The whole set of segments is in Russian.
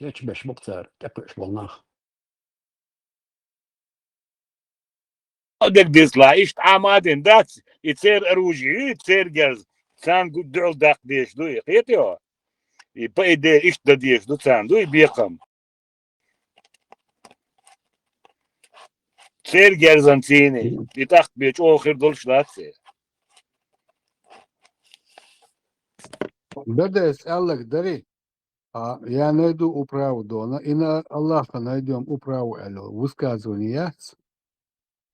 Geç beş muhtar. Tekrar والله. Odek disla iş amadin dat itser ruji itser gez sen gudul dak diş du yetiyor. Pa ide iş da diş du sen du biyakam. Ser gerzantini bitaht beç ohir dolşlatse. Беда es'alek dari. Я найду управу дона, и на Аллаха найдем управу эло. Высказывание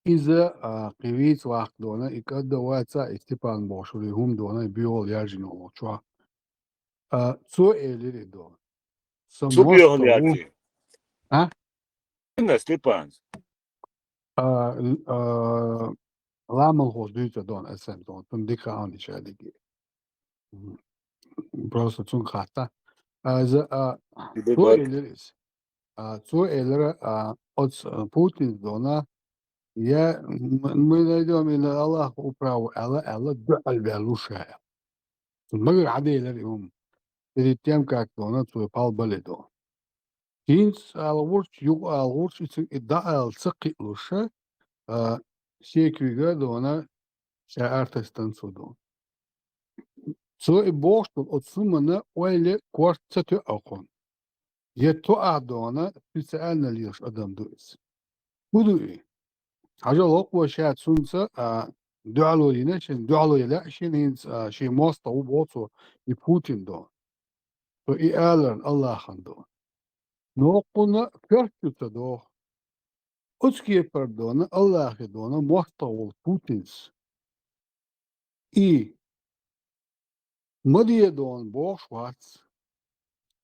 из-за кривиц вах дона, и когда ваца и Степан Бошури, хум дона, и биол яжину лочва. Цо элири дона. Subiyol Самосто у... yarji. А? Ne Stepan. Ламал хос дүйте дон, эсен дон. Тун дика ани шадиги. Просто цун хата. Цо элирис. Цо элира от Путин дона, я мы найдем إن الله управу Алла дуаль белушая. Мгр عادي اليوم اللي تيم كاك دونا تو بال بلدو. Кинц алгурч юг алгурч иддаал сقي луша секвига дона шаартастан судо. Цо и бошто от сумана ойле квартцату акон. Ето адона писаална лиш адам дуис. Будуи. حاجة الأقوى شاعت سونسا دعالو ينشن دعالو يلاشن هينس شي ماستا وبوتو يبوتين دون تو إيالن الله خندون نوقنا فرشتا دو أتسكي پردونا الله خدونا ماستا والبوتينس إي مدية دون بوغ شواتس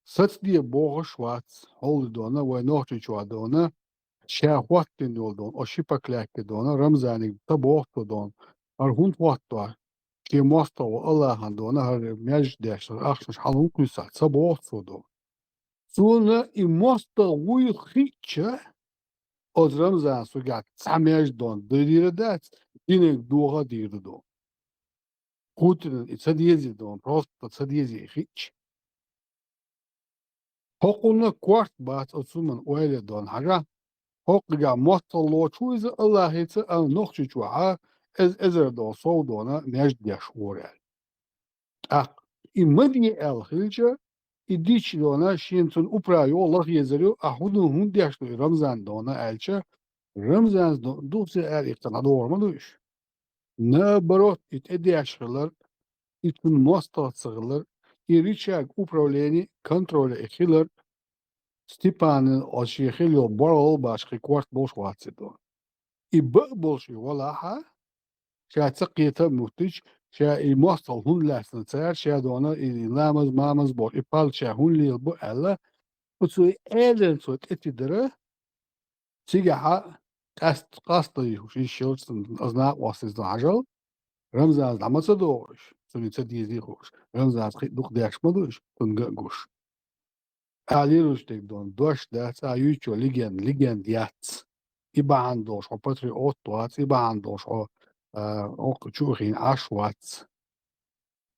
ستدية بوغ شواتس هول دونا وينوغتي شوا دونا شا وقتين دول دون أو شيبا كلاك دونا رمزاني تبوغتو دون أرهون وقتو كي ماستو الله عندنا هر ميج داشر أخش حلو كنسا صبوح صدو سونا إماستو وي خيتشا أزرم زان سوجات ساميج دون دير دات دينك دوغا دير دون قوتن إتسديزي دون بروست إتسديزي خيتش حقنا كوارت بات أتسومن ويلي دون حاجة حقا ماستو لو شويز الله هيتس أن نخشي شوعا إزر دون صو دونا ميج داش ورال إمدي الخلجة إديش دونا شينتون أبرايو الله يزريو أحودو هون ديشتو رمزان دونا ألشة رمزان دوسي أل إقتنا دور ما دوش نبروت إتأديشغلر إتون مستات صغلر إريشاق أبراوليني كنترول إخيلر ستيبان أشيخيليو برول باشخي كوارت بوش واتسي دون إبق بوشي ولاحا شا تسقيتا موتج شا الموصل هون لاسن تسار شا دونا لامز مامز بو إبال شا هون لي البو ألا وتسوي إيلن سوت إتدرا تيجا قاستي وشي شيلتن أزناق واسز عجل رمزاز لما تدورش سوني تدي زيخوش رمزاز خيط دوخ داش مدوش تنقوش عليروش تك دون دوش دات أيوتشو ليجن دياتس إبا عندوش أو باتريوت واتس إبا عندوش أو تشوخين عشوات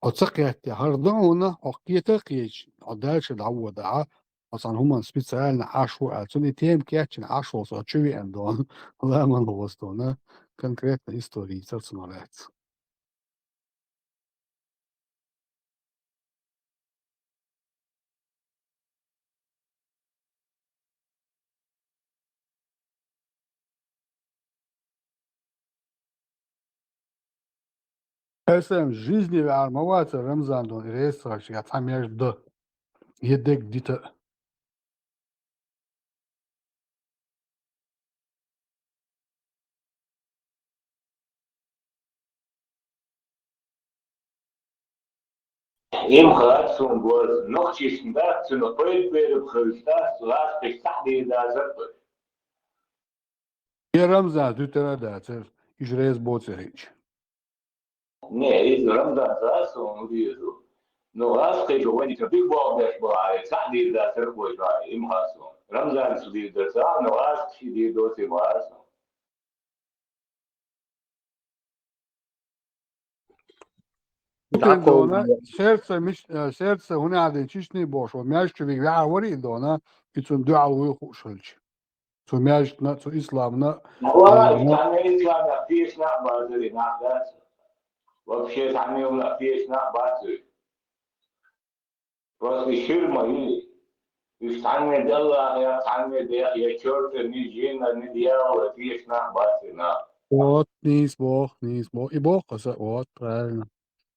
أو تسقيت هردونا أو كيتقيش أو دالش دعوة دعا أصلا هما سبيتسالنا عشو أتوني تيم كياتشن عشو صار شوي عندون لا ما نوستونا конкретно истории ترسنالات اسم жизни в армавате рамзан дон рестраш я там яж д едек дита Им хатсун гос нохчисында цуно поет беріп хылста сулас пестахди да запы. я рамзан дютера да цер ижрез боцерич Не, из Рамзан засун визу. Но раз ты говоришь, что ты бог дашь бахай, сахди да церквой да, им хатсун. Рамзан суди да са, но раз ты ди доси бахасун. Dona serce huna den çişni boş o mectü bir var dona için dualı hoşulç. So mectü so İslam'na والله تعمل إسلام لا فيش لا بازري لا ذات وبشيء تعمل لا فيش لا بازري بس يشير ما هي يستعمل دلها يا تعمل يا شرط نيجينا نديا ولا فيش لا بازري لا ot nis bo I bo kasa ot правильно.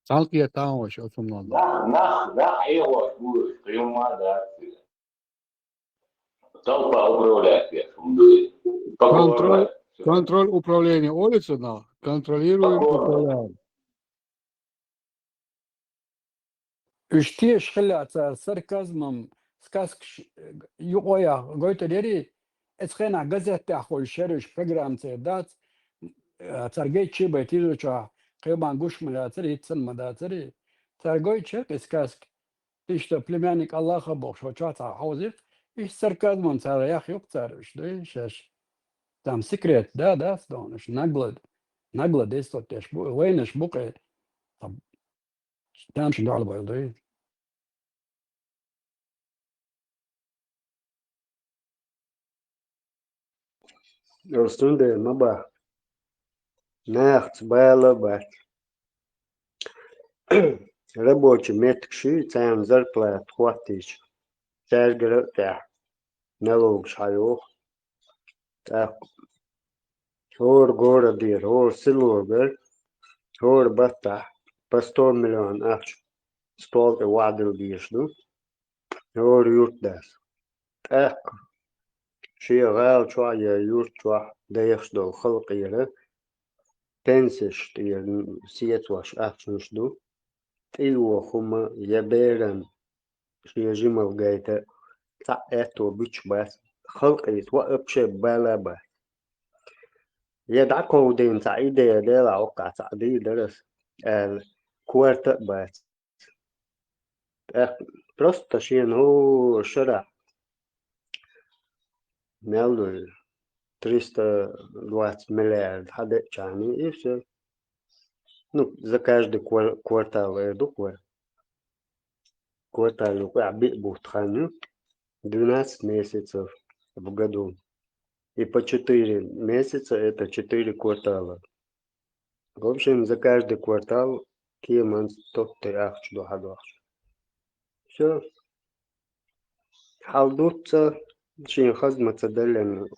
Sanki tamam o şey sonunda. نخ أي وقت يوم ما ذات толпа управляет Kontrol управления улицы на контролируем управляем. Üştiye şkılatsa sarkazmım skask yuqoya goyteleri etxena gazete axol şeriş programse dat targay çi betizo ça qeyban guş mılatır hitsin mıdatır targay çek eskask işte plemianik Allah'a boş çata hawzif iş sarkazmım sarayah yok tar işte şaş tam sekret da stonuş naglad istoteş bu weyniş bu qe tam şimdi al bayıldı. Üstünde maba nacht байлаба. Рабочий меткши цаем зарплат хватич. Сергер та налог шайох. Так хор городир, хор силовер, хор бата по 100 миллион ахч. Столка вадил бишду. Хор юртдас. Так شي غال شوية يورت شوية دايخشدو خلقيرة تنسش تير سيت واش أخشنشدو تيلو خما يبيرن شي جمل جايتا تعيتو بيش بس خلقيت وقبش بلا يدعكو دين تعيدة ديلا عقع تعدي درس الكوارت بس просто شين هو شرع نالو 320 миллиард حدا يعني إيش ну за каждый квартал иду квартал бухтханю 12 месяцев в году и по 4 месяца это 4 квартала в общем за каждый квартал кеман 100 ахч до хадахч все халдутся شين خدمة دلن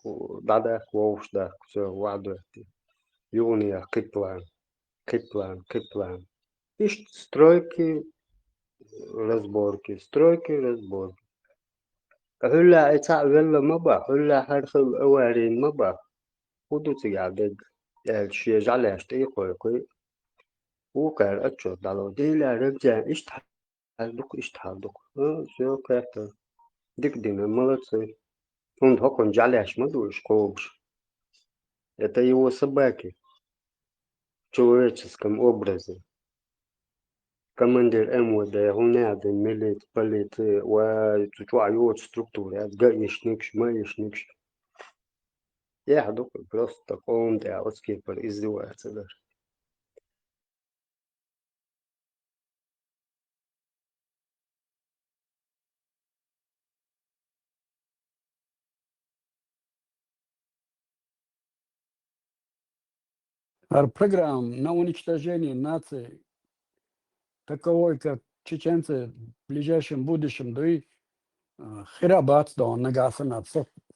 بعدك ووش داك все وعدو يونيا كيبلان إيش стройки разборки هلا إتاع ولا مبا هلا حرخل أوارين مبا خدو تيعدد الشي جعلها شتي قوي وكار أتشو دالو ديلا رجع إيش تحدق شو كاتا ديك دينا молодцы он هكون جعلهاش مدوش قوبش это его собаки в человеческом образе командир МВД هناك ملت بلت وتشوعيوت структуры гаишникш маишникш я دوك просто он да вот скипер издевается даже Программ на уничтожение нации, таковой, как чеченцы в ближайшем будущем, да и хирабат, да, нагасана,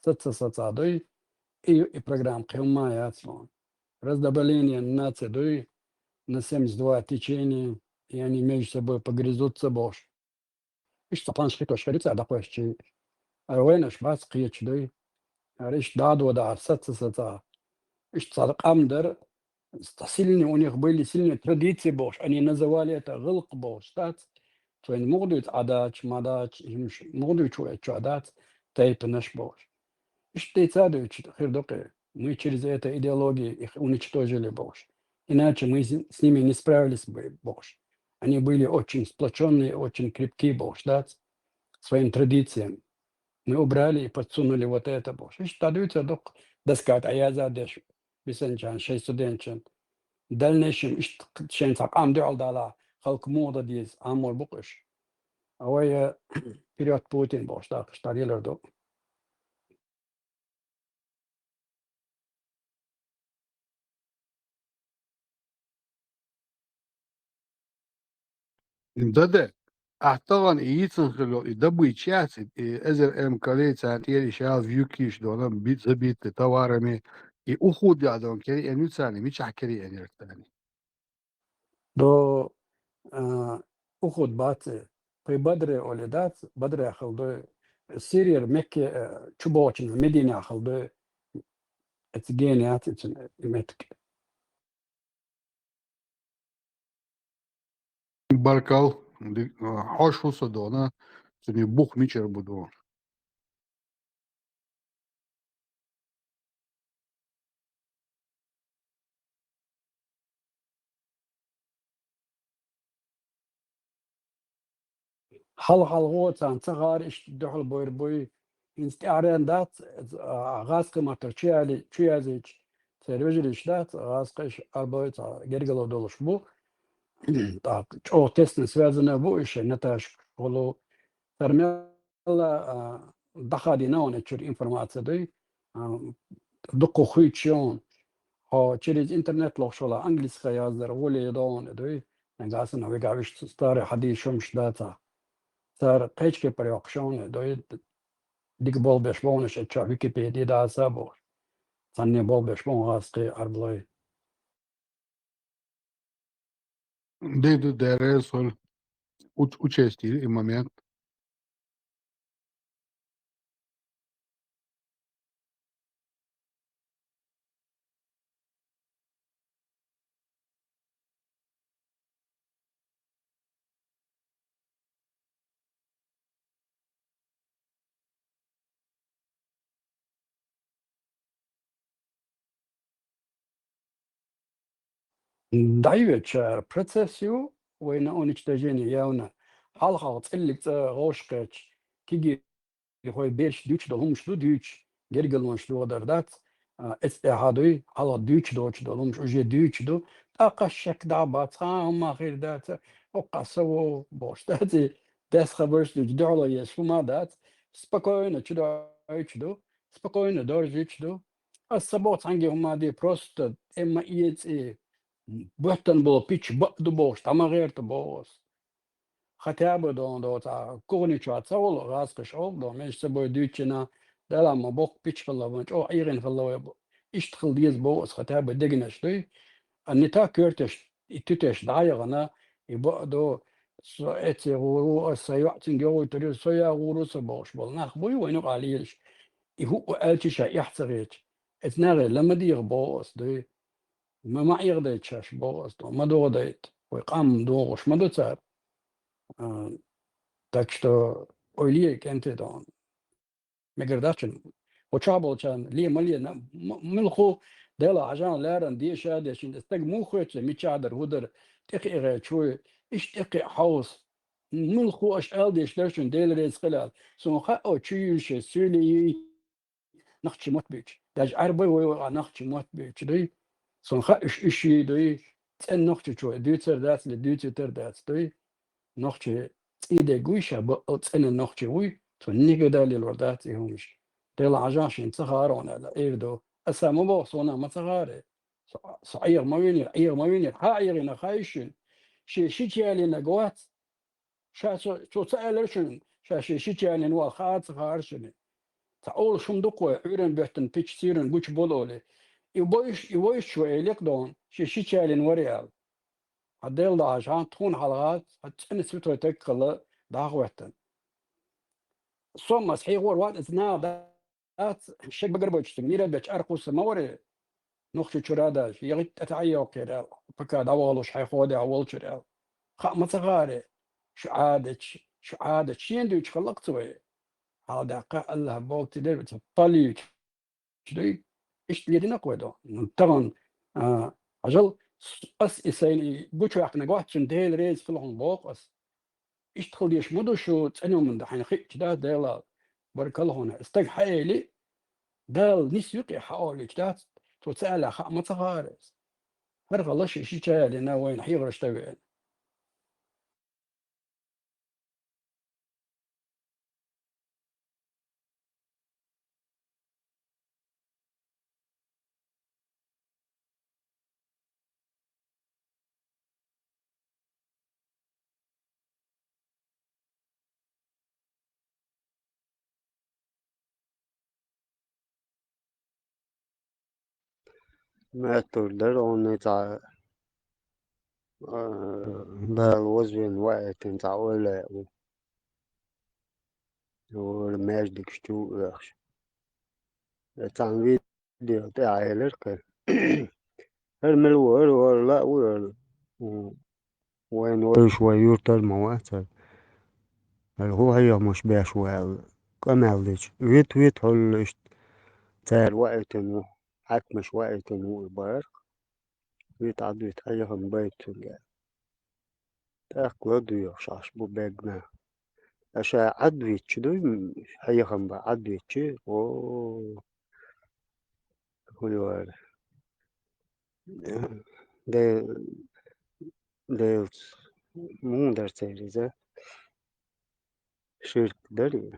соца, да и программ Хилмая, раздобление нации, да и на 72 течения, и они между собой погрызутся бош. И что паншки то шкарица, да почти, а войнаш бас кьеч, да и речь да, соца, и что амдер, сильные у них были сильные традиции бош, они называли это гылк бош, то есть могут адач, мадач, могут чуять адач, тейп наш бош. И что хирдоке, мы через эту идеологию их уничтожили бош. Иначе мы с ними не справились бы бош. Они были очень сплоченные, очень крепкие бош, своим традициям. Мы убрали и подсунули вот это бош. И что дают доскат, а я задеш, бисенчан, 6 студентчан. В дальнейшем, шен сак амды алдала, خلق موضة ديز عمر بقش أويا بريود بوتين بوشتاق اشتاريلر دو ده احتغن ايتن خلو يدبو يتشاس ازر ام كاليت سانتيري شاف يوكيش دونم بيت زبيت توارمي يأخود يعدون كري انو ثاني مش حكري انو ثاني دو أخد بات في بدر ولدات بدر أخلدو سيرير مكة تشبوشن مدينة أخلدو اتجينيات متك بركال حوش فوسا دونا سني بوخ ميشر بدون حل غوت عن صغار إيش دخل بوير بوي إنستعران دات غاسق ما ترشيالي تشيازيج تروجليش دات غاسق إيش أربعة جرجلو دولش بو так о тесно связано больше наташ коло термела дахади на он чур информация дай докко хуйчон ها через интернет лошола английская язык воле дон дай нагасан навигавиш старый حديث شمش داتا صار قيشك بريوكشون дай ديك بول بشبونش اتشا ويكيبيديا دا سابو ثاني بول بشبون غاسقي اربلاي دي دارسول участие момент دايوتش процессию وين уничтожение явно حلقة تقلك غوشكش كيجي هو بيرش دوتش دولهم شلو دوتش جرجل شلو دردات استعادوي على دوتش دولهم شو جي دوتش دو تاقشك دعبات ما غير دات وقصو بوش داتي داس خبرش دوتش دعلا يسفو ما دات سباكوين دو سباكوين دورجيتش دو السبوت عنجي هما دي بروست اما اي بوتن بو بيتش بقدو بوش تما غير تبوس хотя бы до та курничу ацаул расқыш ол до меш собой дючина дала ма бок пичкала ванч о ирен фалло иштхил диез бос хотя бы дегнеш той аннита кертеш итутеш дайгана и до эти гуру саюатин гой тори соя гуру собош бол нах бой وينو قاليش и هو التش يحتريت اتنار لما دير بوس دي ما يغديتش بوس دو ما دوديت ويقام دوغش ما دوتار так что ойлие кентедон مقدرتش وشابل ليه ملينا ملخو دلا عشان لارن دي شاد عشان استق مو خوت ميتشادر ودر تقي شوي ايش تقي حوس ملخو اش الديش لاشن ديل ريس قلال سو خا او تشيش سولي نختي موت بيتش داج عربي وي نختي موت بيتش دي سو خا ايش دي تن نختي شوي دوتر داس لدوتر داس دي نختي إذا جويشة بقت أنا نختي وي تونيجو دالي الوردات يهمش ديل عجاشين تخارون على إيردو أسامو بوصونا ما تخاري صعير ما ويني عير ما ويني حايرنا خايشين شي تيالي نقوات شا شو تسألشن شي تيالي نوا خات خارشني تعول شم دقوة عيرن بيتن بيتش تيرن بوش بولولي يبويش شوي ليقدون شي تيالي نوريال هديل دا عشان تكون حلقات هتسأل سويتو تكلا داغوتن صوم صحيح وات اثناء ذات الشيء بقرب تشتميرا بيش ارقو سموري نخشي شرادا يغيت اتعيو كده بكا داولوش حيخودي اول شرا ما صغاري شو عادة شين دوش خلقتوي هذا قا الله بوك تدير بتطلي شدي ايش ليدنا قويدو طبعا عجل اس اسيلي بوشو احنا قواتشن ديل ريز فلهم بوق اس اشتغل يشمدو شو تسألوا من دحين خيك دا ديلا بارك الله هنا استق حيلي دال نسيقي حاولي كده تسأل ما تغارس هرغ الله شي تالي نا وين حيغر اشتوي ما تقدر أن تاع بالوزن وقت تاع ولا والماجدك شتو يخش تاع فيديو تاع لك الملوى ولا وين شوي يرتل مواتر هو هي مش باشوال كمالش ويت هل تاع الوقت إنه حك مش وقت إنه بار ويت عدويت هيهم بيت تاكل يخشاش ببجنا أشا عدويت شدو هيهم بعدويت شي هو ده ده مو در تيريزا شرك دري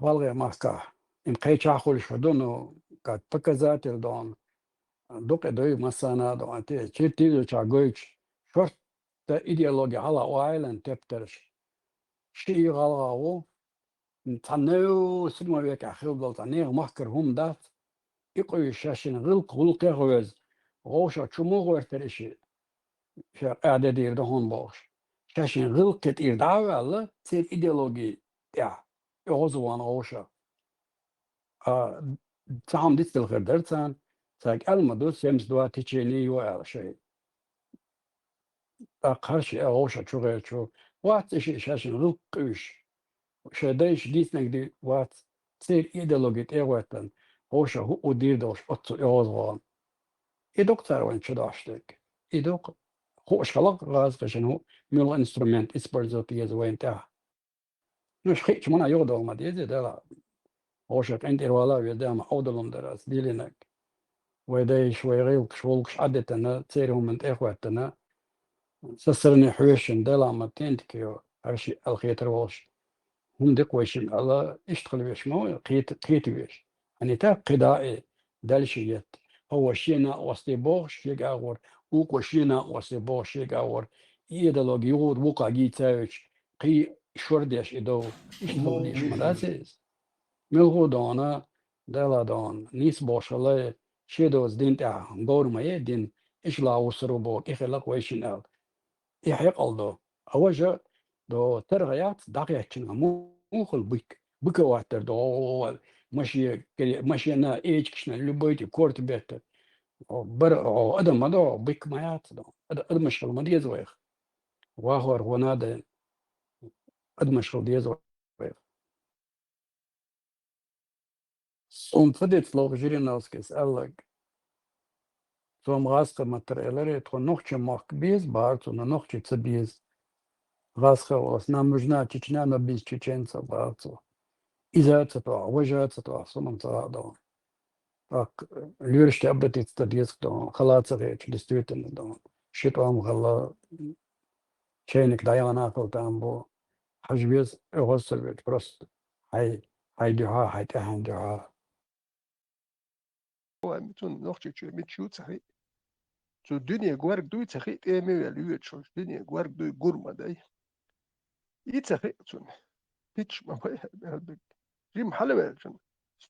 والله ما كا إن قيت شاخول شدونه قد بكزات الدون دوك دوي مسانا دو أنت شتي دو شاغويش شرط تا إيديولوجي على وايلن تبترش شيء غلاو تنو سلمو بيك أخيل دول تنيغ محكر هم دات يقوي شاشين غلق غوز غوشا شمو غورترشي شا قاعدة دير دهون باش شاشين غلق كتير دعوة الله تير إيديولوجي تاع يغزوان غوشا تعم ديت الغردرتان تاك المدوس يمس دوا تيجيني ولا شيء قرش غوشا شو غير شو وات شيء شاشين غلق قوش شدايش ديت نقدي وات تير إيديولوجي تاعواتن غوشا هو دير دوش أطو يغزوان دكتور وين شداشتك دوك هو خلق غاز عشان هو ميل انسترومنت اسبرزو تيز وين تاع مش خيش منا يغدو ما ديزي ده وشك عندي ولا يدام أودلهم درس ديلينك ويدي شوي غيلك شولكش عدتنا تسيرهم من إخواتنا سسرني حويشن دلا ما تنتكيو هرشي الخيتر والش هم ديك ويشن الله اشتغل ويش مو قيت ويش يعني تا قضائي دالشيت هو شينا وستي بوش يقاور وكو شينا وستي بوش يقاور يدلوج يغور وقا جيتاوش قي شورديش إدو اشتغل ليش مراسيس ملغو دونا دلا دون نيس بوشلا شيدوز دين تا غور ما يدين إشلا وسرو بوك إخلاق ويشن أل يحيق الدو أوجه دو ترغيات دقيقة موخل بك واتر دو ماشي أنا إيش كشنا اللي بيتي كورت بيتر بر أدم ما دو بك ما يات دو أدم مشكلة ما ديزويخ واهور ونادا أدم مشكلة ديزويخ فديت لو جيرينوسكيس ألق توم غاسقة ماتريالري تخو نوخشي مارك بيز بارتو نوخشي تسبيز غاسقة واسنا مجنا تشنا بيز تشينسا بارتو إذا تطلع وجه تطلع صمم تطلع أك ليرش أبدت تستديس دون خلاص غير دستويتن دون شيطان خلا شينك دايما أكل تامبو حجبيز غسل بيت برست هاي دعاء هاي تهان دعاء تون نوختي تشو ميتشو تخي تو دنيا غوارك دوي تخي تيمي واليو تشو دنيا غوارك دوي غورما داي يتخي تون بيتش ما باي هالبك جيم حلوة تون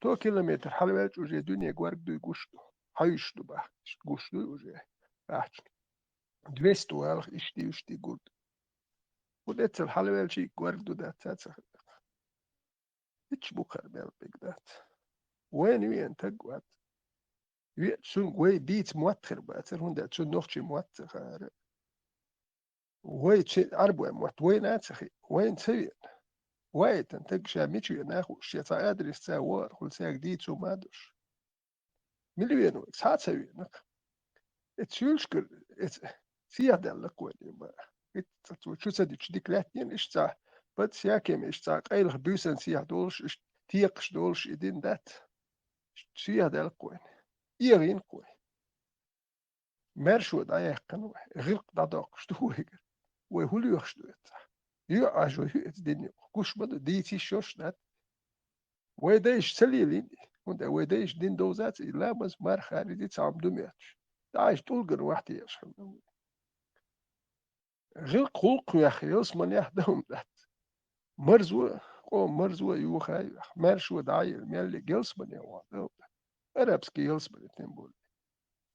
100 كيلومتر حلوة وجي دنيا غوارك دوي غوشتو هايشتو باه غوشتو وجي احت 200 والخ اشتي غود ودت الحلوة شي غوارك دو دات تاتخ بيتش بوخر بالبك دات وين تقوات سون وي بيت موتر باتر هوندا سون نوختي موتر وي تشي أربوة موت وين أتخي وين تسوي وين تنتج شاميتشي ناخو شيطا أدرس تاوار كل ساعة جديد سو مادوش مليون وكس هات سوي نك تشيلش كل سيا دلك وين ما شو سدي تشديك لاتين إيش تا بس سيا كم إيش تا قايل بيوسن سيا دولش إيش تيقش دولش إدين دات سيا دلك وين يغين قوي مرشود أيه قنوة غلق دادوق شتو هيك وهولي يخشدوت يو عجو الدنيا كوش بدو ديتي شوش نات ويدايش سليلين وندا ويدايش دين دوزات لا بس مار خارجي تعم دمياتش داعش تلقر واحد يشخن غير قلق يا أخي يصمن يحدهم ذات مرزوة مرزوة يو خاي مرشو دايل ميالي جلس من يوان أرابسكي يلس من التنبول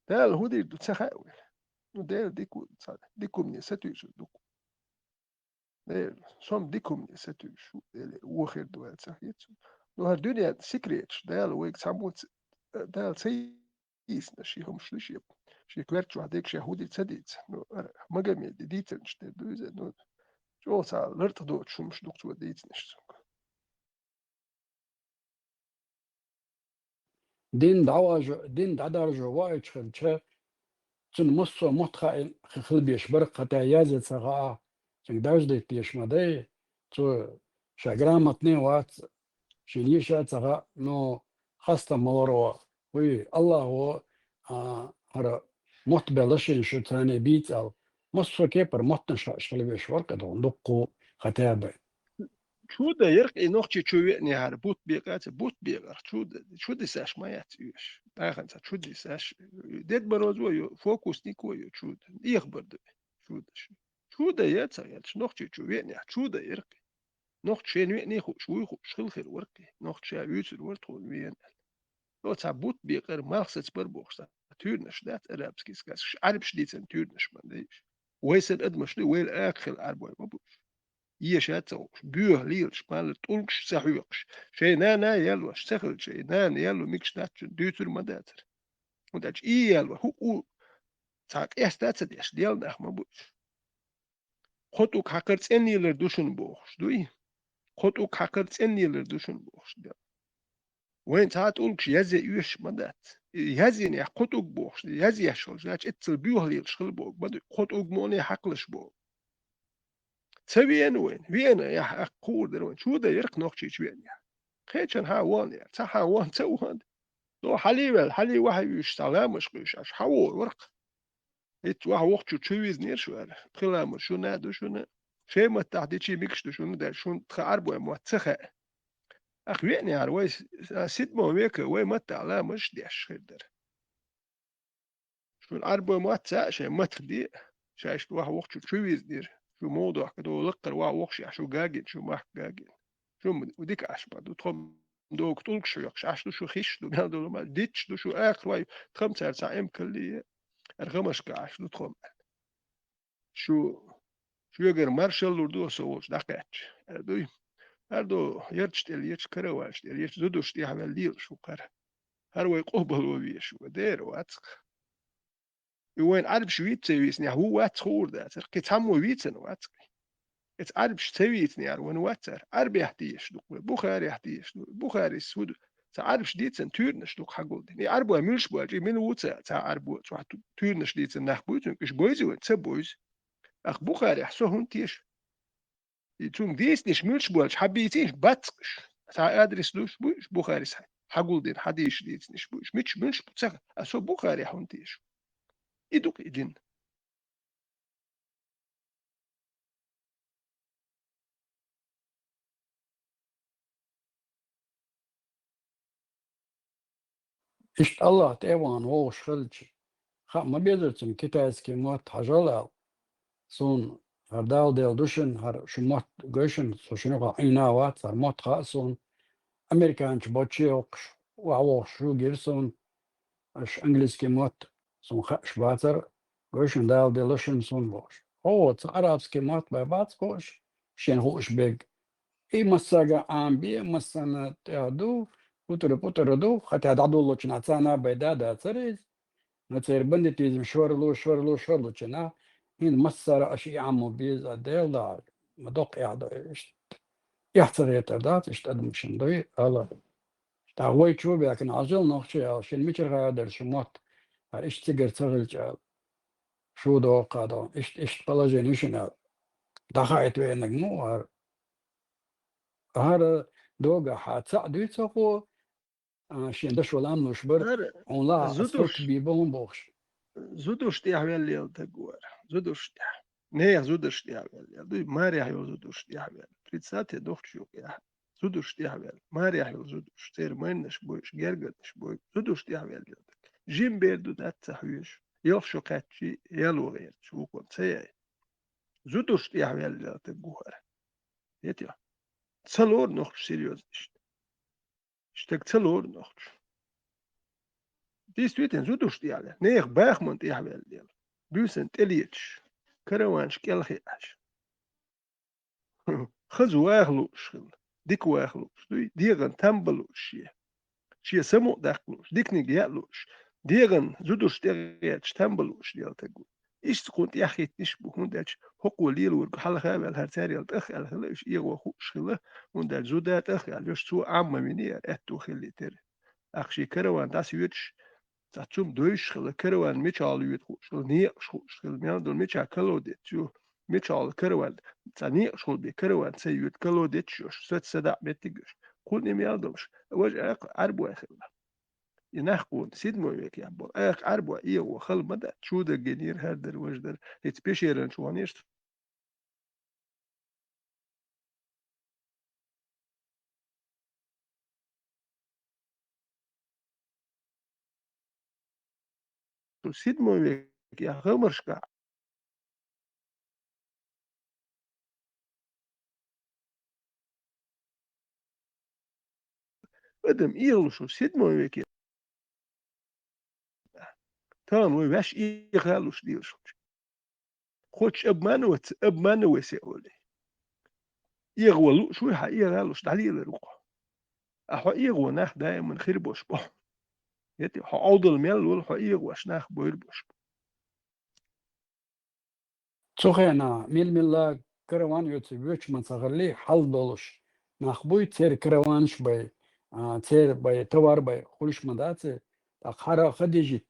دال هودي دو تسخاوي دال ديكم ني ستوش دوك دال شوم ديكم ني ستوش دال وخير دو تسخيت دو هر دنيا سيكريتش دال ويك ساموت دال سيس نشي هم شلشي شي كويرتش وحديك شي هودي تسديت مجامي ديتنش دوزه نو جو سا لرت دو تشومش دوك تو ديتنش دين دعدار جواي تشخل تن مصو متخا خل بيش برق حتى يازت سغا تن داجدي بيش مدي تو شاغرام اتني وات شينيشا سغا نو خاصة مورو وي الله هو هر مت بلشين شو تاني بيت او مصو كيبر متنش خل بيش ورقة دون دقو ختابة شو ده يرقي نوختي تشويني هار بوت بيغر شو ده ساش ما ياتيوش باخن شو ده ساش ديت بروزو يو فوكس نيكو يو شو ده يخبر ده شو ده ياتsa نوختي تشويني شو ده يرقي نوخت شين ويني خو شخل خير ورقي نوخت شا يوتر ورتون وين لو تا بوت بيغر ماخصت بربوخ تورنش دات ارابسكي سكاس عرب شديتن تورنش من ديش ويسن ادمش ويل اخر اربوي مبوش يشاتو بيه ليل شمال تولكش سحوقش شي نانا يلو اشتغل شي نانا يلو ميكش ناتش دوتر مداتر وداش اي يلو هو تاك استاتس ديش ديال ناخ مبوش خطوك حقرت اني لردوشن بوخش دوي خطوك حقرت اني لردوشن بوخش ديال وين تولكش يزي يوش مدات يزي خطوك بوخش يزي يشول جاش اتل بيه ليل شخل بوخ بدو خطوك موني حقلش بوخ تسوين وين يا أقول دروين شو ده يرق نوختي وين يا خيتشن ها وان يا تها وان توان لو حلي واحد يشتغل مش قيش حول ورق إت واحد وقت تشويز نير شو أنا خلا شو نادو شو نا شيء ما تحدي شيء ميكش شو نا شو تخرب وين ما تسخ أخ وين يا ويس سيد ما ويك وين ما تعلا مش ديش خير در شو العرب ما تسا شيء ما تخدي شايش واحد وقت تشويز نير شو موضوع كده لقر واحد وقت شو جاجن شو ما جاجن شو وديك عشبة دو تخم دوك تولك شو يقش عشتو شو خيش دو بيان ما ديتش دو شو آخر واي تخم ساعة كلي أرغمش كعش دو تخم شو يقر مارشال لوردو سووش دقاتش أردو يرتش تل يرتش كرواش تل يرتش زدوش تي عمل ليل شو كره هر واي قبل وبيش شو دير واتق وين عارف شو يتسويسني هو واتق خور ده تركي تامو ويتن واتق ات عرب شتويت نيار ونواتر عرب يحتيش دوك بخاري يحتيش بخاري سود تا عرب شديت سن تورنش دوك حقول دي عرب ملش بواجي من وتا تا عرب تو تورنش ديت سن نخبوت كش بويز و تسبويز اخ بخاري حسو هونتيش يتون ديس نش ملش بواج حبيتيش باتقش تا ادرس دوش بوش بخاري صح حقول دي حديش ديت نش بوش مش ملش بتسخ اسو بخاري هونتيش يدوك يدين إشت الله تيوان ووش خلتش ما بيدرتم كتايسكي موت حجالا سون هردال ديل دوشن هر شموت جوشن سو شنو عينا وات هر موت خاصون أمريكانش بوتشيوكش وعوش شو جيرسون اش انجليزكي موت سون خش باتر جوشن دال ديل دوشن سون بوش هو عربسكي موت بابات كوش شين هوش بيج اي مساقا عام بي مسانا تيادو بوتر دو حتى دعدو لو چنعتانا بيدا دا تريز نتير بندي تيزم شورلو چنا هين مسارة أشي عمو بيز أديل دار مدوق يعدو إشت يحتر يتردات إشت أدم شندوي الله تعوي شو لكن عجل نوخشي أو شين ميشر غادر شموت إشت تقر تغل شو دو قادو إشت بلاجي نيشن دخايت وينك مو هار دوغا حاتسا دويتساقو شين دشو لام نشبر هر on la asfalt زودوش بيبون بوخش زودوش تي حوالي تقوار زودوش تي نه زودوش تي حوالي دو ماري حيو زودوش تي حوالي تريتسات دوخ شو يا زودوش تي حوالي ماري حيو زودوش تير منش بوش جرجتش بوي زودوش تي حوالي جيم بيردو دات تحويش يوخ شو قاتشي يلو غير شو كنت سيئ زودوش تي حوالي تقوار يتيا تسلور نوخ سيريوز اشتك تسلور نوخ تيستويتن زودوش دياله نيخ باخ من تيحوال ديال بيوسن تليتش كروانش كالخياش خزو واغلوش ديك واغلوش ديغن تنبلوش شي سمو داخلوش ديك نيجيالوش ديغن زودوش تيغيتش تنبلوش ديال تقول إيش تكون تيحكي تشبه هندالش حقو ليل ورق حلقة بالهرتاري التخ الخلاش إيغو خوش خلا هندال زودات أخ اليوش سو عام منير أتو خلي تر أخشي كروان داس يوتش تاتشوم دويش خلا كروان ميتشال يوت خوش خلا نيق خوش خلا ميان دول ميتشا كلو ديت شو ميتشال كروان تانيق شو بي كروان سيوت كلو ديت شوش ست سدا بيتيجش كل نميان دولش وجه عربو خلا ينحقون سيد مويك يا بول عربو إيه وخل مدى شو ده جنير هردر وجدر يتبشيرن شوانيش سيد مويك يا غمرشكا ادم إيغلشو سيد مويك تان وي واش إيغالوش ديوش خوش اب مانو وسيولي إيغولو شو يحا إيغالوش دليل روح أحو إيغو ناخ دائما خير بوش بو يتي حو عوض الميل ولا حو إيغو ناخ بوير بوش Цохена милмилла караван йоци вёчман сагарли хал болуш. Нахбуй цер караванш бай, цер бай товар бай хулишмадаце, та хара хадижит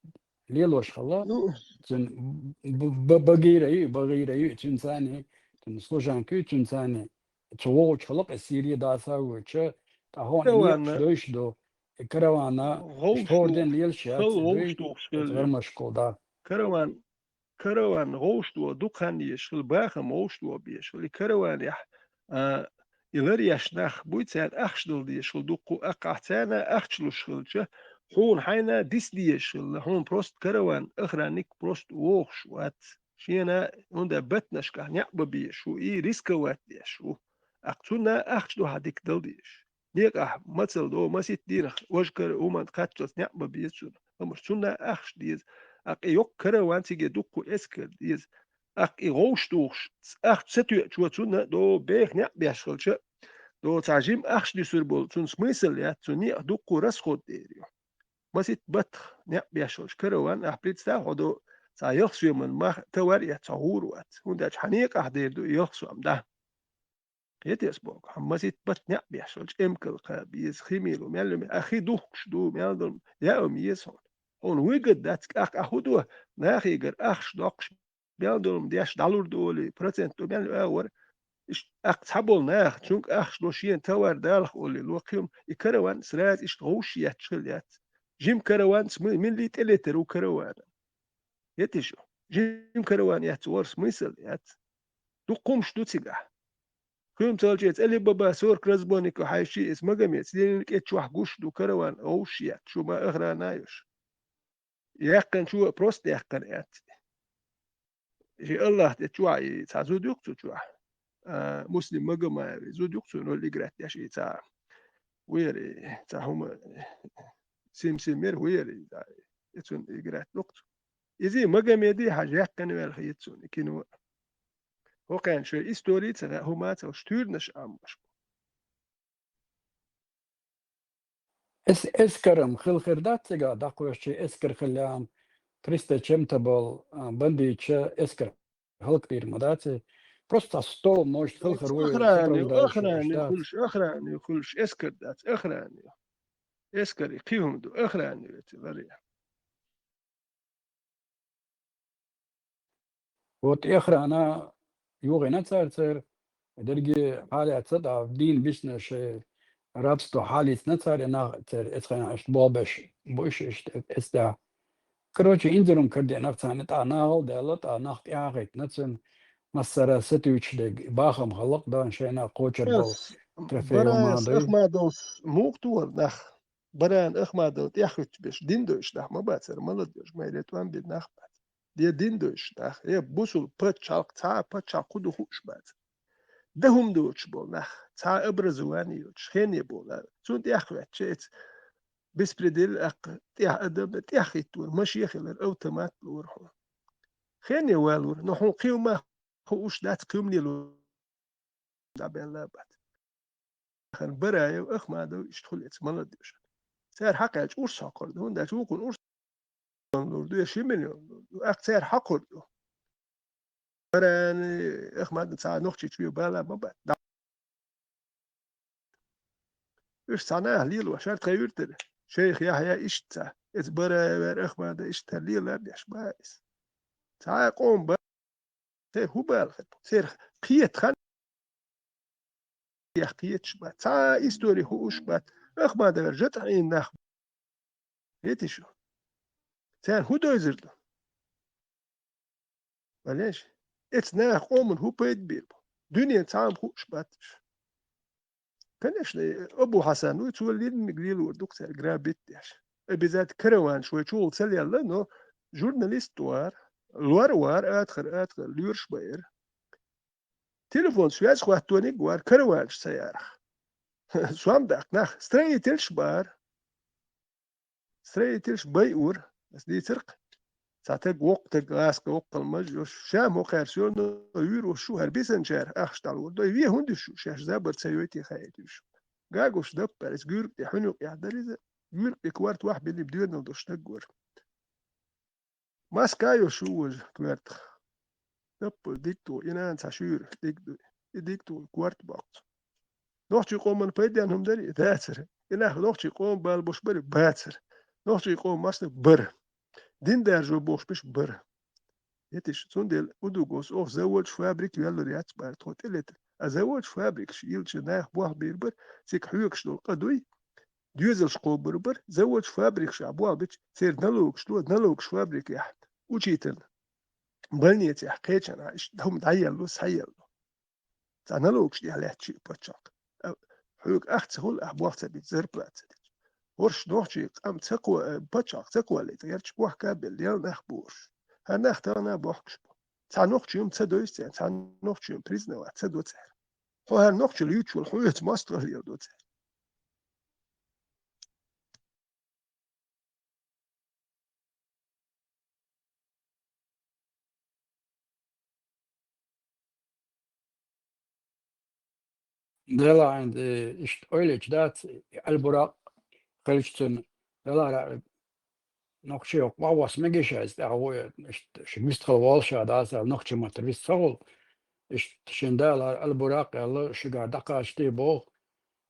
лелош хала, نو цен багираю, цинсани, цен служанку цинсани, цово чалак Сирия даса выча, та хон ниякш كروان дойш до каравана, غوشتو шторден лел خل шац дой, غوشتو это شكل гармашко да. كروان غوشتو دكان يشغل باخم غوشتو بيشغل كروان يح يلر يشنخ بويتسان أخشدل دي يشغل دقو أقعتانا أخشلو شغل حون حينا ديس دي يشغل حون بروست كروان أخرانيك بروست ووخش وات شينا وندا بتنش كه نعب بيشو إي ريسك وات يشو أقتونا أخشدو هاديك دل ديش ديك مثل دو مسيت ديرخ وجكر ومن قاتلس نعب بيشو أمرتونا أخش ديز يوك كروان تيجي دوكو اسكر ديز غوشتوخش ستو تشوتونا دو بيخ نعب بيشغل دو تعجيم أخش دي سربول تون سميسل يا توني دوكو رسخود ديريو مسيت بطخ نعب بيشغل كروان أحبريت ساحو دو تا يخسو من ما توار يا تهور وات هنداج حنيق أحدير دو يخسو أم ده يتيس بوك مسيت بط نعب بيشغل إمكل قابيز خيميلو ميالو أخي دوخش دو ميالو يا أم يسون هون ويجد داتك أخدوه ناخيجر أخش دقش بيالدولم ديش دالور دولي برسنت بيالو أور تحبول ناخ تشونك أخش دوشين توار دالخ أولي الوقيم يكروان سرات غوش يتشليات جيم كروان من اللي تلتر وكروان يتشو جيم كروان يتور سميسل يات دو قومش دو تيجا كيم تالجيت اللي بابا سور كرزبونيك وحيشي اسمه جميت لينك اتشوح قوش دو كروان غوش يات شو ما أغرى نايش يقن شو بروست يقن يات جي الله تشوع تا زوديوك تشوع مسلم مجمع زوديوك نو اللي قرات يا شي تا ويري تا هم سيمير ويري تا يتون قرات وقت يزي مجمع دي حاجة يقن والخيتون كينو هو كان شو استوري تا هما تا شتورنش امش اسكرم خل خردات سيغا داقوشي اسكر خليام Krista Чемтабл, Бандича, Эскер, Халктир, Мадати. Просто 100 может Халхарвы أخراني сопровождающий أخراني كلش اسكر دات أخراني اسكر يقيهم دو أخراني تبريا Вот эхра она юга на царь, درجة حالة تصدع دين بيشنا رابستو حالة نصار أنا إسخنا أشبابش بوش إستع короче إنزلهم كردي نفسنا نتعناهل دالت نخت ياغيت نتسن مسارة ستويتش دق باخم خلق دان شينا قوشر بول بس ترفيه براس وماضي أخما دوس موقتور نخ بران أخما دوت يخوت بش دين دوش نخ ما باتر ملد دوش ما يريتوان بيد نخ بات دي دين دوش نخ يا بوسول بتشالق تا بتشالق خدو خوش بات دهم دوش بول نخ تا إبرزواني يوش خيني بول سون دي أخوات شيت بس بدل أق تيح أدب تيح خيتون ماشي يخل الأوتومات لورحون خيني والور نحن قيمة خوش دات قيمني لو دابين لابات خن براي أخ ما دو يشتغل يتمنى ديش سعر حق أج أورس حقر دون دا توكون أورس دو يشي مليون أخ سعر حقر دو براني أخ ما دو نوختي تشوي بالا بابا إيش صنع ليل وشار تغير ترى شيخ يحيى إشتا إتبرا أخ ما دا إشتا ليل لابيش بايس ساعة قوم با سير هو بالخد سير قيت خان قيت شبات ساعة إستوري هو شبات أخ ما دا رجت عين ناخ هيتي شو سير هو دوزر دو معلش إتناخ قوم هو بيت بيربو دنيا تعام هو شباتش كانش أبو حسن وتولي المقليل وردوك سير قرابيت ديش بذات كروان شوي شغل سلي الله إنه جورناليست وار ادخل ليرش باير تليفون سويس خوات توني وار كروانش سيارة سوام داك ناخ ستري تلش بايور بس دي ترق ساعتك وقتك غاسك وقت المجوش شام وخيرسيون يور وشو هربيسن شار اخشتال ودو يوي هندي شو شاش زابر سيوتي خايتي شو قاقوش دبر اس جور يحنو يحدريزا جور بكوارت واحد باللي بدون ودوش تقور ماسكايو شو كوارت دبل ديكتو إنان ساشير ديكتو كوارت باكت نوختي قوم من بيدي هم داري داتر إناه نوختي قوم بالبوش بري باتر نوختي قوم ماسن بر دين دار جو بوش بش بر يتش سوندل ودوغوس أوف زوج فابريك يالو ريات بارت هوتيلت أزوج فابريك شيلش ناخ بوح بيربر سيك حيوك شلو قدوي ديوزل شقو بربر زوج فابريك شعبوها بيتش سير نلوك فابريك يحت وشيتن بلنيتي حقيقة أنا هم تعيلوس حيلو تعنالوكش دي عليه تشي باتشاك حيوك أخت هول أحبوخت بيتزر بلات ورش نوحشي قام تقوى باتشاك تقوى اللي تغيرش بوح كابل ديال نخبورش هنخت أنا بوحكش تعنوخشي يوم تسدويس تعنوخشي يوم بريزنا واحد تسدو تسهر هو هنوخشي اليوتشو الحوية ماستر اللي يردو تسهر دلا عند إشت أولج دات البراق خلشتن دلا نقشي وقواس مجيش از هو شمست والشا داس نقشي ما تريس سول إشت شندال البراق يلا شجع دقة اشتي بو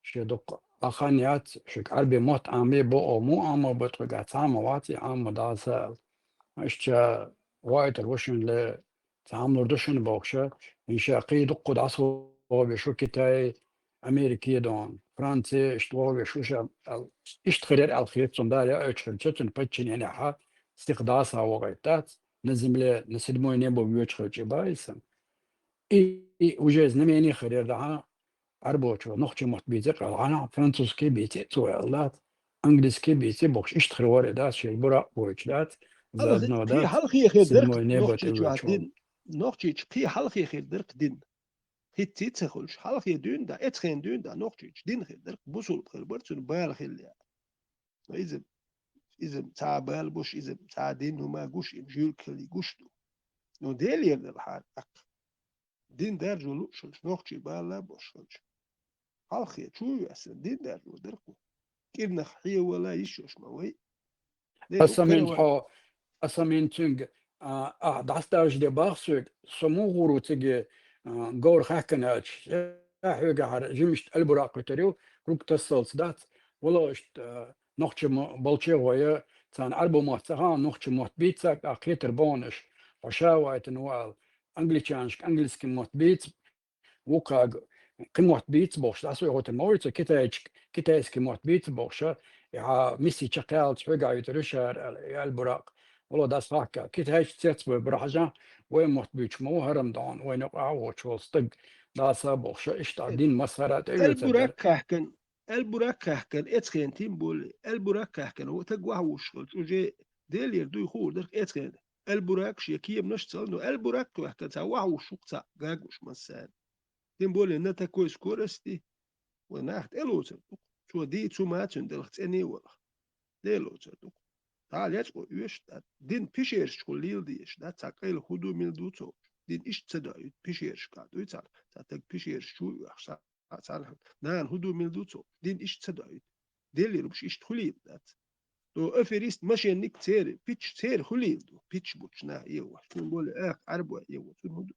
شدق أخانيات شك عربي موت عمي بو أو مو عمو بترجع تعمل واتي عمو داس إشت وايد الوشن ل تعمل ردشن بوكشة إن شاقي دق دعسو بشو كتاي أمريكي دون فرنسي اشتغل بشوشة اشتغل الخيط صندالة اشتغل بتشين يعني ها استقداسها وغيتات نزم له نسدمو ينبو بيوتشغل جبايسن وجاز نميني خير دعا عربوش ونخشي محبيزك أنا فرنسوسكي بيتي توالات انجلسكي بيتي بوكش اشتغل واردات شي برا بوشلات زاد قي نودات حلقي خير سدمو درك ينبو نوختي تلوتشو دين نوختي قي حلقي خير درك دين هيت تخلش حلقي دين دا اتخين دين دا نوختي دين خير درك بوصل خير برتون بال خير إذا تعبال بوش إذا تعدين هما جوش إنجيل كلي جوشتو نو ديلي الحال دين دارجو لوشلش نوختي بالا بوشلش حلقي شو يحسن دين دارجو دركو كيرنا خحية ولا يشوش موي أسامين حو أسامين تنج دعستاج دي باغسوك سمو غورو تيجي غور خاكناش حوجا حر جمشت البراق تريو روك تصلت دات ولا اشت نوختي بلشي ويا تان أربو محتها نوختي محت بيتساك أخيتر بونش وشاوات نوال أنجليشانش أنجلسكي محت بيت وكا قموت بيت بوش داسو يغوت الموريت كتايسكي محت بيت بوش يا ميسي تشقال تحوجا يترشار البراق والله داس هاكا كتايش تيتس برحجة وين محت بيتش مو هرم دون وين يقع وشول صدق داسا بوش اشتا دين مسارات ايو تدر البراك كهكن اتخين تيم بول البراك كهكن هو تقوى وشغل وجي ديلير دو يخور درك اتخين البراك شيكيه منشتل نو البراك كهكن تاوه وشوق تا غاغوش مسان تيم بول نتا كويس كورستي وناخت الوتر شو دي تو ماتن دلخت اني ولا ديلو تدو تعال يسقو يش دين بيشيرش كل ليل ديش ده تاكل خدو ميل دوتو دين إيش تداي بيشيرش كادو يتعال تاك بيشيرش شو يحصل تعال نان هدو ميل دوتو دين إيش تداي ديلي ربش إيش تخليل دات تو أفريست ماشي نيك تير بيتش تير خليل دو بيتش بوتشنا يوا شو نقول عربوا يوا شو هدو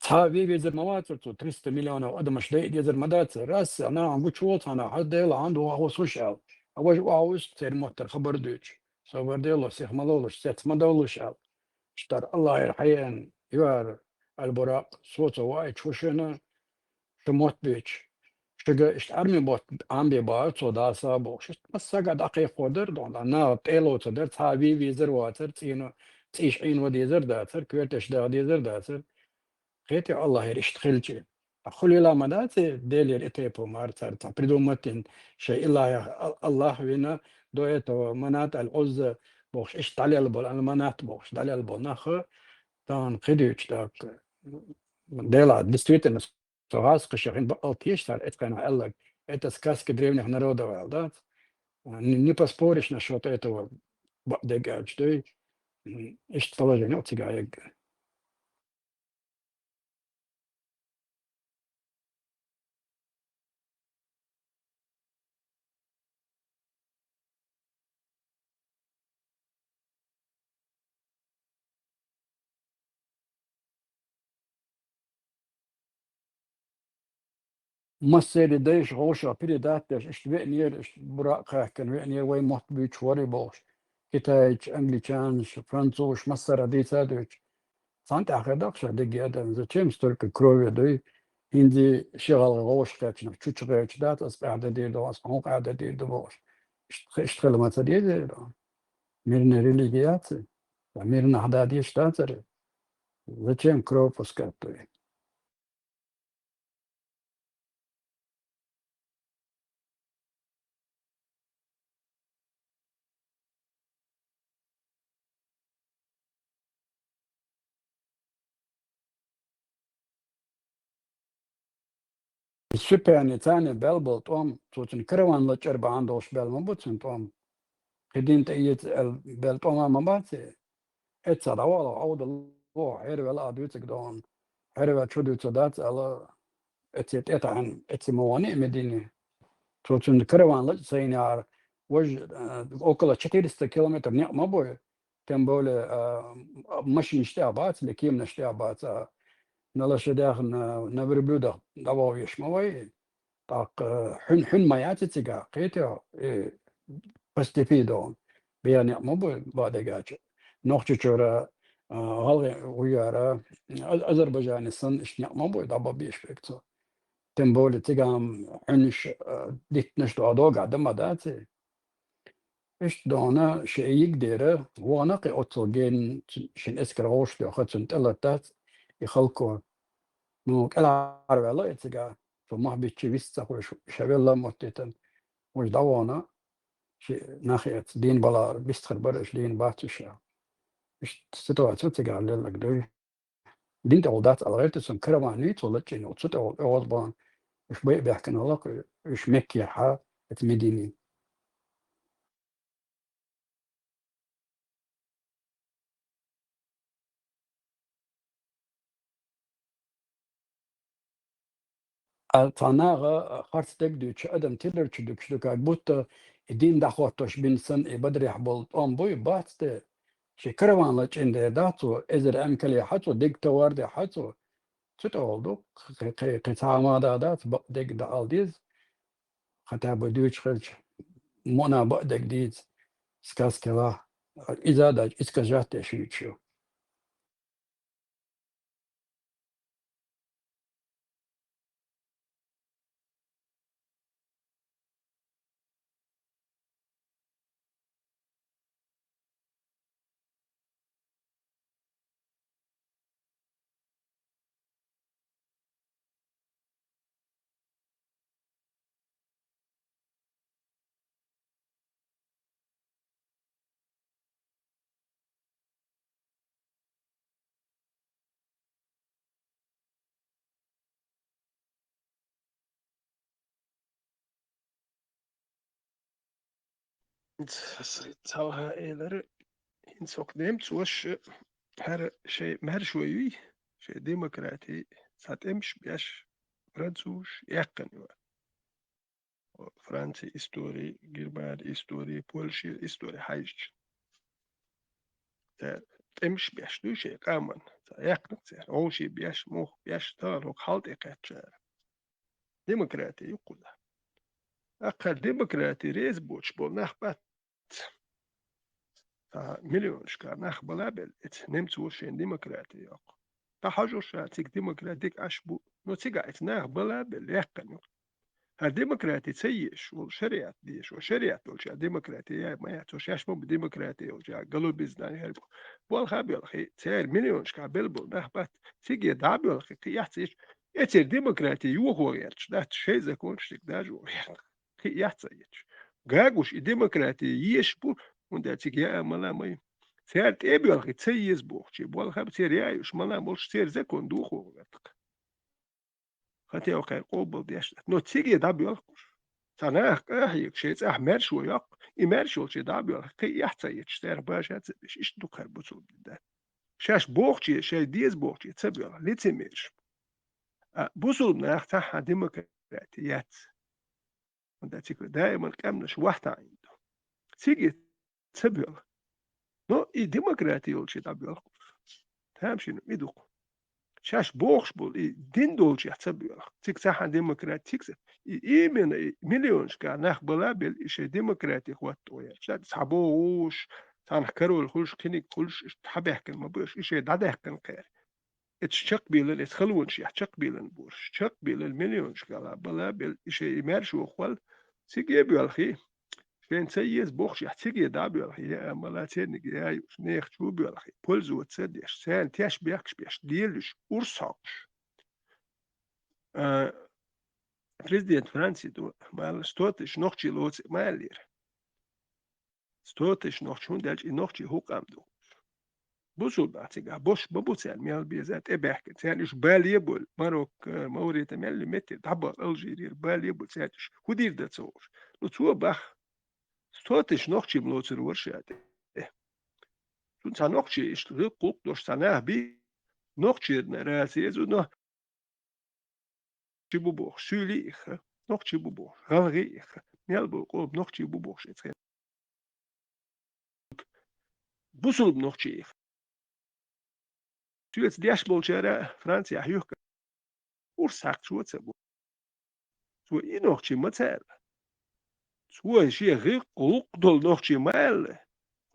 صحابي بيزر مواتر 300 مليون او ادم شديد يزر مدات راس انا عم بتشوط انا حد يلا عنده هو سوشيال اول واوس تير موتر خبر دوتش صبر ديلو سيخ مالولش سيت مدولش اشتر الله يرحين يوار البراق صوته وايد شوشنا شموت بيتش شجع ارمي بوت عم بيبات صدا صابو شت بس قاعد دقيق ودر دون انا تيلو تدر صحابي بيزر واتر تينو تعيش عين ودي زر داتر كويتش دا دي زر داتر خيتي الله يشتغلش خلي لا مدات ديلي اتيبو مارتر بريدومتين شيء الله الله وينا دويتو منات العز بوش ايش تعلي البول المنات بوش تعلي البول ناخ تان قديش داك ديلا دستويتن سوغاس قشين بقلتيش تاع اتقن الله اتس كاسك دريفني هنرودا والدات ني باسبورش نشوت اتو بقدق اجدي ايش طلع نوتي قايق مصير ديش غوشة بيري داتش اش بينير اش براقة كان بينير وين موت بيتش وري بوش كتايج انجليشانش فرنسوش مصر دي سادوش سانت اخدقش دقي ادم زي تشيمس ترك كروي دي هندي شغل غوش كاتش تشوتش غيتش دات اس قاعدة دي دو اس قوم قاعدة دي دو بوش اشتغل ما تدي دي دو ميرنا ريليجيات ميرنا حدادي اشتاتر زي تشيم كروبوس كاتو السوبر تاني بلبل توم توتن كروان لتشرب عندوش بل مبوتسن توم قدين تأيت بل توم ما باتي اتسا دوالا عود الله حيري ولا ادويتك دون حيري وتشودو تدات على اتيت اتعن اتي موانئ مدينة توتن كروان لتسين يار وج اوكلا 400 كيلومتر نيق مبوي تنبولي مشي نشتي بات لكيم نشتي بات نلاش داخل نبربلودا دواو يشموي طاق حن ما ياتي قيتو بستفيدون بيان مو بعد جاج نوختي شورا هالغي ويارا أذربيجان الصن إشنيا مو ضبا بيش فيكتو تنبول تيجام حنش ديت نشتو أدو قاعد ما داتي إيش دونا شيء يقدر وانا قي أوتو جين شن إسكر غوش لو خدت تلتات يخلقوا نو كلا عربي الله يتجا فما بيتشي بيستا وش شبيلا موتيتن وش دوانا شيء ناحية دين بلا بيستخر برش دين باتشا مش ستواتو تجا لك دوي دين تولدات على غير تسن كرماني تولدشين وتسوت أوضبان مش بيحكي لك مش مكي حا تمديني الطناغة خارج تقدر تشادم تقدر تشدك شدك بوت الدين دخوتش بين سن بدري حبل طام بوي بات شي كرمان لك عند داتو إذا أمكلي حتو ديك توارد حتو تتولدو قطع ما دادات ديك دالديز حتى بدوش خلش منا بقدك ديز سكاس كلا إذا داج إسكاجات شيء Talha eğleri insok demt was her şey mer şoyu şey demokrati satemş beş Fransuş yakın Fransa histori German histori Polşa histori hayış temş beş du şey kaman yakın o şey beş muh beş tar o halt ekatça demokrati yokula akal demokrati rez boç bol nahbat مليون شكار ناخ بلابل نمت وشين ديمقراطي يق تحجر شاتيك ديمقراطيك أشبو نو تيجا ناخ بلابل يقن الديمقراطي تسيش والشريعة ديش والشريعة والشا ديمقراطية ما يعتوش يشبو بديمقراطية وجا قالوا بيزنا يهربو والخابي الخي تير مليون شكار بلبل ناخ بات تيجي دعبي الخي يحتيش يتير ديمقراطي يوهو غيرش ده شيء زكونش تقداجو غير خي يحتيش غاغوش ديمقراطي يشبو und der zig ja mal mal fährt eben gezeies buch chi bol hab ser ja już mal mal ser sekund duchu hat ja auch kein obel des no zig ja da bil sana ich شيء احمر شو يق يمر شو شي da bil قي يحتاج يشتر باش ايش دو كربوتو ده شاش buch chi شي dies buch chi تبل لتمش بوصل nach تاع ديمقراطيات und der zig دائما كامنش واحده عنده تيجي تبل No, i demokrati olče da bil. Tamšin, miduk. Šaš bohšbol, i din dolče ja bil. Cik sahan demokrati, cik i imen miljonška nach balabil, i še demokrati hvat oja. Šad sabo uš, san karol hulš kinik hulš, habehken ma buš, i še dadehken kær. Et šak bilen, et khalwunš ja šak bilen burš. Šak bilen miljonška la balabil, i še imershu khwal, cik yebil khi. فين سيس بوخش يحتاج دابي الخي ملاتين جاي نيخ شو بالخي بولزو تصدش سان تيش بيخش بيش ديلش ورساقش بريزيدنت فرانسي دو مال ستوتش نوخشي لوتس مالير ستوتش نوخشون دالش نوخشي هوك امدو بوصل بعتيجا بوش ببوسان ميال بيزات ابحك سانش باليبل ماروك موريتا ميال متي دبر الجيرير باليبل سانش ودير داتسور لو تو بخ ستوتش نوخشي بلوتر ورشات Toen zijn nog is terugkomt door zijn bij nog narratie zo nog chibubo suli nog chibubo galri melbo op nog chibubo het busul nog chi tu het dashbol chara Francija hyuk ursak chuotsa zo i nog chi matel zo shi riquk dol nog chi mal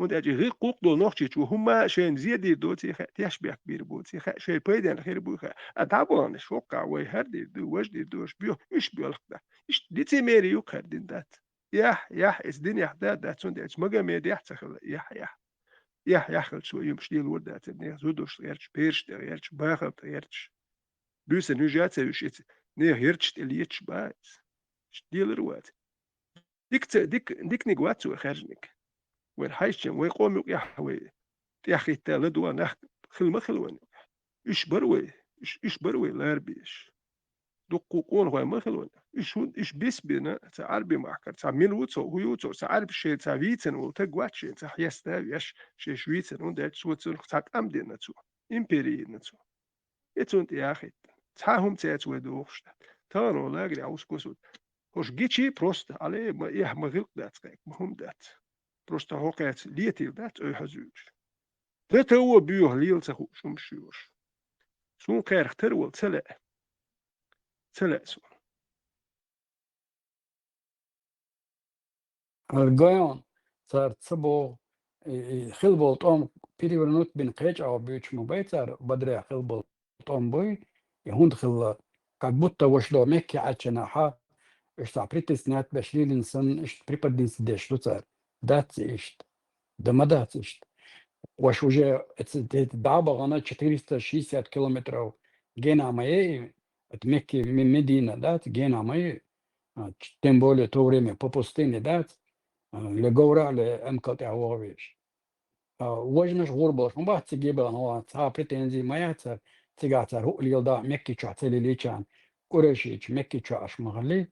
und er guckt do noch chichu huma schön ziedir do sich tashbih bir bo sich shay payden khair bo adabon shoka wa hardi do wajdi do shbih ish bilqda ish ditmeri yuqardin dat yah is dinya dat sunt es maga me diht sakhla yah khalt so yum shdil wordat ne zudosh erch perst erch bagat erch büse nu jatse ish ne hircht elich ba shdil ruat dik nig wat so kharjnik والحيشم ويقوم يحوي تياخي تالدوا نخ خل مخلون إيش بروي إيش بروي لا ربيش دقوقون هو مخلون إيش بيس بينا تعربي معكر تعمل وتو ويوتو تعرب شيء تعبيتن وتقوات شيء تحيستا يش شيء شويتن وندات سوتن تعك أمدين نتو إمبيري نتو يتون تياخي تعهم تياتو دوخش تانو لاغري عوس كوسود هوش جيتشي بروست عليه ما إيه ما غلق دات مهم دات Просто hokket lietil dat hazús. Dat ó bűh lielce húsum sűs. Szún kerch terül cele szó. الجايون صار تصبو خلبو طوم بيريورنوت بين قيج أو بيوش مبيت صار بدري خلبو طوم بوي يهون خل كعبوتا وشلو مكي عشنا إشتا بريتس نات بشليل إنسان إشت بريبادينس ديش لو صار دات إشت دمدات إشت وش وجه دعبة غنا 460 كيلومتر جينا ماي تمكي من مدينة دات جينا ماي تنبولي توريمي بوبوستيني دات لجورا لأمكت عواريش وجنش غربة شو بعد تجيب أنا تعبت تنزي ما يحتر تجاتر هو اللي يلدا مكي شعتلي لي كان كورشيش مكي شاش مغلي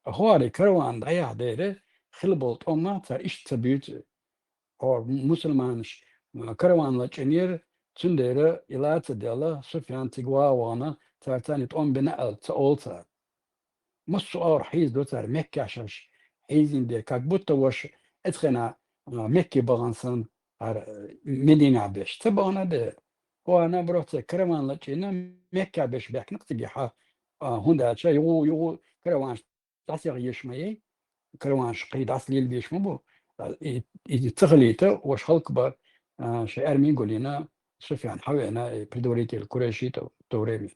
هواري كروان ضيع ديره خلبلت أما تار إيش تبيت أو مسلمانش كروان لجنير تندير إلى تدلا سفيان تقوا وانا تار تاني تقوم بنقل تقول مصر أور حيز دوتر مكة عشاش حيزين دي كاكبوتا وش اتخنا مكة بغانسان مدينة عبش تبعنا ده وانا بروت كروان لجينا مكة عبش بيك نقتقي حا هندا شا يغو كروان تاسيغ يشمي كروان شقيد عسليل بيش مبو تغليته وش خلق بار شي أرمين قولينا سفيان حوينا بدوريتي الكوريشي توريمي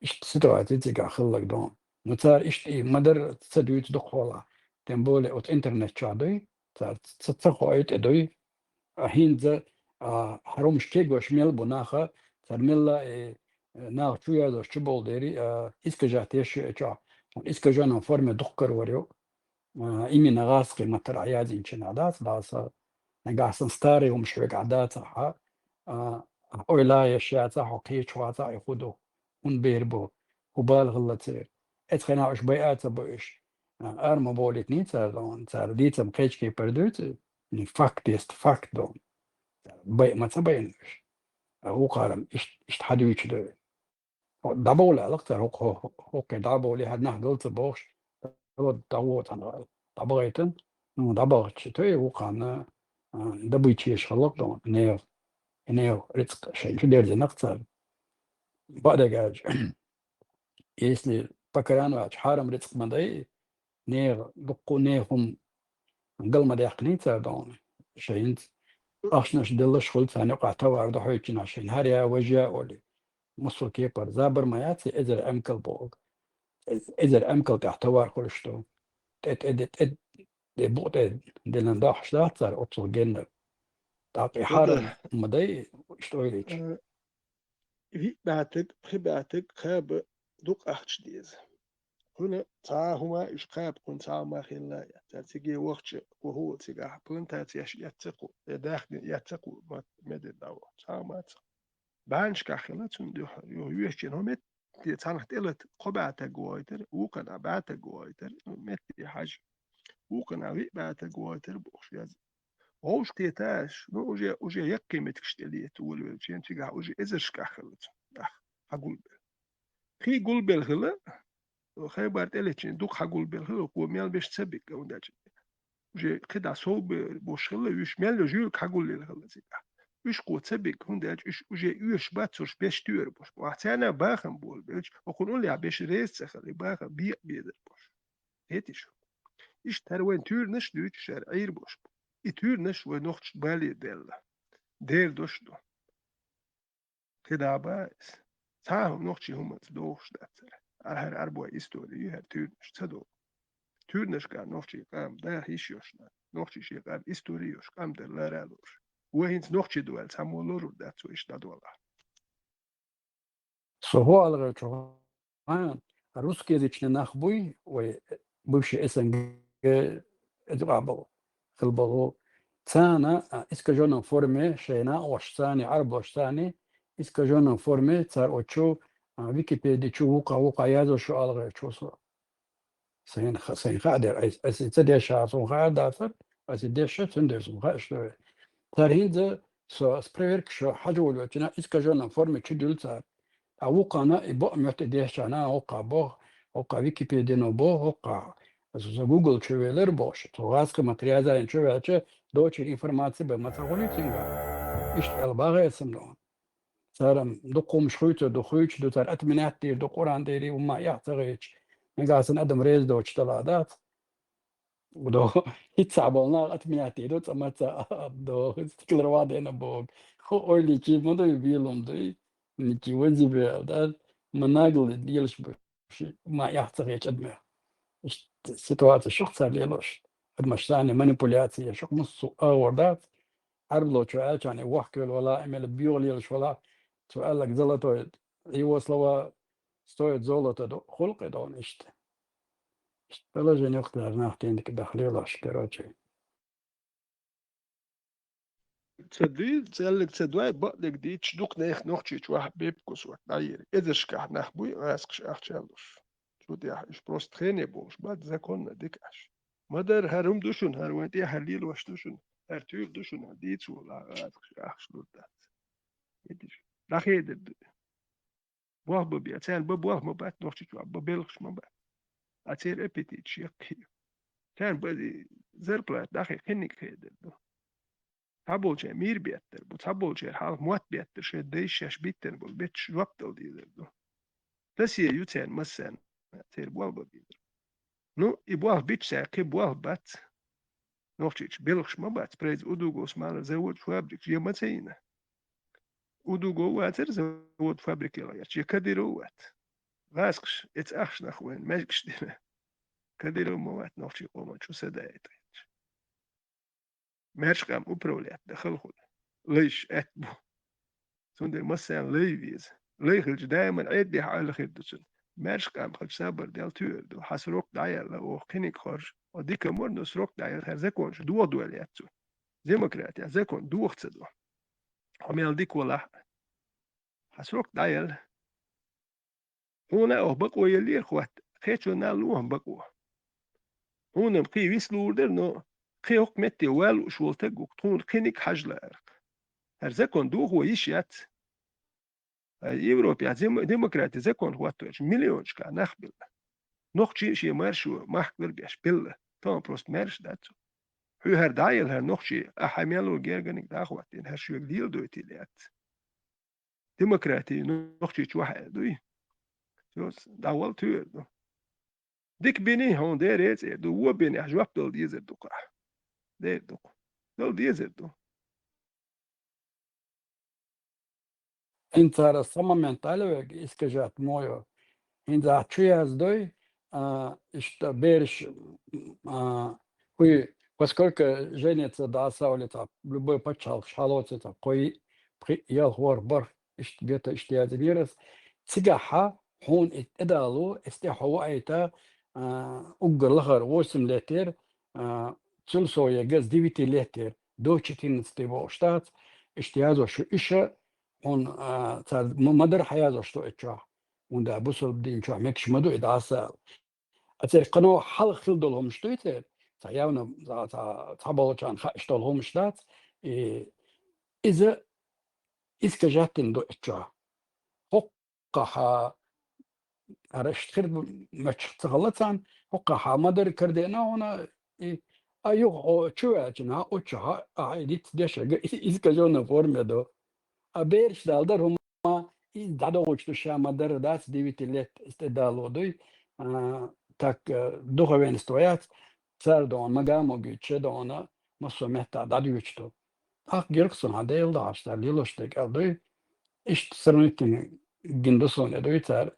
إشت ستواتي تيجا خلق دون نتار إشت مدر تسدويت دخولا تنبولي أوت إنترنت شادوي تار تتسخو أيت أدوي هين ذا حروم شتيجو شميل بناخا تار ميلا ناخ شويا دو شبول ديري إسكجا تيش إيشا إسكجا نفورمي دخكر وريو إيمي نغاسكي متر عيادين شنادات داسا نغاسن ستاري ومشويق عادات أولا يشياتا حقيق شواتا يخدو ونبيربو وبالغلتي اتخنا اش بيئات بوش ارمو بولت نيتا دون تار ديتم كيشكي بردوت ني فاكتيست فاكت دون بي ما تبينش هو قارم اش حدويش دو دابولا لقتر هو دابولي هاد نهدلت بوش هو داوت انا دابغيتن دابغتش توي وقانا دبيتشيش خلق دون نيو رزق شيء شو دير نقصر بعد قاعد يسلي بكرانو حارم رزق مدي نير دقو نيهم قل ما يقنيتا دون شيء أخشنش دلش خلت ثاني قعدت وارد حويتين عشان هاريا وجا ولي مصر كيبر زابر ما ياتي إذا أمكل بوغ إذا أمكل تحتوار كلشتو اد بوت دلن داحش داتر أتصل جنة تعطي حارم مدي اشتويليش في بعتك خاب دوق أختش ديز هنا هما إيش خاب كنت ما خلا تاتيجي وقت وهو تيجا بون تاتيش يتقو داخل يتقو ما مد الدوا ما بانش كخلا تندو يوش هم تانخ تلت قبعة جوايتر وكان بعت جوايتر مت حاجة وكان عبي بعت جوايتر بوش ياز هوش تيتاش نو وجي يكي متكشتليت والوجين تيجا وجي إزرش كخلت أقول خي قول بالخلا خي بارت إلتشين دوك حقول بالخلا وميال بيش تسبك ونداش وجي كده صوب بوشخلا يش ميال يجيل حقول للخلا زيكا يش قوت سبك ونداش وجي يش باتسوش بيش تير بوش وحتانا باخم بول بيش وكون لي بيش ريس تخلي باخم بيدر بوش هيتش إيش تروين تير نش دوش شرعير بوش تير نش ونوخش بالي دير دوش دو كده بايس تاهم نوخشي هم تدوخش داتر هر أربعة إستوري هر تيرنش تدو تيرنش كان نوخشي قام ده هيشيوشنا نوخشي شي قام إستوريوش قام ده لا رالوش وهينت نوخشي دوال تامولور داتسو إيش دادولا هو الغرب русскоязычный нахбуй, ой, бывший СНГ, это خلبغو تانا اسكجونا فورمي شينا وشتاني عرب وشتاني اسكجونا فورمي تار اوتشو ويكيبيديا تشو وقا يازو شو الغي تشو سين خادر اس تدي شاسو خادر اس دي شتندر سو خاشتو تار هند سو سبريرك شو حاجه تنا اسكجونا فورمي تشدول تار وقنا إبو معتدي شنا وقع بو وقع ويكيبيديا نبو وقع за Google чувелер бош. Тугаск материален чувелче дочер информации به متقوليتينغا. إيش الباغي اسمه. صارم دقوم شخويته دخويش دو تر أتمنات دير دو قرآن ديري وما يعتقيش. نقاسن أدم ريز دوش تلادات. ودو يتصعبولنا أتمنات دير دو تمتا دو تكلر وادينا بوغ. خو أولي كي مدو يبيلهم دي. نكي وزي بيال مناقل ديلش بشي ما يعتقيش أدمه. Ситуация شخصا ليلوش المشتاني مانيبولياتية شخ مصو أوردات عرضلو شوال كان يوحكي ولا إميل بيوليلش ولا سؤال لك زلطو يوصلوا ستويت زولطو دو خلق دون إشت بلجن يختار ناحتين دك داخليلوش كراجي تدي تسألك تدواي بقلك دي تشدوك نيخ نوخشي واحد بيبكوس وقت داير إذا كح نخبوي راسكش أختشالوش شو دي إيش بروست خيني بوش بعد ذاكونا ديك أش مدر هرم دوشن هر وانتي حليل واش دوشن هر تيل دوشن ديت ولا أخشلو دات يديش لخيد بوه ببي أتسال ببوه مبات نوختي جو ببلغش مبات أتسال أبيتي شيقي كان بدي زربلات داخل خنك خيد تابول شيء مير بيتر بتابول شيء حال موت بيتر شيء ديش شاش بيتر بول بيتش وقت دي دو تسيه يوتين مسن تير بوه ببي نو يبوه بيتش ساقي بوه بات نوختيش بلغش مبات بريز أدوغوس مال زود فابريك يمتينه أدوغو واتر زود فابريك يلا يا كديرو وات غاسقش اتأخش نخوين ماجكش دينا كديرو موات نوختي قوما شو سدايت ماشي قام أبروليات دخل خود ليش أتبو سندر مسان ليفيز ليخلج دائما عيد على خدتسن ماشي قام خلج سابر ديال تور دو حسروك دايل لو خينيك خرج وديك مرن سروك دايل هزكونش دو دولياتو ديمقراطيا زكون دو وقتدو عميل ديك ولا حسروك دايل هنا أو بقوة يلي خوات خيتشو نالوهم بقوة هنا بقي ويسلور نو خي هوك متي وال شولتك تون خينيك حجلة هرزكون دو هو يشيات يوروبيا ديمقراطيا زكون هو توش مليون شكا نخبل noch شي مارشو محكبر بيش بيلا طبعا بروست مارش داتو هو هر دايل هر noch شي أحميلو جيرجنك داخواتين هر شو جديل دويتي ليات ديمقراطي noch شي واحد دوي شوس داول تور دو ديك بيني هون دير ايز دو هو بيني حجواب دول ديزر دو قرح دير دو دول ديزر دو انت رسمه منطقه اسكجات مويو انت تشياز دوي اشتا بيرش хуй, поскольку женится до саулита, любой почал, шалоцита, кой ел хворбор, где-то иштиадирес, цигаха, хун идалу, استحوا ايتا, угр лахар 8 летер, цульсоя газ 9 летер, до 14 штат, иштиазо шо иша, он мадер хаязо что ича, он да бусол бдин ча, мекш маду идаса, أتر قنو حل خل دلهم شتويته تعيونا تعبوا كان خاشتولهم شتات إذا إسكجاتن دو إتشا حقها أرشت خير مش تغلطان حقها ما در كردنا هنا أيوه شو أجنا أوشها عيدت دش إسكجونا فورم دو أبيرش دالدر هم دادا وجدوا شام در داس ديفيت ليت استدالو دوي так духовенствоят цар дон магамо гюче дона масомета дадючто ах герксон адел дашта лилоштек алды иш сравнительно гиндосон эдойтар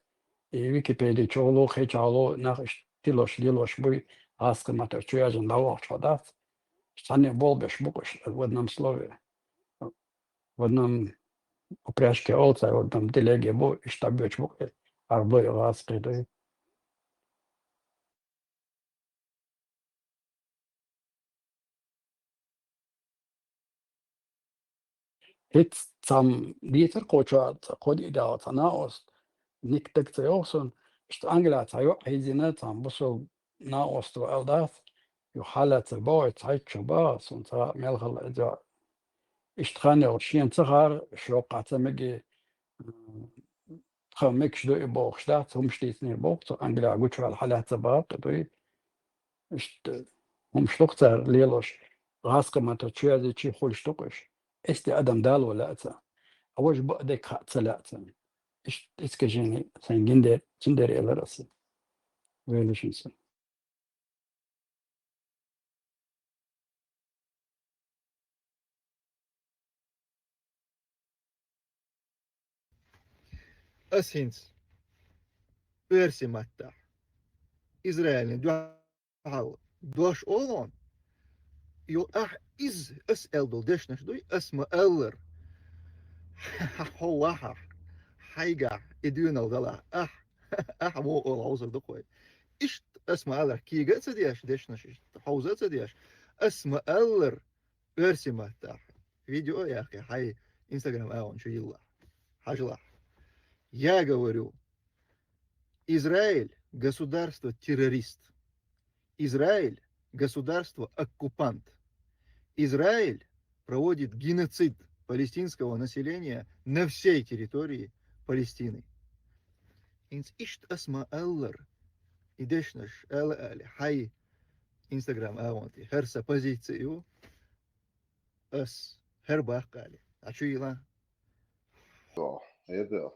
и википедия чоло хечало нах тилош лилош буй аскамата чуяжен давачода сане болбеш букош в одном слове в одном упряжке олца в одном телеге бу штабёч бу арбой раскрытой Jetzt zum Dieter Kochat, Kodi da Naost, Nick Dekteoson, ist angelat, Heizina, zum Busso Naost, Eldas, Johalat, Boy, Zeitschabas und Melchel, ist dran, und Schien Zahar, Schlokat, Megi, Mix do Boch, Staat, umsteht in Boch, so angelat, gut, weil Halat, ist Schluchter, Lelosch, Raskamat, Chiazi, Holstokisch, ist der Adam Dal oder Atza. أوش بقدك حق سلاتن إيش إسكجيني سنجندر سندر إلى رأسي ويلش إنسان أسهنس بيرسي ماتا إسرائيل دوش أولون يو إز أسأل دول دشنش دوي اسمه ألر حواحر حيقع إديونا ودلا مو أول عوزر دقوي إيش اسمه ألر كيغا تدياش دشنش حوزة تدياش اسمه ألر بيرسي ماتا فيديو يا أخي حي إنستغرام أون شو يلا حاجة Я говорю, Израиль – государство-террорист. Израиль государство оккупант. Израиль проводит геноцид палестинского населения на всей территории Палестины. Инс ишт асма аллар идешнаш али хай Инстаграм аванти херса позицию ас хербахкали. Ачуила. هذا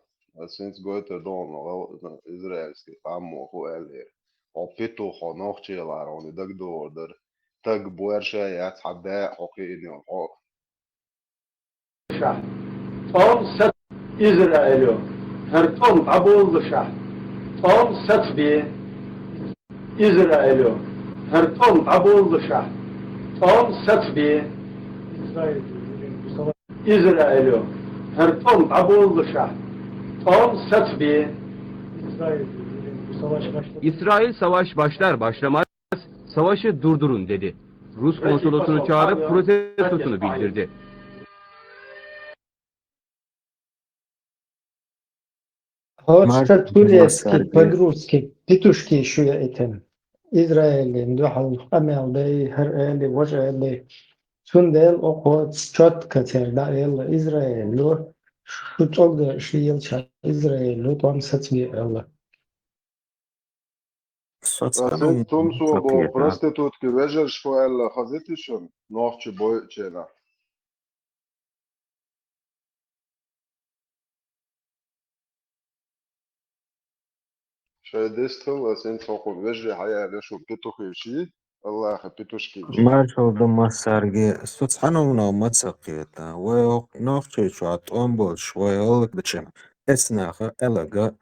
sinds goeie dan wel Izraelski ammo ho eller och pito ho nog chelar on dag door der tag boersha ja tabda hoki in ho Tom set İsrail'o. Her tom abul şah. Tom set bir İsrail'o. Her tom abul şah. Tom set bir İsrail'o. Her tom abul şah. Tom set bir İsrail savaş başlar başlamaz savaşı durdurun dedi. Rus konsolosunu çağırıp protestosunu bildirdi. Хочет турецкий, по-русски, петушки еще этим. Израиль, духал, амел, да и хер, вожа, да. Сундел, окот, четко терда, Израиль, şu çok da şey yılça İsrail, tam satmıyor Allah. Sen tum so bo prostitutki vežeš ho ella hazitishon nohči boy chena شايدستو sen فوق vežri haya lesho pitukhivshi Allah pitushkivshi Marshall the Masargi, Sutsano Matsakita, well, Novchichat, Ombol, Schwell, the Chin, Esnacha, Elaga,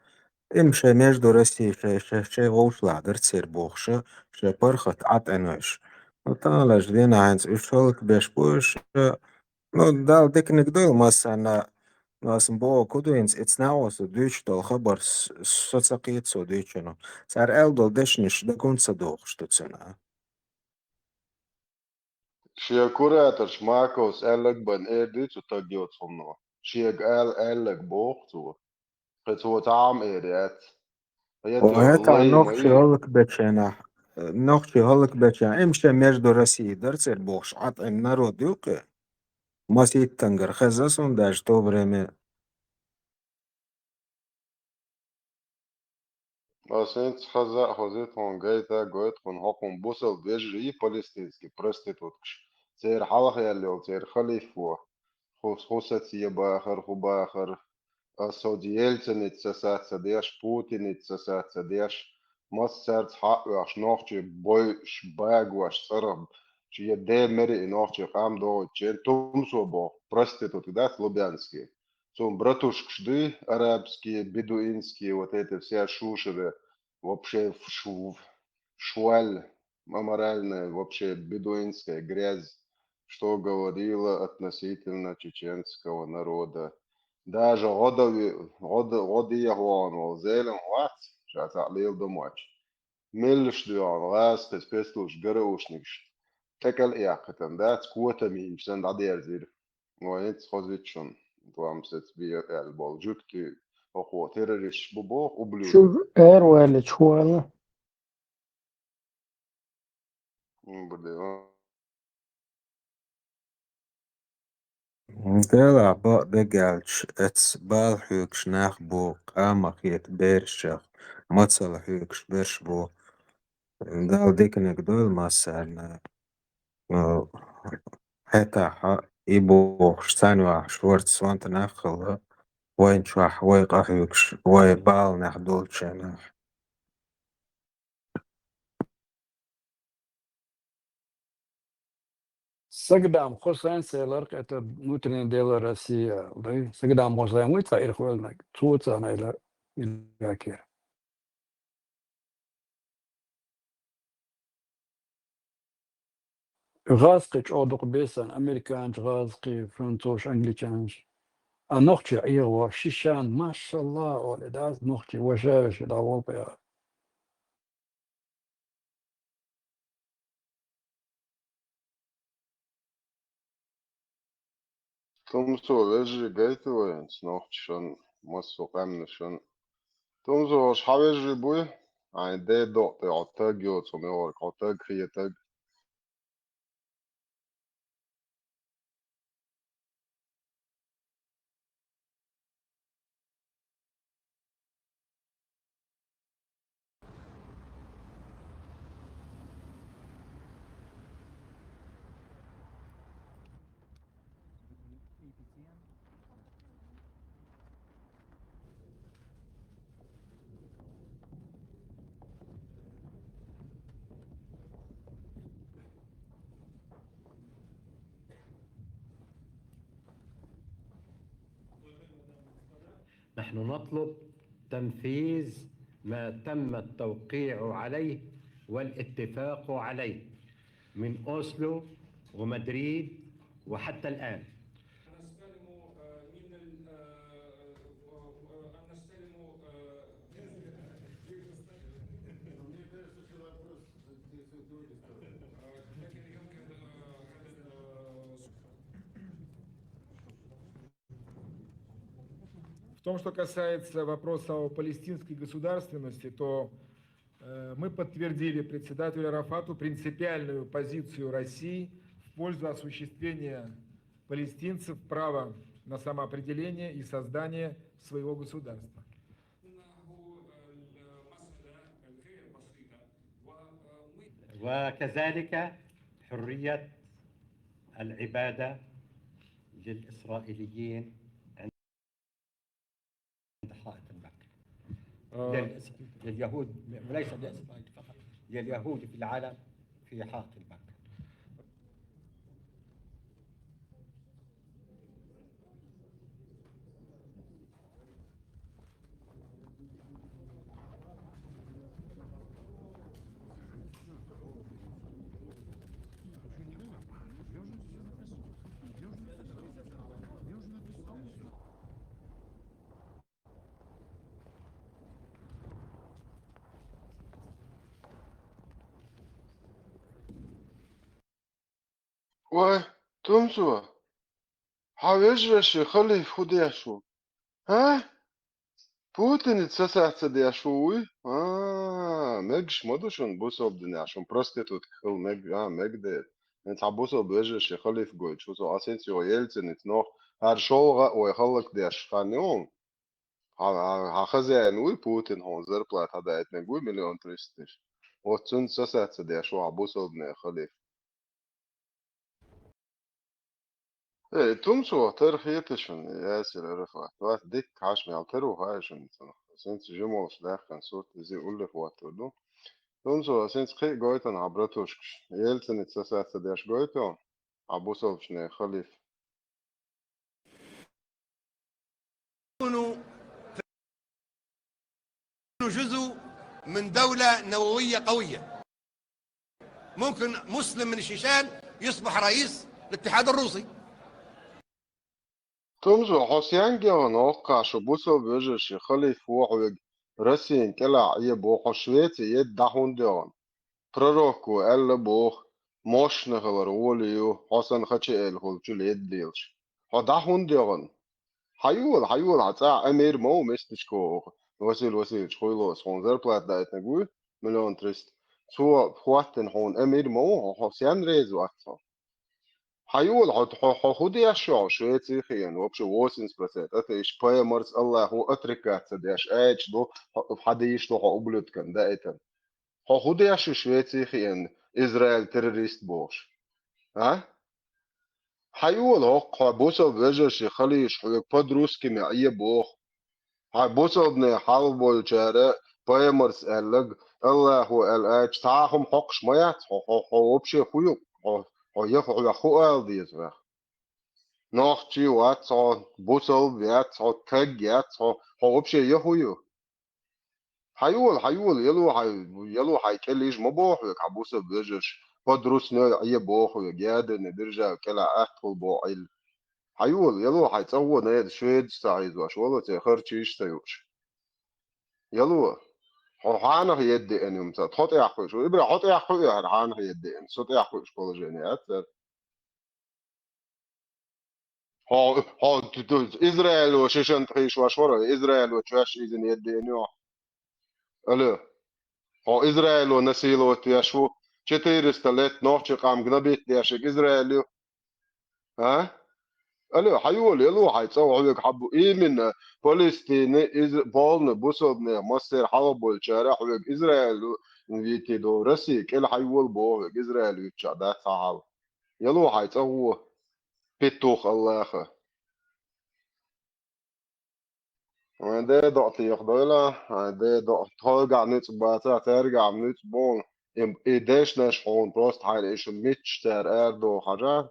Imshe между Россией шей Гоушладер, Цербухша, Шепархат от Энуш. وطالع جدينا عن إشولك بيشبوش ну да декник дойл масана нас бо кудуинс ицнаос дүйч дол хабар соцакит со дүйчено сар элдол дешниш да гунца дох штуцена Shia kuraters Marcos elk ban dit zo tagiot somno. Shia elk boch zo. Het zo taam het. وهتا نوخشي هولك بتشنا نوخشي هولك بتشنا امشي между Россией дарцер бохш от народ юке масит тангар хазасон даже то время Asens haza hazet hon gaita goet hon hakon busel vejri palestinski prostitutkš. Zer halach yallil zer khalifu. Хусат ебахар хубахар Saudi Jeltsinitsa säätsädiäs, Putinitsa säätsädiäs, massärts haƙuas nohtsi bois bäguas sarab, чье демери и nohtsi хам до чен тумсобо проститутки, да, слубянские. Сум братушкшды арабские, бедуинские, вот эти все шушеры, вообще шуаль, аморальная, вообще бедуинская грязь, что говорила относительно чеченского народа. Даже غدي هون وزيلم وات شات عليل دموش ملش ديان غاس تسبستوش جروشنيش تكل إياقتن دات كوتا مين سند عدير زير وينت خوزيتشون دوام ست بي البول جوكتي أخو تيرريش ببوخ وبلو Şu ولا شو بدي Dela ba degelch ets bal hüks nach bo amachiet bershach matsal hüks bershbo dal diknek doil masan heta ha ibo shtanwa shwart swant nachel وين شوح وين قهوكش وين بال نخدولشنا Сагдам Хусейн селер это внутреннее дело России. Да? Сагдам Хусейн мы царь хвальна, цуца на Ираке. غازقي عودق بيسان أمريكان غازقي فرنسوش أنجليكانش نوختي أيوة شيشان ما شاء الله ولداز نوختي وشاش داول بيا تمسو وجري جايتو وين سنوخت شن مصو قامن شن تمسو وش حاوجري بوي عن دي دوقتي عطاق يوتو ميورك عطاق خيتاق نحن نطلب تنفيذ ما تم التوقيع عليه والاتفاق عليه من أوسلو ومدريد وحتى الآن. В том, что касается вопроса о палестинской государственности, то мы подтвердили председателю Арафату принципиальную позицию России в пользу осуществления палестинцев права на самоопределение и создание своего государства. وكذلك حرية العبادة للإسرائيليين عند حائط البكر لليهود، وليس لإسرائيل فقط، لليهود في العالم في حائط البكر. وای تمسو حاوجرش خلي خودي شو ها بوتين تساسات دي شوي مجش مدوشن بوسو بدنا عشان بروستيتوت خل مج ده انت عبوسو بيجرش خلي في جوي شو سو اسينسيو يلتن نوح هر شوغا ويخلق ديش خانيون ها خزي نوي بوتين هون زربلات هذا اتنقوي مليون تريستش وتسون تساسات دي شو عبوسو بدنا خلي ايه تمسو ترخيتشن ياسر رفعت وقت ديك عاش ميالترو هايشن سنت جموس داخل صوت زي قول لك وقت له تمسو سنت خي جويتن عبرتوش يلتن تساسات ديش جويتون عبوسو شنو خليف يكونوا جزء من دولة نووية قوية. ممكن مسلم من الشيشان يصبح رئيس الاتحاد الروسي. تمسو حسيان جيوان وقع شبوسو بيجش خليف وحوج رسين كلا يبو حشويتي يدحون ديون تروكو ألا بوخ موش نغلر وليو حسن خشي الهول جل يدليلش حدحون ديون حيول عطا أمير مو مستشكو وسيل شخويلوس هون زربلات دايت نقول مليون تريست سو خواتن هون أمير مو حسيان ريزو أكثر حيول خودي أشعر شويتي خيان وبش ووسنس بسات أتيش باي مرس الله هو أتركات سديش أيش دو حديش دو قبلت كان دايتن خودي أشعر شويتي خيان إسرائيل تيروريست بوش ها حيول هو بوسل بيجش خليش حيوك بدروس كيميائية بوخ هاي بوسل بني حال بول جارة باي مرس ألق الله هو الأج تاهم حقش ميات هو وبش خويوك هو يخو يخو ألديز وخ noch ci wat so busel vet so tag yat so hoobshe yahuyu hayul yelu hay kelish maboh ve kabuse bejesh podrus ne ay boh ve gade ne dirja kala atul bo il hayul yelu hay tsawo ne shwed saiz wa shwolo te kharchi ishtayush yelu ho hana yedde enum sa hot yakhu shu ibra hot yakhu ya hana yedde en sot yakhu shkolojeniat ها إسرائيل وشيشان تخيش واشورا إسرائيل وتشاش إذن يدينيو ألو ها إسرائيل ونسيل وتياشو چتير استلت نوح قام جنبيت ياشك إسرائيل ها ألو حيول يلو حيتصو عليك حبو إيه من فلسطين بالن بوسلن مصر حلب الشارع عليك إسرائيل نبيتي دو رسيك إل حيول بو إسرائيل يتشعدات صحاب يلو حيتصو بيتوخ الله ده ضغط يخضيلا ده ضغط ترجع نتباتا ترجع نتبون إيديش نشحون بروست حال إيش ميتش تر أردو حاجات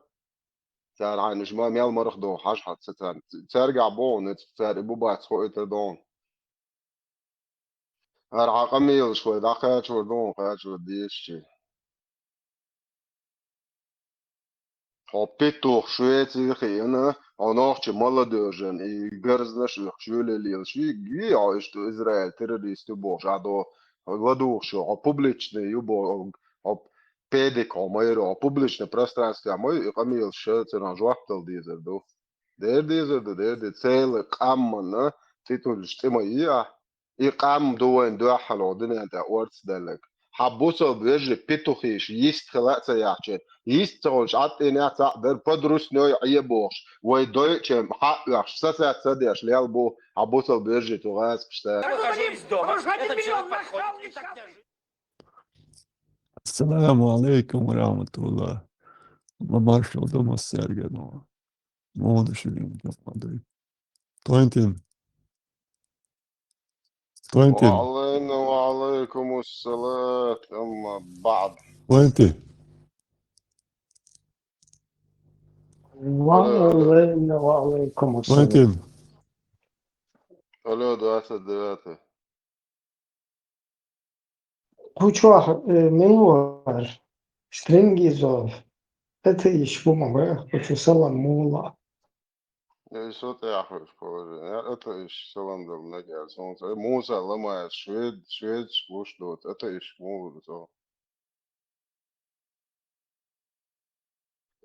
تار عين جماعة ميال مرخ دو حاج حد ستان ترجع بون تار إبو بات خو إتدون هرعا قميل شوي دا خيات شو دون خيات شو ديشتي Hoppitoch Schweizer China, an achche Maladurgen, I Gerzlech Schule Lilshi, Gia ist Israel terrorist boš, a do Gladušo, a publične jubo, a PDK, a publične prostranstve, a moj Kamil Šelcer na žvahtel dizer do. Der cele kamman, titul stima I kam doen duahal odine da orts delek. حبوسه بيجي بيتوخيش يست خلاص يحكي يست تقولش عطيني تقدر بدرس نوع يبوش ويدويتش حقش ساسات سديش ليالبو حبوسه بيجي تغاز بشتا السلام عليكم ورحمة الله. Marshall Thomas Sergeno. Måneskylen gammal. وعلينا وعليكم السلام أما بعد 20. وعليكم السلام. 20. الو دلوقتي Kuchwa Menwar Stringizov. Это еще много. Хочу салам мула. صوت يا أخي أتا إيش سلام دل نجار صوت موسى لما شويد وش دوت أتا إيش مو بتو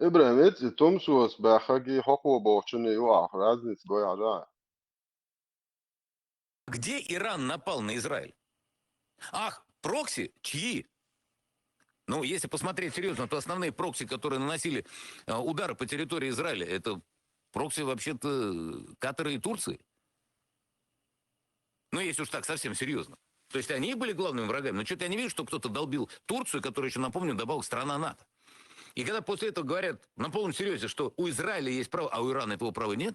إبراهيم إنت تمسوس بخاجي حقوق بوشني يوقع رازني تقوي على Где Иран напал на Израиль? Ах, прокси? Чьи? Ну, если посмотреть серьезно, то основные прокси, которые наносили удары по территории Израиля, это прокси вообще-то Катара и Турции. Ну, если уж так совсем серьезно. То есть они были главными врагами. Но что-то я не вижу, что кто-то долбил Турцию, которая еще, напомню, добавок страна НАТО. И когда после этого говорят на полном серьезе, что у Израиля есть право, а у Ирана этого права нет,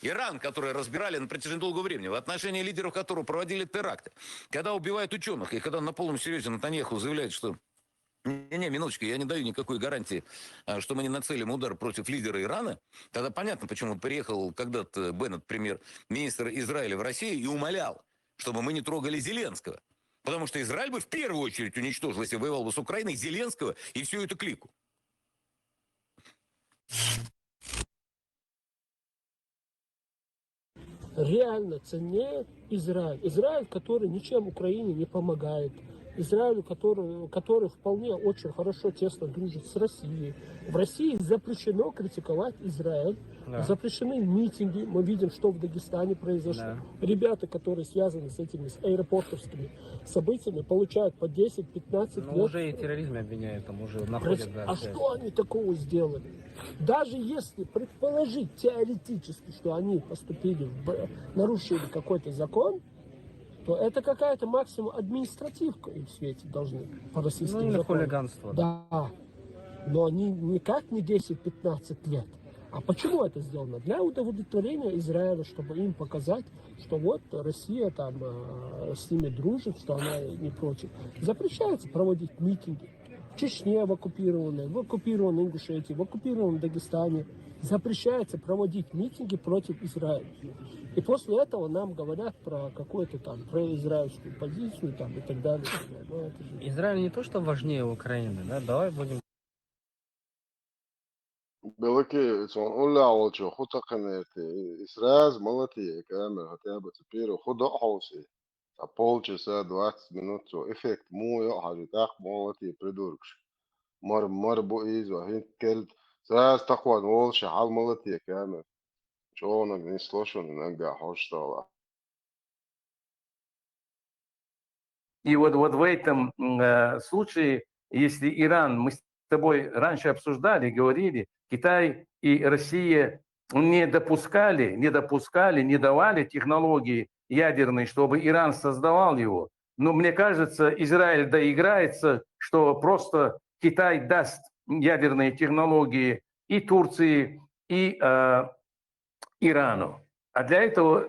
Иран, который разбирали на протяжении долгого времени, в отношении лидеров которого проводили теракты, когда убивают ученых, и когда на полном серьезе Нетаньяху заявляет, что не, минуточку, я не даю никакой гарантии, что мы не нацелим удар против лидера Ирана, тогда понятно, почему приехал когда-то Беннет, премьер-министр Израиля в Россию, и умолял, чтобы мы не трогали Зеленского. Потому что Израиль бы в первую очередь уничтожил, если воевал бы с Украиной, Зеленского и всю эту клику. Реально ценнее Израиль. Израиль, который ничем Украине не помогает. Израилю, который вполне очень хорошо, тесно дружит с Россией. В России запрещено критиковать Израиль. Да. Запрещены митинги. Мы видим, что в Дагестане произошло. Да. Ребята, которые связаны с этими аэропортовскими событиями, получают по 10-15 лет. Уже и терроризм обвиняют, там уже находят. А что они такого сделали? Даже если предположить теоретически, что они поступили, нарушили какой-то закон, то это какая-то максимум административка им светит должны по российским законам. Хулиганство. Да. Но они никак не 10-15 лет. А почему это сделано? Для удовлетворения Израиля, чтобы им показать, что вот Россия там с ними дружит, что она не против. Запрещается проводить митинги. В Чечне в оккупированной Ингушетии, в оккупированном Дагестане запрещается проводить митинги против Израиля. И после этого нам говорят про какую-то там произраильскую позицию там, и так далее. Израиль не то, что важнее Украины, да? Давай будем... بلكي ولا أول شو خطة قناتي إسراز ملتي كامل هتابة تبيرو خد حوسي أبولش سا 20 minutos إفكت مو يقعد تاخ ملتي بريدوركش مر بو إيز وهين كلت ساز تقوى نول شحال ملتي كامل شو نسلوشن ننجح حوش طالع. И вот в этом случае, если Иран, мы с тобой раньше обсуждали, говорили, Китай и Россия не давали технологии ядерные, чтобы Иран создавал его. Но мне кажется, Израиль доиграется, что просто Китай даст ядерные технологии и Турции, и Ирану. А для этого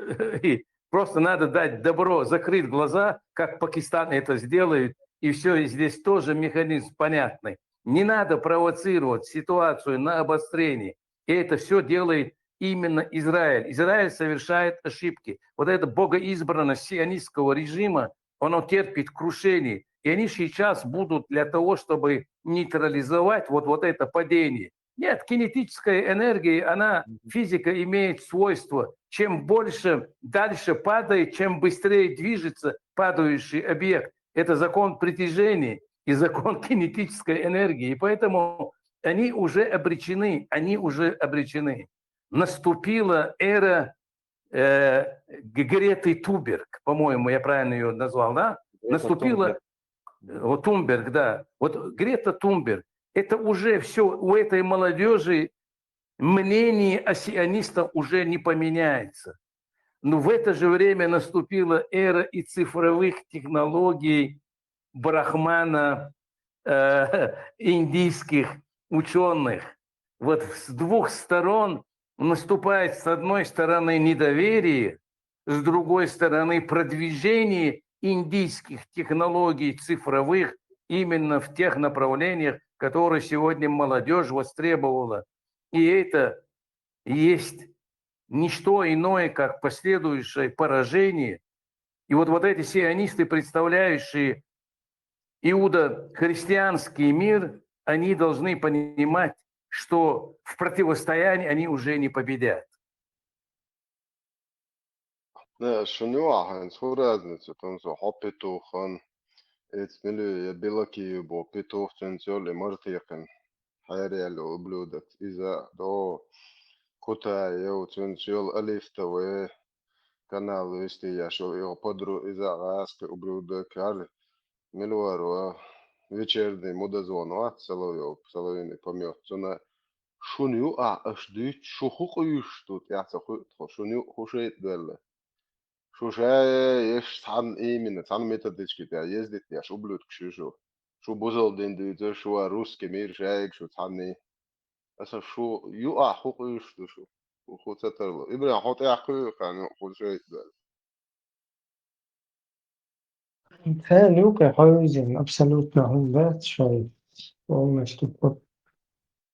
просто надо дать добро, закрыть глаза, как Пакистан это сделает, и все, и здесь тоже механизм понятный. Не надо провоцировать ситуацию на обострение. И это все делает именно Израиль. Израиль совершает ошибки. Вот эта богоизбранность сионистского режима, оно терпит крушение. И они сейчас будут для того, чтобы нейтрализовать вот это падение. Нет, кинетическая энергия, она, физика имеет свойство, чем больше дальше падает, чем быстрее движется падающий объект. Это закон притяжения и закон кинетической энергии. И поэтому они уже обречены, Наступила эра Греты Тунберг, по-моему, я правильно ее назвал, да? Наступила вот Тунберг, да. Вот Грета Тунберг, это уже все, у этой молодежи мнение о сионистах уже не поменяется. Но в это же время наступила эра и цифровых технологий, брахмана, индийских ученых. Вот с двух сторон наступает с одной стороны недоверие, с другой стороны продвижение индийских технологий цифровых именно в тех направлениях, которые сегодня молодежь востребовала. И это есть не что иное, как последующее поражение. И вот эти сионисты, представляющие иудо-христианский мир, они должны понимать, что в противостоянии они уже не победят. Ne, şunu ahan razницу, там so hopituhan, etmeli bilaki bo pituhten söyle martiqen. حيريال وبلودت إذا دو كتا يو تنسيول أليف توي كانال ويستي ياشو يو بدرو إذا غاسك وبلودك كار ملوارو вечерний мудазонуат салою салоини помё цуна шуню ашдыч шухуquyuş tut яца шуню хушейт белле шушае еш сан именно сан методички да ездит я шублют кшушу шу бузол ден дыйдэ шу русский мир шайк шу цанни аса шу ю хукuyuş шу хуцатарло ибра хот яхкы кан хушейт белле ثاني حوزن абсолютно hundert шой полностью по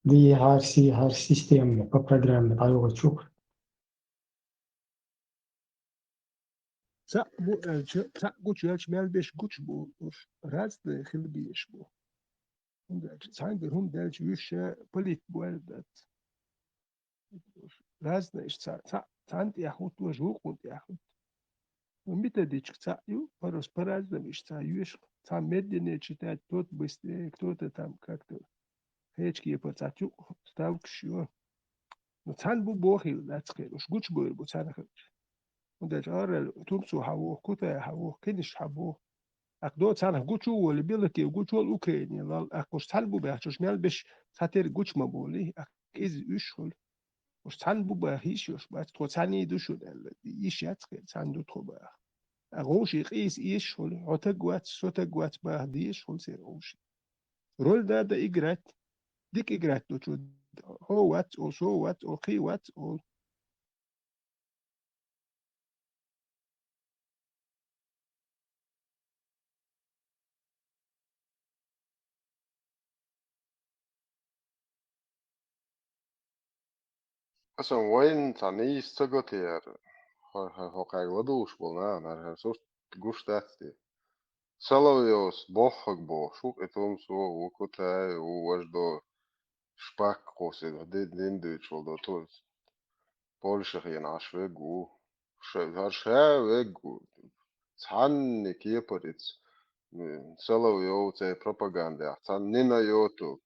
har системе по программе Ayvaçuk. Sa bu elçi, sa guç elçi mel beş guç bu. Razdı hilbiyeş bu. Sen bir hum delçi yüşe polit bu elbet. Razdı işte sen yahut ve jukut yahut. Мита дичца ю парус по-разному işte юш там медленнее читать, тот быстрее, кто-то там как-то хечки по-цатю став кшё. Но цан бу бохил дацхел, уж гуч бу бу цан хэл. Und der Arel tumsu hawo kuta hawo kinish hawo akdo цан гучу wol bilaki guch wol ukeni lal akos talbu behchosh mel besh sater guch maboli ak iz ushul us talbu behishosh bat to цани dushul el ish yatkhel цан du troba agosh is ishul otagwat sotagwat bahdi ishul ser osh rol da igrat dik igrat do chud ho wat o so wat o khi wat o Asan wain tani istagotier hokay wadush bolna nar sust gushtati Salavjos bohak bo šuk etom so ukutay u važdo špak kosi da dindič valdo to Polša je naš vegu har še vegu canni kieparic Salavjov te пропаганда цан не на йоту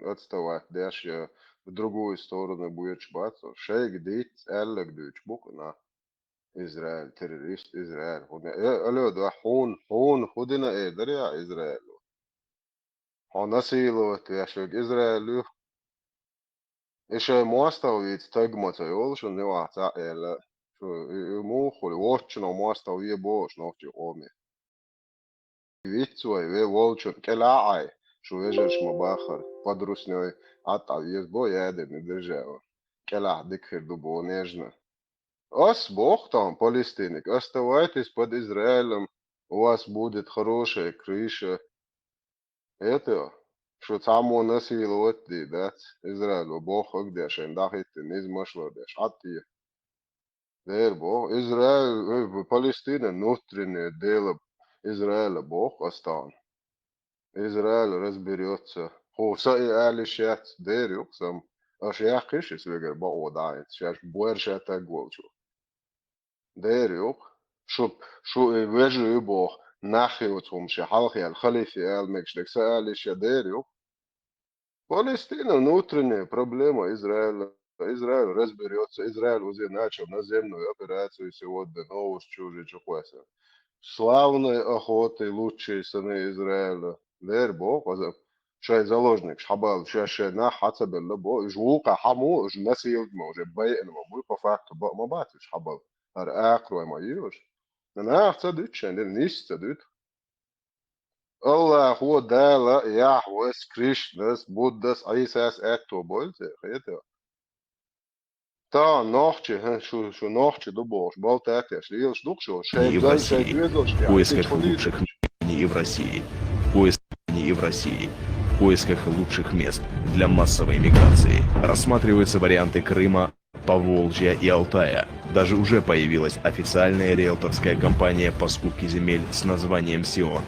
отставать дальше в другую сторону будет баться шейк дит эллек дич букна إسرائيل terrorist إسرائيل ألو ده حون خدنا إيه دريا إسرائيل حون نسيلو تياشوك إسرائيل إيش مواستوي تجمع تيول شو نوع تعال شو مو خلي واتشنا مواستوي بوش نوتي قومي ويتسوي وي والشون كلاعي شو يجرش مباخر подруснёй عطا يزبو يادر ندرجاو كلاع دكخر دبو نيجنا Ас Бог там, палестиник, оставайтесь под Израилем, у вас будет хорошая крыша. Это شو تعمو نسي الوتي دات إسرائيل وبوخ أقدي عشان داخل تنيز مشلو داش عطي دير بوخ إسرائيل فلسطين نوترين ديل إسرائيل بوخ أستان إسرائيل رزبريوتسا هو سأي آلي شات دير يقسم أشياقش يسويقر بقو داين شاش بوير شات أقوال شو دير يق شو ويجو يبوخ ناخي وتهم شي حلقي الخليفي آل مكش دك سألي شا دير يق Palestina внутренняя проблема Израиля. Израиль разберется. Израиль уже начал наземную операцию сегодня. Новость чужие чухвеса. Славной охоты лучшие сыны Израиля. Дер Бог, شاي заложник حبال شاشنا حسب اللي بو جوقا حمو ناس يلمو جباي انا مو فاك بو ما باتش حبال هر اقرا ما يوش انا احتدت شان نيستدت الله هو دالا يهوه كريشناس بوداس عيساس اتو بولت خيته تا نوختje شو نوختje до бош болтатеш лилш дукшо И в России. В поисках лучших лучших и в России. В поисках и в России. В поисках лучших мест для массовой миграции. Рассматриваются варианты Крыма, Поволжья и Алтая. Даже уже появилась официальная риэлторская компания по скупке земель с названием «Сион».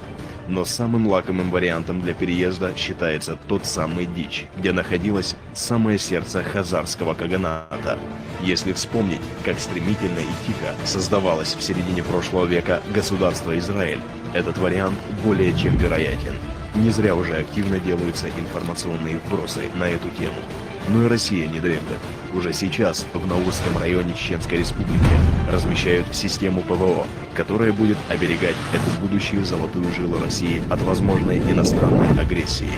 Но самым лакомым вариантом для переезда считается тот самый Дичь, где находилось самое сердце хазарского каганата. Если вспомнить, как стремительно и тихо создавалось в середине прошлого века государство Израиль, этот вариант более чем вероятен. Не зря уже активно делаются информационные вбросы на эту тему. Но и Россия не дремлет. Уже сейчас в Наурском районе Чеченской Республики размещают систему ПВО, которая будет оберегать эту будущую золотую жилу России от возможной иностранной агрессии.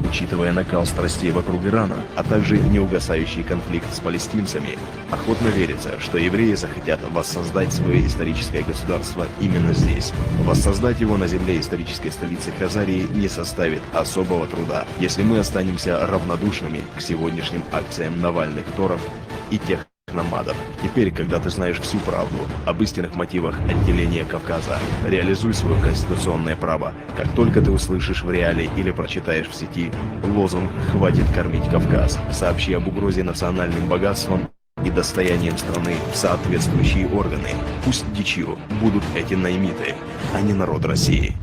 Учитывая накал страстей вокруг Ирана, а также неугасающий конфликт с палестинцами, охотно верится, что евреи захотят воссоздать свое историческое государство именно здесь. Воссоздать его на земле исторической столицы Хазарии не составит особого труда, если мы останемся равнодушными к сегодняшним акциям Навальных Торов и тех намадов. Теперь, когда ты знаешь всю правду об истинных мотивах отделения Кавказа, реализуй свое конституционное право. Как только ты услышишь в реале или прочитаешь в сети лозунг «Хватит кормить Кавказ», сообщи об угрозе национальным богатством и достоянием страны в соответствующие органы. Пусть дичью будут эти наймиты, а не народ России.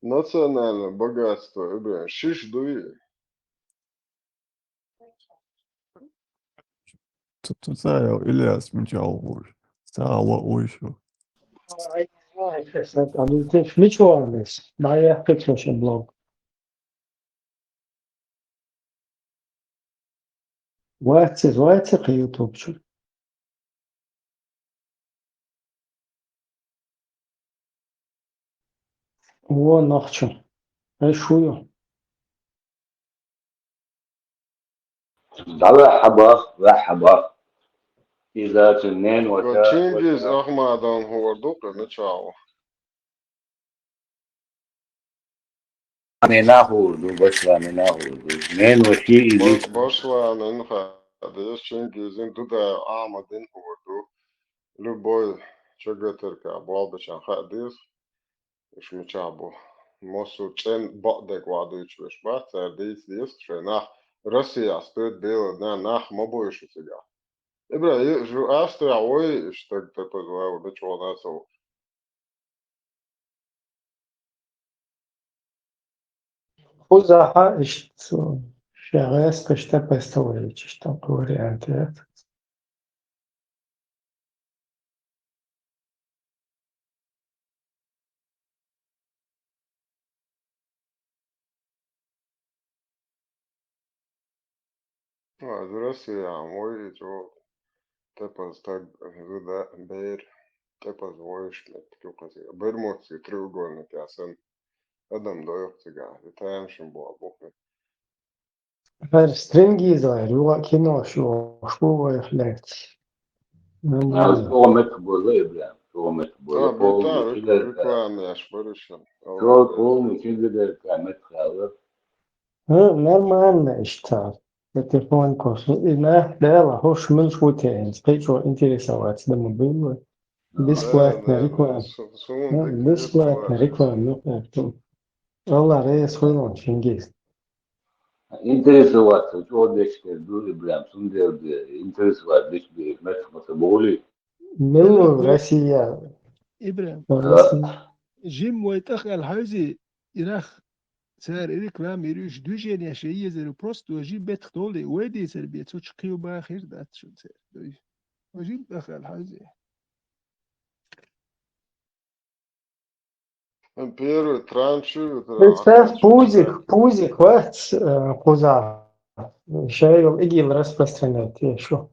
Национальное богатство, бля, шиш дуи. تسايا إلياس من جاوش ساوى ويشو Also das nicht alles. Daher gibt es schon Blog. Вайцы YouTube شو. هو نخشى. شو مرحبا إذا تنين وتشينجيز أحمدان هو دوك نتشاو بشلا نين وشي بشلا ننخا ديش تشينجيزين دودا أحمدين هو دو لبوي شغتر كابوال بشان خاديس إيش متشابو موسو تشين بقدك وعدو يشوش بات ديس شناح روسيا стоит бело на нах мобоишу сега. Ибра, жу Австрия, ой, что ты позвал, до чего нас. خذها اشت شغاس كشتا بستوي تشتا قوري انتيات Здравствуйте, мой чё, ты поставь сюда бер, ты позволишь мне тюкать. Бермудский треугольник, я сам Adam доёк сега, витаем шимбо, бухны. Stringi صغير هو كينو شو يخلات شو متبولي بلا شو متبولي بتاع ركوان يا شبرشن شو قوم كده كامت خاور نورمال اشتار التليفون كوس إنه لا هوش من شو تين سبيشو انتريسوات بالموبيل ديسبلاي ركوان ديسبلاي ركوان نقطة والله رئيس وين شنقيس Интересоваться, что дечке, дури, блям, сунде, интересовать, дечке, мэтфоса, боли. ملو روسيا إبراهيم روسيا جيم ويتأخ الحوزي إراخ سار إريك رام يريش دوجين يا شيء زي بروست وجيب بيت خطولي ويدي سر بيت سوتش قيو باخير دات شو سار وجيب أخ الحوزي Первый транши, بتشاف بوزك وقت قزع شايل إجي распространять شو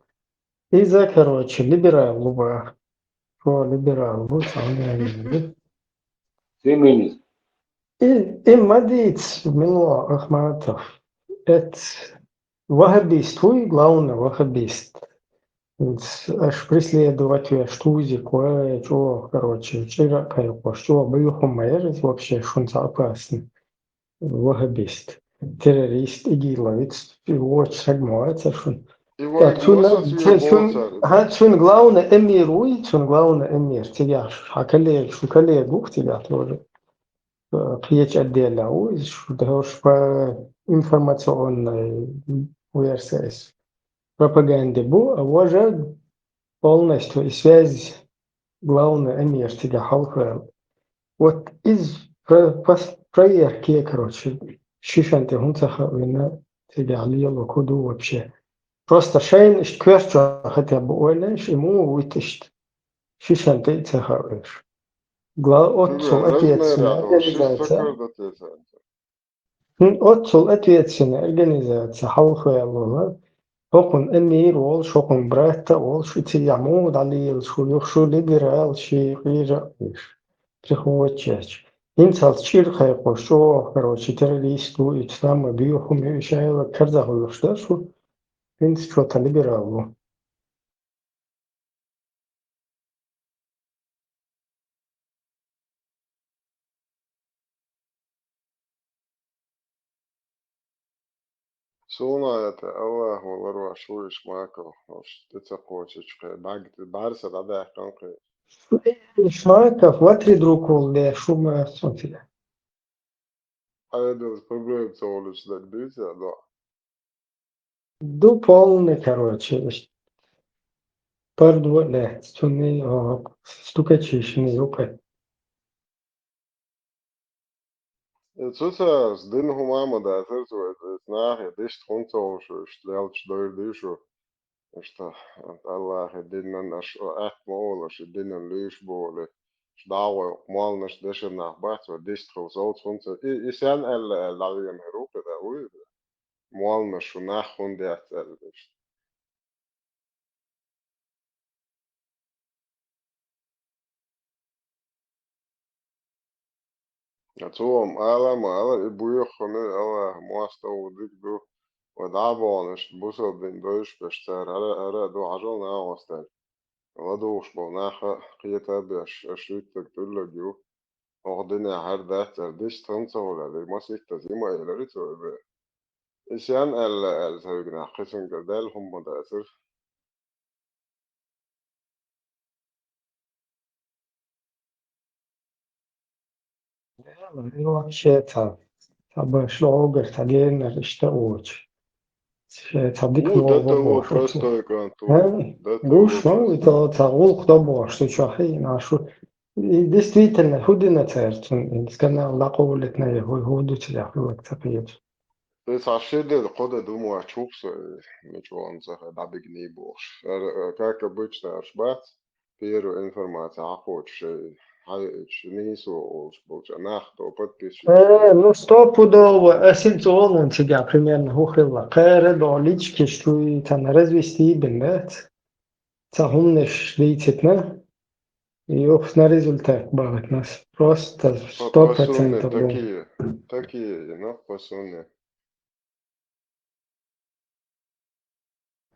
إذا короче либерал луба شو либерал вот самое Феминист. и мадит منو Ахматов это вахабист хуй главное вахабист аж преследователь штузи кое что короче вчера кайфо что бьюхом майерс вообще шунца опасно вахабист террорист игиловец его сагмоется шун Его так игноса шун главное эмир уй шун главное эмир тебя хакале шу кале дух тебя тоже пьеч отдельно уй шу дашь по информационной версии пропаганде бу а уже полностью и связь главное эмир тебя халка вот из проверки короче شيشان هونتا وين تيجي عليه وكودو вообще просто شين كويرشو хотя бы ойлеш ему вытащит شيشان ты цехаешь отцу ответственная организация отцу ответственная организация халхая лола حكم أمير وول حكم براتا وول شو تيامود عليه شو يخشو ليبرال شي غير приходишь инсал чирхай пошо короче террористу и там биохум и шайла карзаху что что инс что-то либералу Sona это Allah والله شويش معاكو مش تتقوش بعرس هذا كان Шмаков, ватри друкол, де шума сонфиля. هذا проблем солнечный так дыся, да. Ду полный, короче, парду, да, стуны, стукачишный, юка. Цуца с дынху мама да, цуца знахи, дышь тхунцо, что стрелч дойр дышу, что Allah дынна наш ахт мола, что дынна лишь боле. دعوة مال نش دش نحبات و دش تروزات فونت إيشان اللاوي مهروب ده وي مال نش نخون ده أتلش أتوم ألا ما ألا إبوي خونه ألا مواستو ديك دو ودعبانش بوسل بين دوش بشتر ألا دو عجل ناوستر ألا دوش بوناخ قيتا بش أشريك تقتل جو أخدنا هر ده تردش تنسى ولا دي ما سيك تزيما إلري تقول إيشان سيجنا قسم جدال هم مدرسة вообще обошло, тагена, речтауч. Табик ده нового того бошу. простой контур. Да Гуш, того ну, это цагул, кто бош, что чахи, нашу. И действительно, худина церцун, сканал лаковулит на его, худу тебя, худ цапиет. بس عشان القادة دول ما تشوفش مش وانزه ده بجنيه بوش كاكا بيتش تاشبات بيرو انفورماتيا عقوش هايش نيسو وش ناخد وبدكش Ну, стопудово, синцон он тебя примерно хухрила. Кэре долички, что и там развести беннет. Цахумнеш лейцетна. И ох, на результат бавит нас. Просто 100% дом. такие, ну, посуны.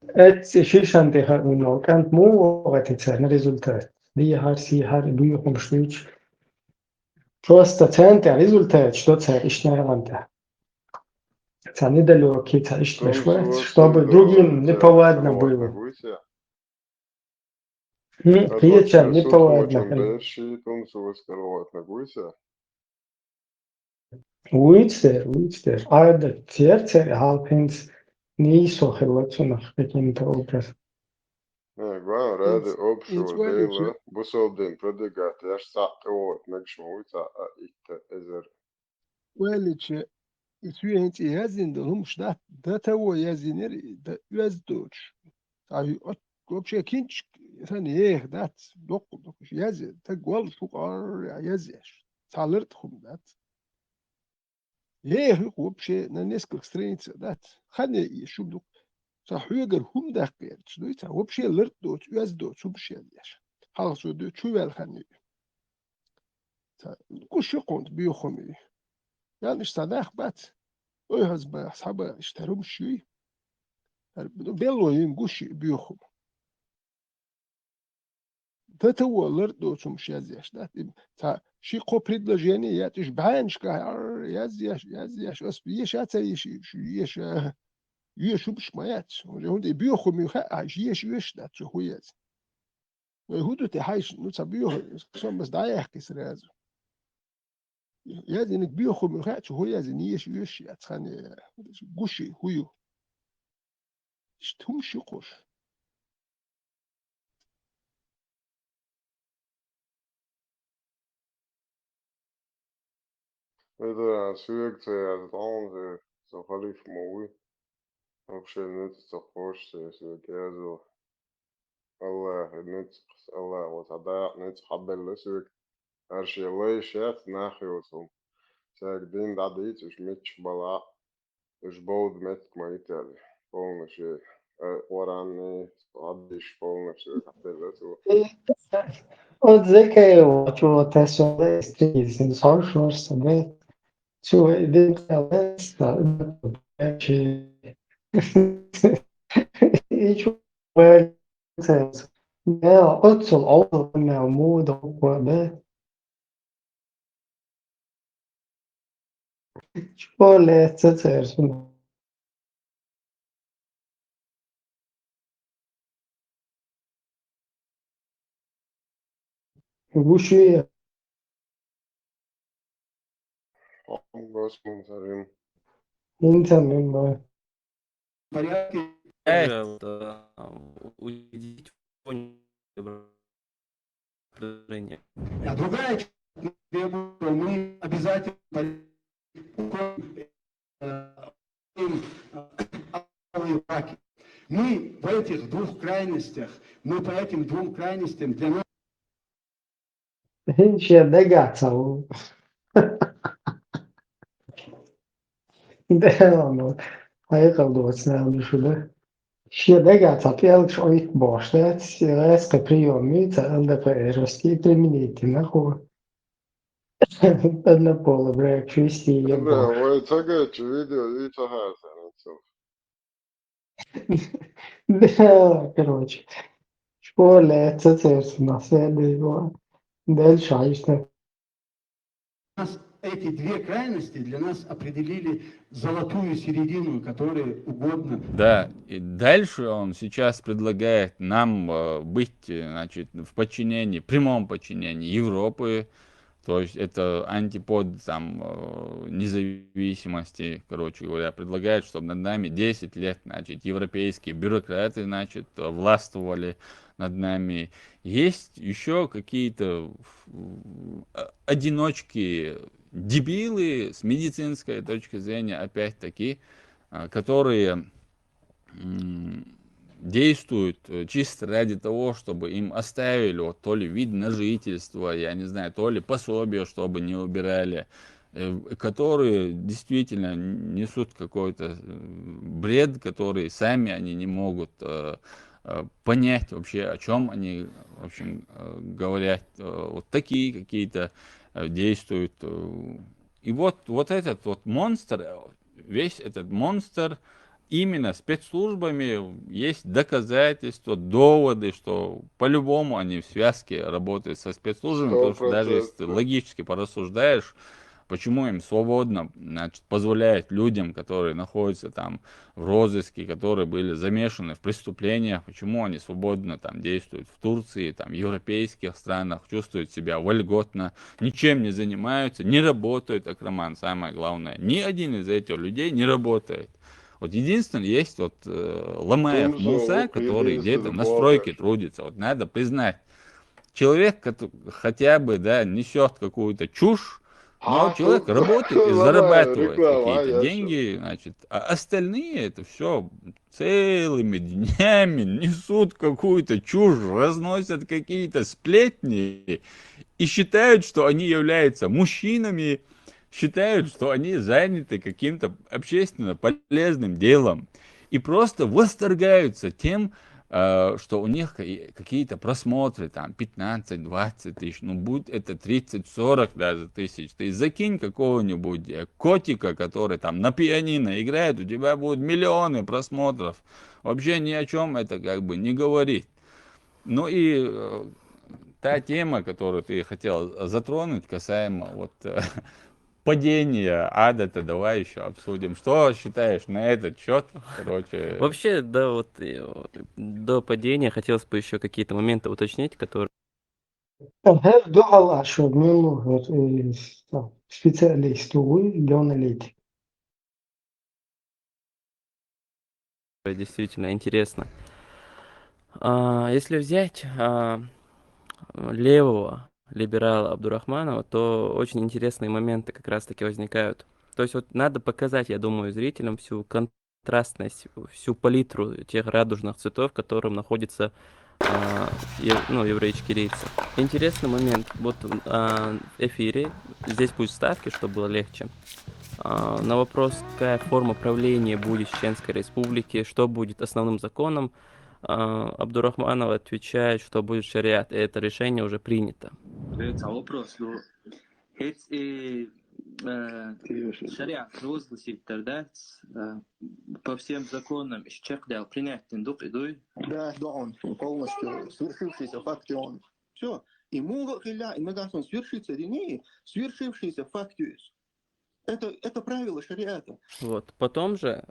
Это шишан деха уно. Кант му ватица на результат. Дия хар си хар дуюхум шлич. Просто центр результат, что царь ишнайванта. Це недалекий, це иштвешвец, чтобы другим неповадно было. Приятель, неповадно. Uyster. Arada tier halkins niso helvatsuna pekinta obraz. Gwan radi It's opsho well, dela busodin predigat yash saqot nagshmuita itta ezer. it's yazin de hum da tawo yaziner da yaz doç. Ay вообще kinç sen dat dok yaz ta gol şu qar yaz yaş. Salert hum dat. вообще на нескольких страницах dat. Хане şu dok صحيح هم دقيق شنو вообще лерт доç yaz doç şu şey yaş. Hal şu de çuvel hani. كوش يقعد بيخمي يعني اشتداخ بات ويهز بأصحابه اشتروا شوي بيلو ينقوش بيخم تتو لرد دوتشم شازيش ده تا شي قبريد لجيني ياتش بعانش كهار يازيش أس بيش أتا يش بش ما ياتش هون بيخم يخاش يش ده شو هو ياز ويهودو تحايش نوتا بيخم سوم بس دايح كسر هذا يازنك بيخم يخاش هو يازن يش ياتخاني قوشي هو شتهم شقوش إذا سويك تيازدون زي خليف موي вообще نت تخوش سويك يازو الله نت الله وتضايق نت حبل سويك هرشي الله شات ناخي وصوم ساك دين دعديت وش متش بلا وش بود متك ما يتالي قولنا شيء وراني عديش قولنا شيء حبل سويك O dizer que eu acho o teste de só os shorts também. Şu idealista hiç böyle ya ötsün olmayan moda böyle şöyle tutuyorsun. Bu şey Господи, царим. internet böyle. Уйдите предложение. А другая требует, мы обязательно браки. Мы в этих двух крайностях, мы по этим двум крайностям для нас Hiç yerde gatsal. Devamlı. Ayakkabı doğrusuna düşürdü. Ще дегата пелч ойт боште, резка приемница, ЛДП, русские примените, нахуй. Одна пола, брек, чисти, Да, ебаш. вы цагаете видео, и цагается на всё. Да, короче. Школе, цецерс, на следует, дальше, айшно. эти две крайности для нас определили золотую середину, которая угодна. Да, и дальше он сейчас предлагает нам быть, значит, в подчинении, прямом подчинении Европы, то есть это антипод там независимости, короче говоря, предлагает, чтобы над нами 10 лет, значит, европейские бюрократы, значит, властвовали над нами. Есть еще какие-то одиночки, дебилы с медицинской точки зрения, опять-таки, которые действуют чисто ради того, чтобы им оставили вот, то ли вид на жительство, я не знаю, то ли пособие, чтобы не убирали, которые действительно несут какой-то бред, который сами они не могут понять вообще, о чем они, в общем, говорят. Вот такие какие-то действуют. И вот этот вот монстр, весь этот монстр, именно спецслужбами есть доказательства, доводы, что по-любому они в связке работают со спецслужбами, потому что даже если ты логически порассуждаешь, почему им свободно, значит, позволяет людям, которые находятся там в розыске, которые были замешаны в преступлениях, почему они свободно там действуют в Турции, там, в европейских странах, чувствуют себя вольготно, ничем не занимаются, не работают, Акраман, самое главное. Ни один из этих людей не работает. Вот единственное, есть вот Ламаев Муса, который где-то на стройке трудится. Вот надо признать, человек, который хотя бы, да, несет какую-то чушь, но человек работает и зарабатывает какие-то деньги, значит, а остальные это все целыми днями несут какую-то чушь, разносят какие-то сплетни и считают, что они являются мужчинами, считают, что они заняты каким-то общественно полезным делом и просто восторгаются тем, что у них какие-то просмотры, там, 15-20 тысяч, ну, будь это 30-40 даже тысяч, ты закинь какого-нибудь котика, который там на пианино играет, у тебя будут миллионы просмотров, вообще ни о чем это как бы не говорит. Ну и та тема, которую ты хотел затронуть, касаемо вот падение ада-то, давай еще обсудим. Что считаешь на этот счет? Короче... Вообще, да, вот до падения хотелось бы еще какие-то моменты уточнить, которые... هل دعاء شو منو специалист جورналист. Действительно интересно. Если взять левого либерала Абдурахманова, то очень интересные моменты как раз-таки возникают. То есть вот надо показать, я думаю, зрителям всю контрастность, всю палитру тех радужных цветов, в котором находится евреи-ичкерийцы. Интересный момент. Вот в эфире, здесь будут ставки, чтобы было легче. На вопрос, какая форма правления будет в Чеченской Республике, что будет основным законом, Абдурахманов отвечает, что будет шариат, и это решение уже принято. Вопрос. Шариат розгласивтер, да, по всем законам исчерпал, принять тендук идой. Да, он полностью свершившийся факт, он все. И он свершится или не, свершившийся факт. Это правило шариата. Вот. Потом же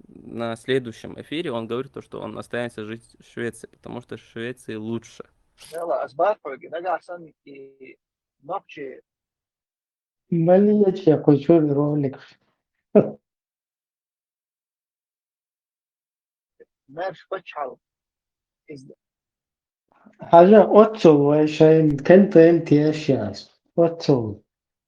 на следующем эфире он говорит, что он останется жить в Швеции, потому что в Швеции лучше. Болеть я хочу ролик. حاجة أتصل شيء كنت أنت أشياء أتصل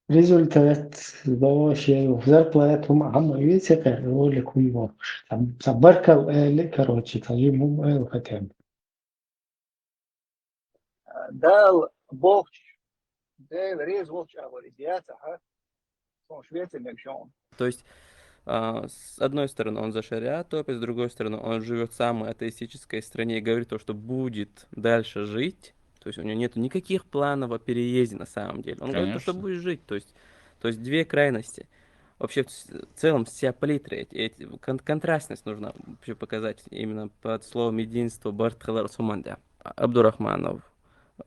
результат вообще зарплату هم يسقى роликом вообще собаркал короче ему хотел дал Бог рез волча говорится то есть с одной стороны он за шариат топит, с другой стороны он живет в самой атеистической стране и говорит то, что будет дальше жить. То есть у него нет никаких планов о переезде на самом деле. Он говорит, что будет жить. То есть две крайности. Вообще в целом вся палитра, контрастность нужно вообще показать именно под словом единство Бартхалар Суманда. Абдурахманов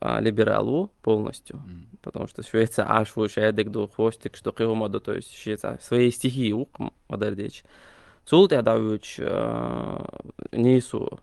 либералу полностью, потому что Швеция ашу шаядек до хвостик, что киломода, то есть Швеция свои стихии ук модердеч. Цулте давюч нису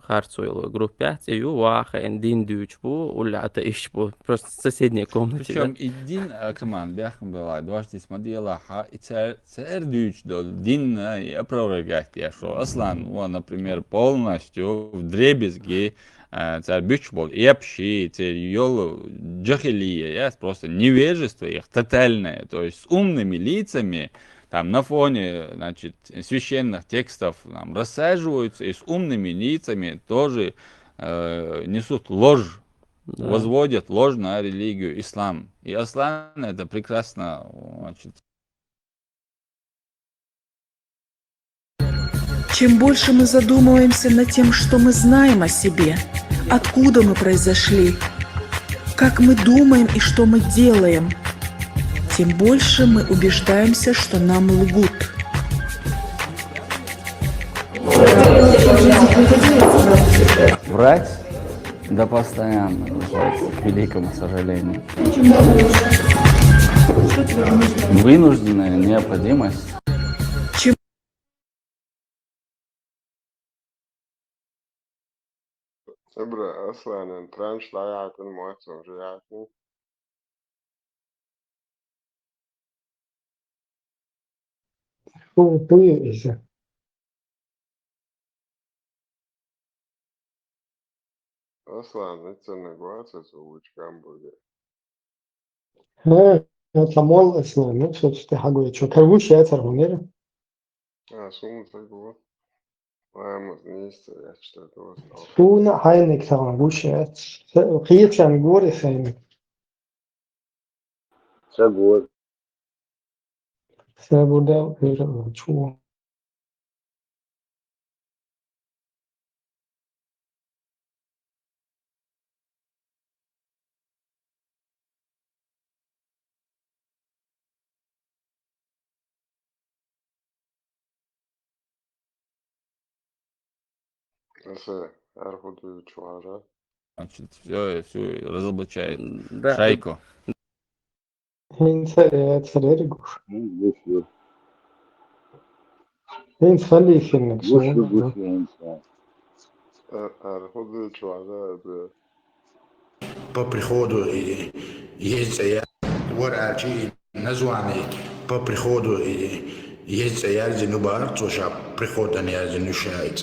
Харцуэлу группе, и Уаха, Эндин Дючбу, Улята Ишбу, просто в соседней комнате. Причем Идин команд бяхам была, дважды смотрела, и царь Дюч, Дин и опровергать, я что, Аслан, он, например, полностью в дребезги, царь Бюч был, и общий, царь Йолу, Джахилия, просто невежество их тотальное, то есть с умными лицами, там на фоне, значит, священных текстов там, рассаживаются и с умными лицами тоже несут ложь, возводят ложь на религию ислам. И Аслан это прекрасно, значит. Чем больше мы задумываемся над тем, что мы знаем о себе, откуда мы произошли, как мы думаем и что мы делаем, тем больше мы убеждаемся, что нам лгут. Врать? Да постоянно, к великому сожалению. Вынужденная необходимость. إبرة أصلا الترانش ضيعت المعتصم رجعتني. هو إذا أصلا نتسنى قواسة سويش كامبوجة. ها تمول أصلا نفسه تستحقوا شو كروش يا ترى هنيرة سوم تقوى وعمل نيست يشتغل هو حينك طبعا وش قيت لان جوري خيمة سقوط سابو ده غير شو بس أرفض شوارع. Значит, все разоблачает Да, шайку. هين سريرجوش هين خلي في النكسون أرفض شوارع. По приходу есть ورقة название по приходу есть نبار توشا прихода نشايت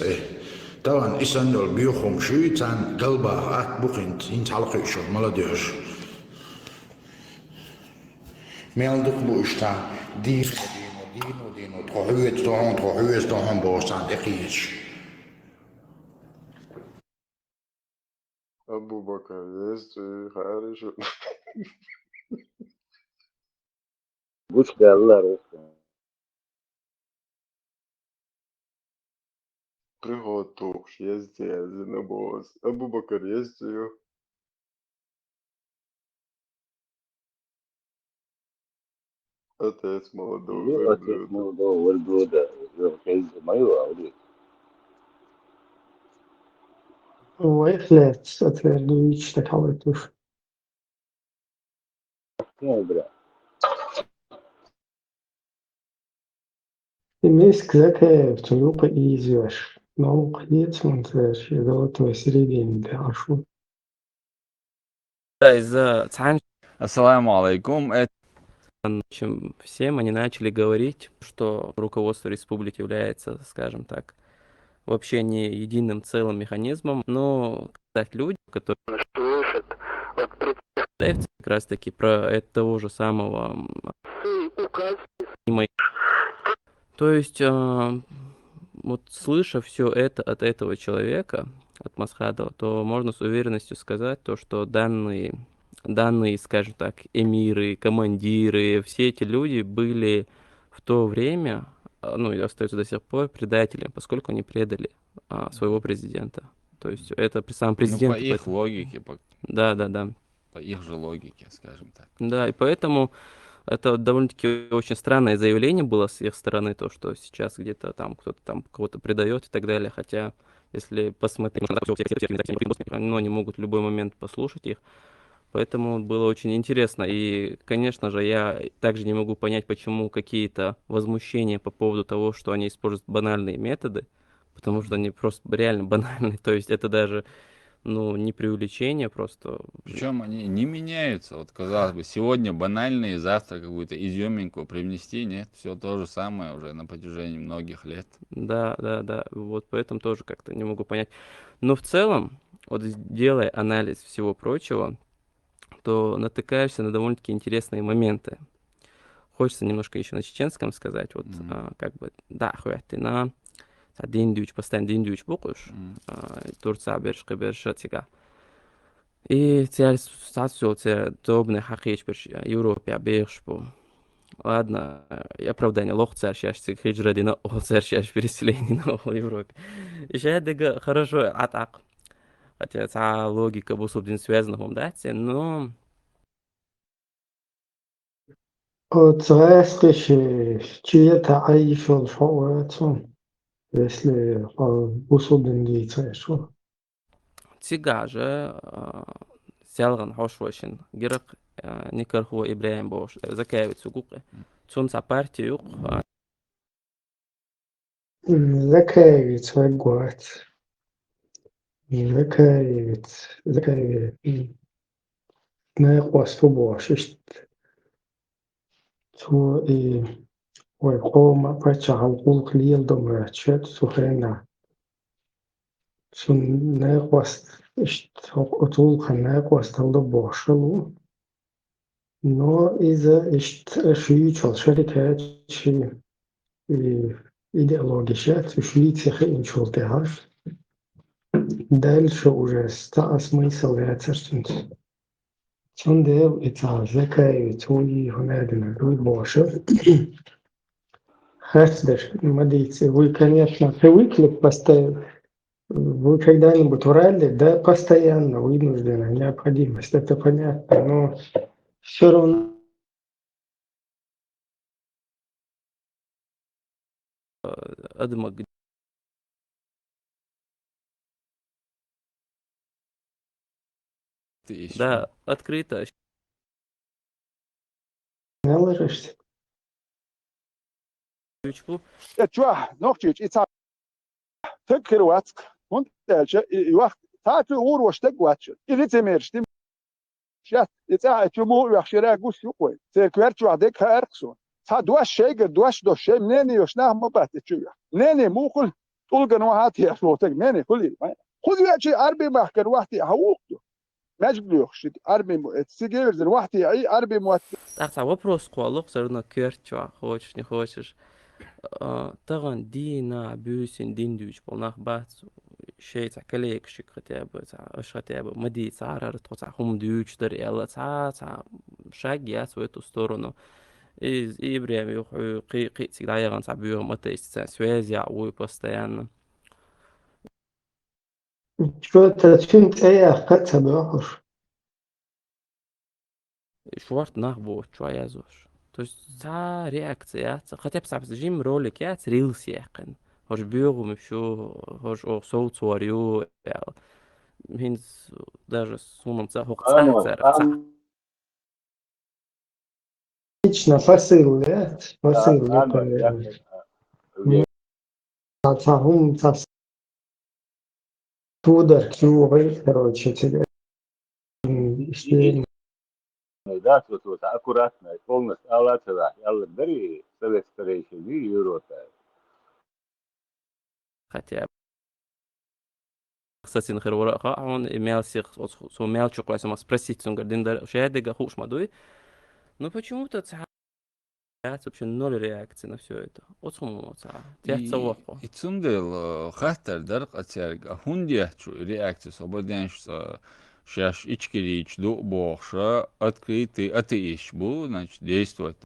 طبعا إسانول بيوخم شوي تان قلبه بوخنت ينتعلق يشوف ملاديوش ميلدك بوشتا دير دينو تروحويت توهم بوستان دقيش أبو بكر يزجي خارج. بوش قال Приход туш يزجي زنبوس. أبو بكر يزجي. أتيت موضوع отец молодого Вальброда мою аудио. وإخلات ستردويش تكاوتوش بلا الميسك ذاك تلوق إيزيوش نو قيت منتاش يدوت وسريدين بعشو да, из-за Цань, Ассаламу алейкум. Это в общем, всем они начали говорить, что руководство республики является, скажем так, вообще не единым целым механизмом, но, кстати, люди, которые слышат от представителей как раз-таки про того же самого то есть, вот слыша все это от этого человека, от Масхадова, то можно с уверенностью сказать то, что данные, скажем так, эмиры, командиры, все эти люди были в то время, ну и остаются до сих пор предателями, поскольку они предали своего президента. То есть это сам ну, президент. по их логике, Да. по их же логике, скажем так. Да, и поэтому это довольно-таки очень странное заявление было с их стороны, то, что сейчас где-то там кто-то там кого-то предает и так далее. Хотя, если посмотреть, ну, они могут в любой момент послушать их. Поэтому было очень интересно. И, конечно же, я также не могу понять, почему какие-то возмущения по поводу того, что они используют банальные методы, потому что они просто реально банальные. То есть это даже, ну, не преувеличение, просто... Причем они не меняются. Вот, казалось бы, сегодня банальные, завтра какую-то изюминку привнести, нет, все то же самое уже на протяжении многих лет. Да, вот поэтому тоже как-то не могу понять. Но в целом, вот делая анализ всего прочего, то натыкаешься на довольно-таки интересные моменты. Хочется немножко еще на чеченском сказать, вот, как бы, да, хуяты на... Диндюч, постоянно диндюч букуш, Турция бершатига. И цель статусу добный хакич берш Европе бершпу. Ладно, и оправдание лох царщаш хиджрадина о царщаш переселение на Европе. И шайдега хорошо атак. Хотя та логика бусубдин связана в но... Цвестыш чьи-то айфел шоуэтсон, если бусуден дийцэшу. Тига же сялган хошвашин гирак Никар хуа Ибраим бош. Закаевит сугуке. Цунца партия юк. Закаевит свой город. Закаевит. Не хвосту бош. Цу и ой кома пачал кул клиел дома чет сухрена. Цун не хвост. Отул хана хвостал до бошелу. Но из-за шиичал шарикат ши идеология шиицах иншултехаш. Дальше уже ста смысл яцерсунт. Цундел это закай цуи хунадина дуй боше. Хасдер, мадицы, вы, конечно, привыкли постоянно. Вы когда-нибудь врали? Да, постоянно, вынуждена, необходимость, это понятно, но все равно Адмаг. Да, открыто. не ложишься. Etwa noch jetzt تذكر واتك وانت وقت تعرف اور واشتك واتش اللي تمرش تم شات يتاع تمو يخشرا غوس يقوي تكرت وعدك هاركسون تا دواش شيغ دواش دو شي منين يشنا ما بات تشويا نيني موكل طول هات يا فلوتك نيني كل خذ يا شي اربي محكر وقتي هوقته مجبل يخش اربي تسيجرز وقتي اي اربي موت Так, вопрос колок, все равно керчва, хочешь, не хочешь. Таган дина бюсин диндуч полнах бац شيء تاع كليك شك ختاب تاع اش ختاب مدي تعرر تاع هم دوش در يلا تاع شاقيات ويتو ستورنو из Ибрия قي تاع تاع بيو متى است سوازيا و постоянно. Что это финт как бахуш. Шварт нахбо شوية زوش. То есть та реакция, хотя бы сам жим ролик я рилс яқын. Хош бюру мшо, хош о соут суарио, хинс даже сумам за хокцах. Лично посыл, да? Посыл, Цахум тудar кювы, короче, тебе. Да, вот аккуратно, полностью, Allah бери, Советская Европа. Хотя кстати, нахер вораха, он имел всех, сумел чукать, сама спросить, он говорит, да, шеядега хуш мадуй. Но почему-то вообще ноль реакции на все это. Вот сумма, и цундел хаттер дар атярга хундия реакция свободен что сейчас ичкирич до бохша открытый атеиш бу, значит, действовать.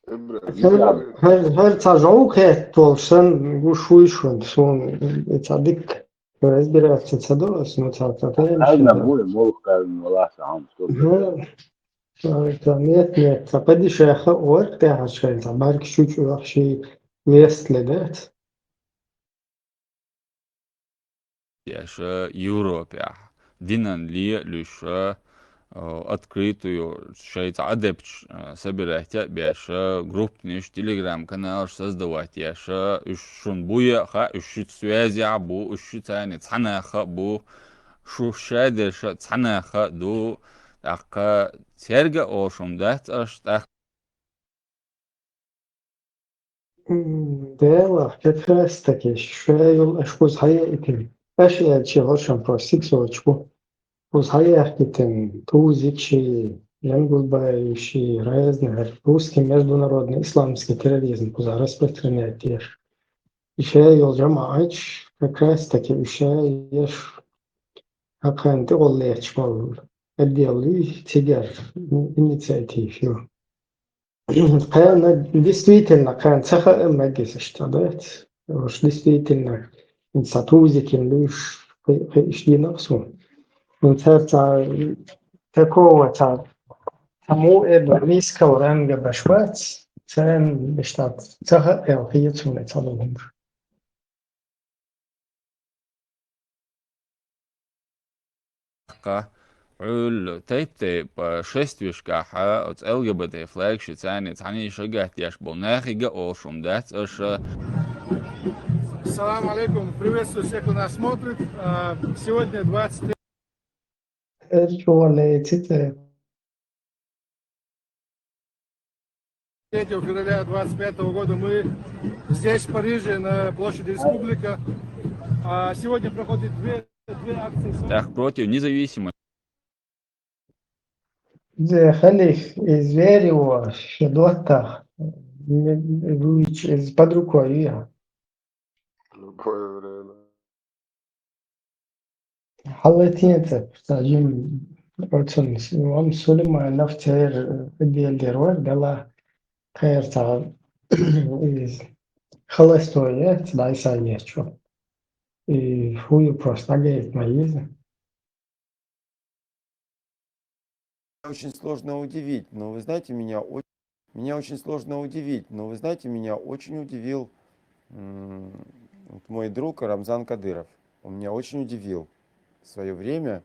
Her цажок толшен гушуйшун, сон цадик разбираться цадос, но цадик. Одна мой молка моласа ам что. Нет, запади шеха ор тяжкой, забарк чуть вообще вест ледет. Яша Европе. Динан ли лиша открытую шейт адепч собирать бяша группниш телеграм-канал создавать яша ушун буя ха ушит связи абу ушит ани цанаха бу шу шадеша цанаха ду акка серга ошумдат аштах. Дело как раз таки, что я ашкуз хайятин. Ашия чехошам просик сочку. Уз хайятин тузичи, янгулбающий разный русский международный исламский терроризм куда распространяет ешь. Еще я джамач как раз таки еще ешь аканты оллеч мол. Отделы тигер инициатив. Действительно, конца магис что да? Уж действительно институтики лишь шли на все. Вот это такого тому низкого ранга башвац, цен штат цеха элхиецуне цалом. عل تيب شستوشكا LGBT флагши цани цани шагат яш был нахига ошум дать аж Салам алейкум, приветствую всех, кто нас смотрит. Сегодня 23 февраля 25 года мы здесь, в Париже, на площади Республика. Сегодня проходит две акции. так против независимых. זה חלק изверио, шедота, под рукой я. Любое время. حلتين تاجم أرسل وام سلمة نفتر ديال ديروار دلا خير تاع خلصتوا يا تبع سايات شو هو يبروست أجيت مايز. Очень сложно удивить, но вы знаете, меня очень сложно удивить, но вы знаете, меня очень удивил мой друг Рамзан Кадыров. Он меня очень удивил в свое время,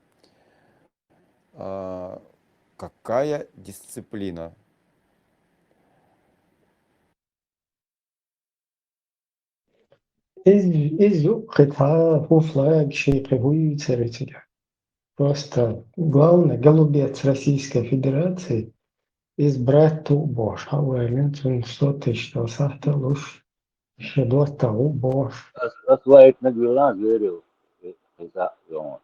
какая дисциплина. из قطعة هو флаг шейха هو يتسرع. Просто главное, голубец Российской Федерации избрать ту Бош. Хауэлин, 100 тысяч долсахта луш, шедот того Бош. أصلا نقولان غيره إذا يوم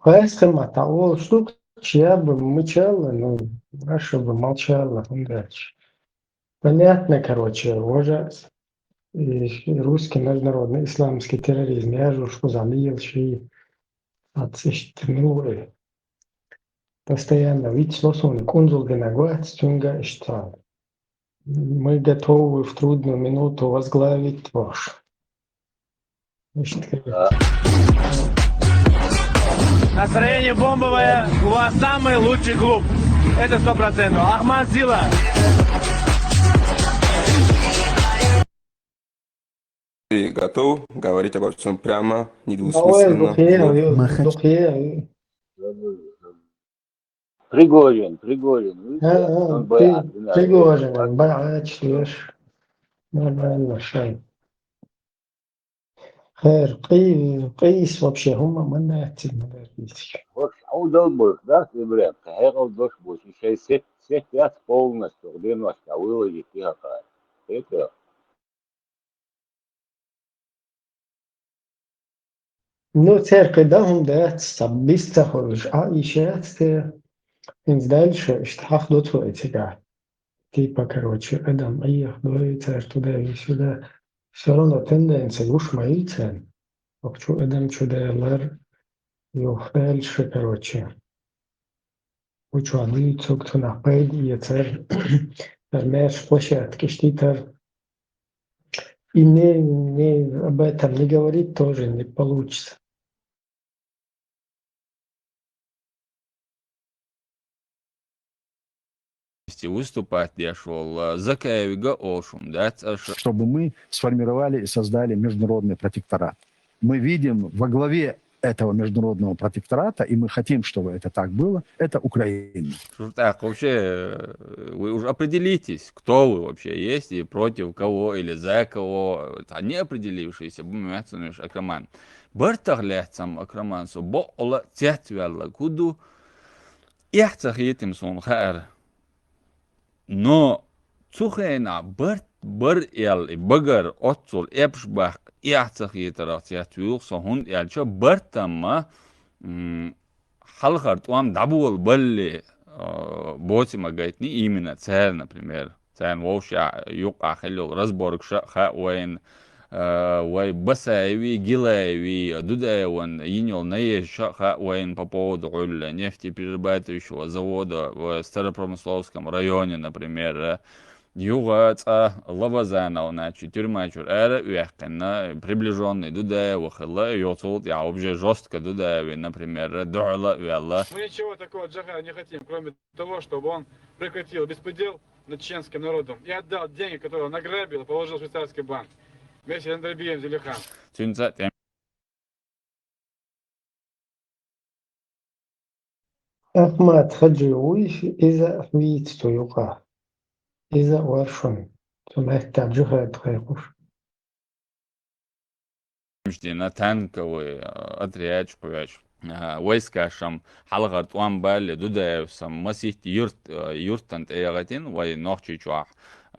Резким мотало, штук, чья бы мычала, ну, наша бы молчала, дальше. Понятно, короче, уже русский международный исламский терроризм, я же что залил, что отсыщтнул, постоянно, ведь слосун кунзул генагуат, стюнга что мы готовы в трудную минуту возглавить ваш. Настроение бомбовое, у вас самый лучший клуб. Это 100%. Ахмад Сила. Ты готов говорить обо всем прямо, Ой, недвусмысленно? Пригожин, Пригожин, бачишь, нормально, шай. خير قيس вообще هم مناتنا بيرتيش. Вот аудал больше, да, ребят, хаерал дождь больше, еще всех пять полностью, где ночь, а выложить и какая. Это Ну, церковь, да, هم ده صبيست خرج عايشات إن дальше هاخدوا توقيتك типа, короче, Эдам, ай, царь туда и сюда. Все равно тенденция уж мои цены. Хочу Эдам чудо дальше, короче. Учу они цук на пойди, царь. Вермеш площадки, штитер. И не об этом не говорить тоже не получится. Выступать дешевле, закаевига ошум, да, чтобы мы сформировали и создали международный протекторат. Мы видим во главе этого международного протектората, и мы хотим, чтобы это так было, это Украина. Так, вообще, вы уже определитесь, кто вы вообще есть, и против кого, или за кого. А не определившиеся, бумятся, Акраман. Бартаглятсам Акраман, со бо'ла тятвялла куду, яхтахитим сон хар. Но цухена бір ел багар отцол эпшбах яхтах етарат ятвюл сахун ялча бір тамма халхар туам дабул балли боцима гайтни именно цель, например, цель вовша юк ахелил разборг ха уэн Вай Басаеви, Гилаеви, Дудаеван, Инил Наеша, Вайн по поводу нефтеперерабатывающего завода в Старопромысловском районе, например, Югаца Лавазанов, значит, тюрьмачур, приближенный Дудаева, Хилла, Йоцулт, я вообще жестко Дудаеви, например, Дуала, Вялла. Мы ничего такого от Джахара не хотим, кроме того, чтобы он прекратил беспредел над чеченским народом и отдал деньги, которые он награбил, и положил в швейцарский банк. Вместе с Андербием Зелихан. Ахмад Хаджиуиш إذا أحويت سيوقع إذا ورشون ثم أحتاج خيبوش. На танковый отряд, войска шам халгарт уамбали Дудаевсам масихти юртант эягатин вай нохчи чуах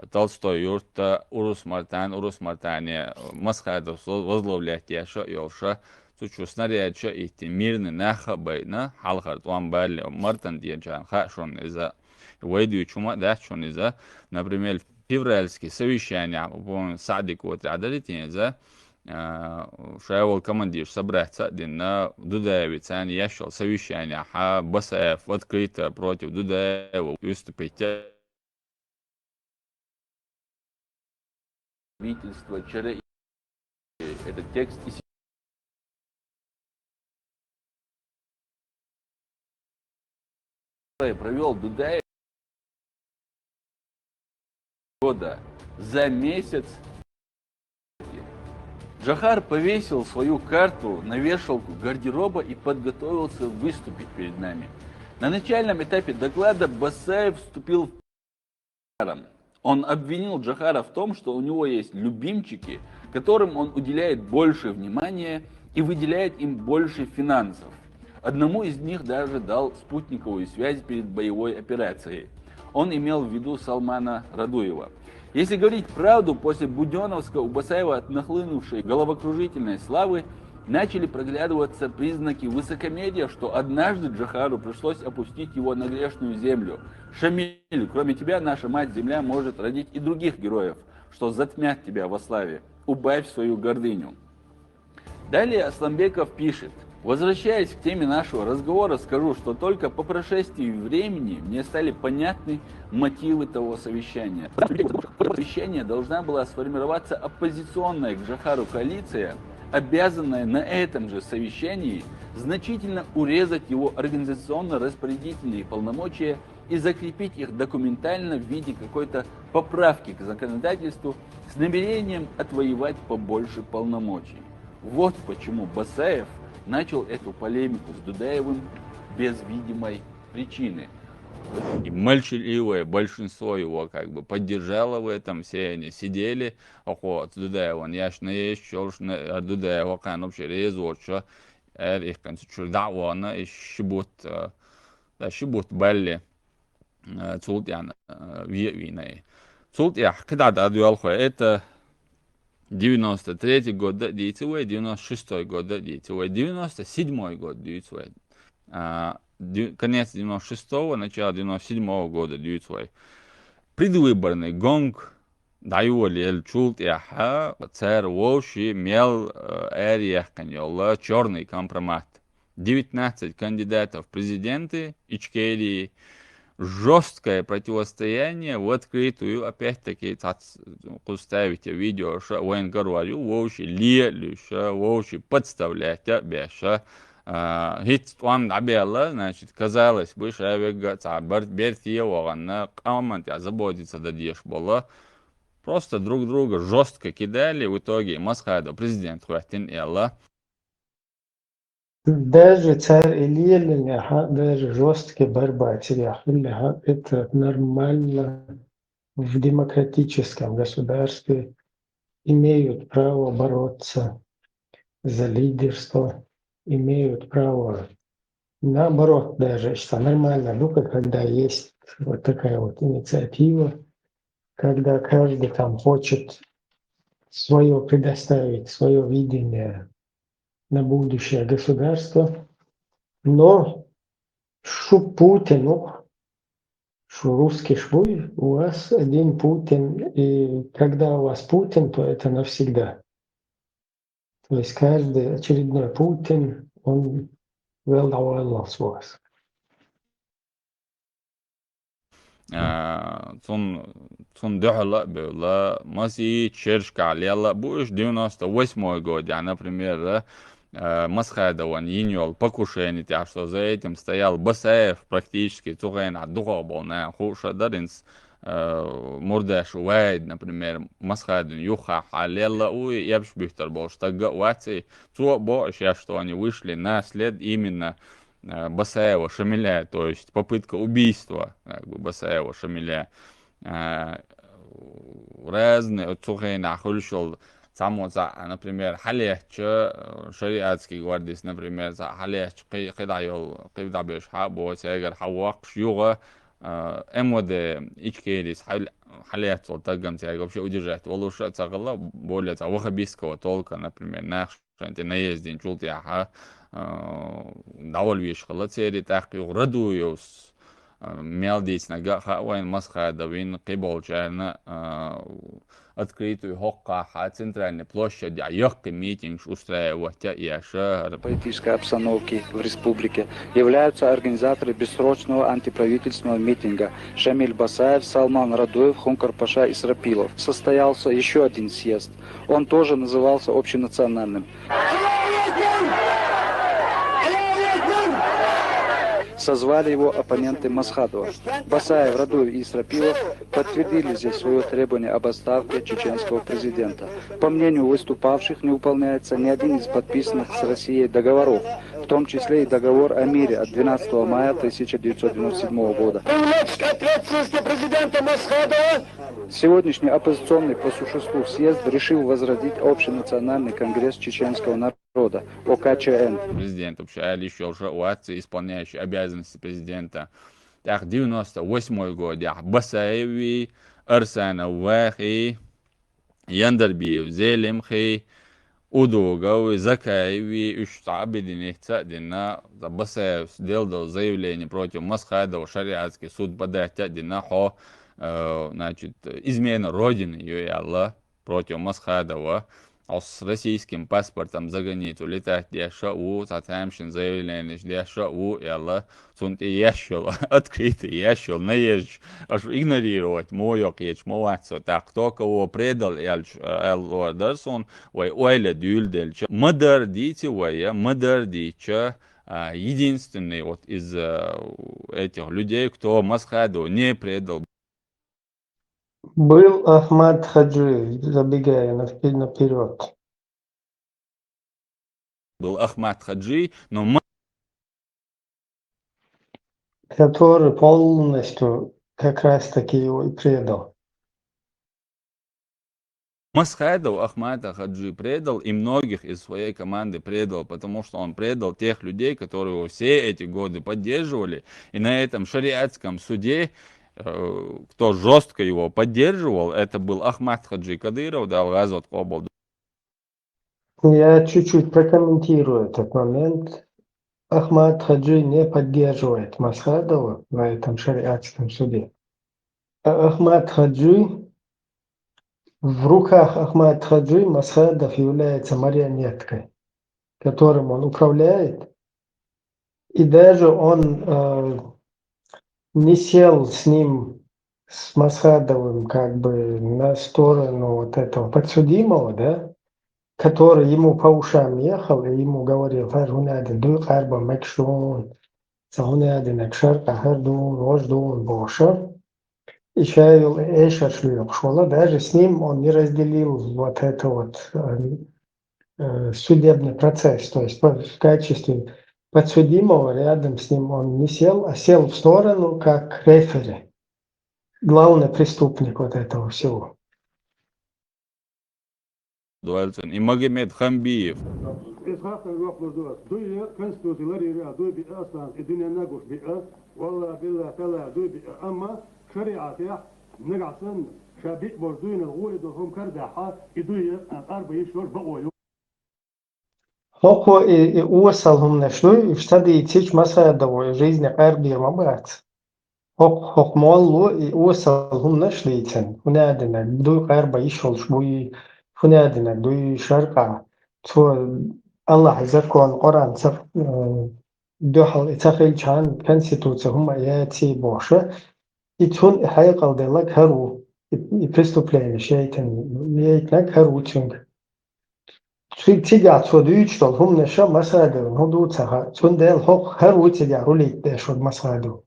Толстой юрта урус мартане масхадов возглавлять яша йовша сучу снарядча ихти мирный наха байна халгарт уамбали мартан диячан хашон из-за войду чума дачон из-за, например, февральские совещания по Садик вот адалитин из-за шаевал командир собраться на Дудаевица, я шел совещание, а Басаев открыто против Дудаева выступить. Правительство через этот текст провел Дудаев года за месяц. Джахар повесил свою карту на вешалку гардероба и подготовился выступить перед нами. На начальном этапе доклада Басаев вступил в Джахаром. Он обвинил Джахара в том, что у него есть любимчики, которым он уделяет больше внимания и выделяет им больше финансов. Одному из них даже дал спутниковую связь перед боевой операцией. Он имел в виду Салмана Радуева. Если говорить правду, после Буденновска у Басаева от нахлынувшей головокружительной славы начали проглядываться признаки высокомерия, что однажды Джахару пришлось опустить его на грешную землю. Шамиль, кроме тебя наша мать-земля может родить и других героев, что затмят тебя во славе. Убавь свою гордыню. Далее Асламбеков пишет. Возвращаясь к теме нашего разговора, скажу, что только по прошествии времени мне стали понятны мотивы того совещания. Совещание должна была сформироваться оппозиционная к Джахару коалиция, обязанная на этом же совещании значительно урезать его организационно-распорядительные полномочия и закрепить их документально в виде какой-то поправки к законодательству с намерением отвоевать побольше полномочий. Вот почему Басаев начал эту полемику с Дудаевым без видимой причины. И молчаливое большинство его как бы поддержало в этом, все они сидели, охот Дудаева, яшна есть, чёршна Дудаева, кан вообще резорча, их концу давана и щебут балли цултян виной. Цултя, когда дадуалхо, это 93-й год дейцевой, 96-й год дейцевой, 97-й год дейцевой, конец 96-го, начало 97-го года дейцевой. Предвыборный гонг даюли эль чулт яха, царь Волши мел эриях каньола черный компромат. 19 кандидатов в президенты Ичкерии. Жесткое противостояние в открытую, опять-таки, ставите видео, что воин говорю, вообще лели, вообще подставлять беша. Хит вам набело, значит, казалось бы, что Бертьева на команде заботиться до деш было. Просто друг друга жестко кидали, в итоге Масхадов президент Хуатин Элла. Даже царь Илья, даже жесткая борьба, это нормально в демократическом государстве. Имеют право бороться за лидерство, имеют право, наоборот, даже, что нормально, когда есть вот такая вот инициатива, когда каждый там хочет свое предоставить, свое видение на будущее государство, но шу Путин, шу русский швуй, у вас один Путин, и когда у вас Путин, то это навсегда. То есть каждый очередной Путин, он vēl daudzos vos. Цун дёхла была маси чершка лела буш 98 год, например, да, Масхадован Иньол покушение, что за этим стоял Басаев практически, Цугайн Аддухобол, Хуша Даринс, Мурдаш Уайд, например, Масхадин Юха Халела Уи, Ябшбихтер был, что Гауаци, Цуобо, что они вышли на след именно Басаева Шамиля, то есть попытка убийства как бы, Басаева Шамиля. Разные Цухейна Хульшел, например, Халеч, шариатский гвардейц, например, Халеч, Кидайол, Хабо, Сегар, Хавак, Шюга, МВД, Ичкерис, Халеч, Тагам, вообще удержать, Волуша, Цагала, более вахабистского толка, например, Нахш, наездин, Чултяха, довольно خلاص تحقیق ردویوس میادیس نگاه خوان مسخره دوین قبول چرنا открытую хокка центральной площади яхты митинг устраивать и шар политической обстановки в республике являются организаторы бессрочного антиправительственного митинга Шамиль Басаев, Салман Радуев, Хункар Паша и Срапилов. Состоялся еще один съезд. Он тоже назывался общенациональным. Созвали его оппоненты Масхадова. Басаев, Радуев и Срапилов подтвердили здесь свое требование об отставке чеченского президента. По мнению выступавших, не выполняется ни один из подписанных с Россией договоров, в том числе и договор о мире от 12 мая 1997 года. Сегодняшний оппозиционный по существу съезд решил возродить Общенациональный конгресс чеченского народа, ОКЧН. Президент вообще еще уже исполняющий обязанности президента. Так, 98 год, Басаеви, Арсановахи, Яндербиев, Зелимхи, Удугови, Закаеви, Уштабидинихца, Дина, Басаев сделал заявление против Масхадова, шариатский суд подать Дина Хо, значит, измена родины, Юялла, против Масхадова. С российским паспортом за границу летать ДШУ, затамшин заявление ДШУ, и Алла, сунт и ящел, открытый ящел, наезжь, аж игнорировать, моёк ечь, молодцу, так, кто кого предал, Эл Дарсон, ой, ойля дюльдельча, мадардите, ой, мадардича, единственный вот из этих людей, кто Масхаду не предал. Был Ахмад Хаджиев, забегая наперед. Был Ахмад Хаджи, но который полностью как раз таки его и предал. Масхадов Ахмада Хаджи предал и многих из своей команды предал, потому что он предал тех людей, которые его все эти годы поддерживали, и на этом шариатском суде кто жестко его поддерживал, это был Ахмад Хаджи Кадыров, да, Газот Кобал. Я чуть-чуть прокомментирую этот момент. Ахмад Хаджи не поддерживает Масхадова на этом шариатском суде. Ахмад Хаджи, в руках Ахмад Хаджи Масхадов является марионеткой, которым он управляет, и даже он не сел с ним, с Масхадовым, как бы на сторону вот этого подсудимого, да, который ему по ушам ехал и ему говорил: «Фаргунадин, дуй харба макшун, сагунадин акшар, ахардун, вождун, бошар». И чайл эшар шлюк шола, даже с ним он не разделил вот это вот судебный процесс, то есть в качестве подсудимого рядом с ним он не сел, а сел в сторону как рефери, главный преступник вот этого всего. И Магомед Хамбиев. Хоко и уосалхум нашлю, и в стаде и тич Масхадовой жизни Арбир Мабац. Хок моллу и уосалхум нашлитен. Хунадина, дуй Арба ишол шбуи, хунадина, дуй Шарка. الله закон Коран дохал и цахил чан конституция хума яти боша и цун хайкал делак хару и преступление шейтан яйтлак хару цунг тига цодуй что хум наша масаду худу цаха цун дел хок хару тига рулит дешод масаду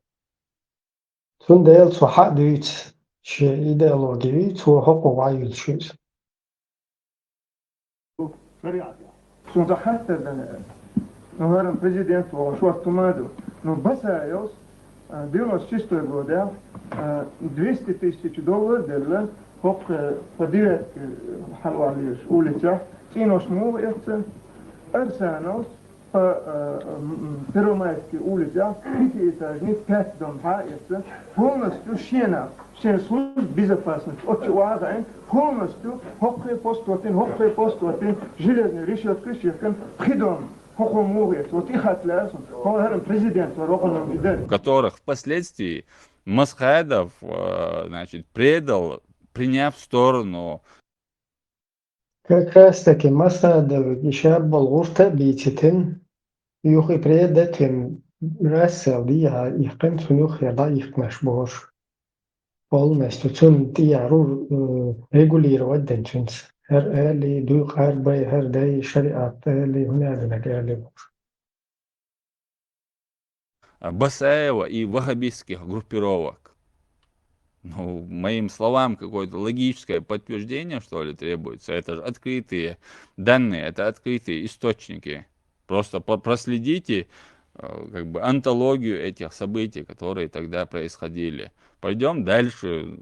цун дел цуха дуйт ше идеологии цу хок вают шуз Sunt haster no hörn president och Schwarzenegger no басаёс 96 года $200,000 дела хок подир халвалиш улица кинош му это арсанос Первомайский улица, 5 этажный, 5 дом это полностью шена служба безопасности, очень полностью хоккей постуотен, железный решетка, шеркан, придом, хокомует, вот их отлясен, президент, в которых впоследствии Масхадов, значит, предал, приняв сторону. Как раз таки Масадов еще Болгурта бититин юхи предатин рассел дия их концу юхи да их машбош полностью цун дияру регулировать денчинс эли дуй харбай хардай шариат эли хунядина гали Басаева и ваххабистских группировок. Ну, моим словам, какое-то логическое подтверждение, что ли, требуется. Это же открытые данные, это открытые источники. Просто проследите как бы антологию этих событий, которые тогда происходили. Пойдем дальше.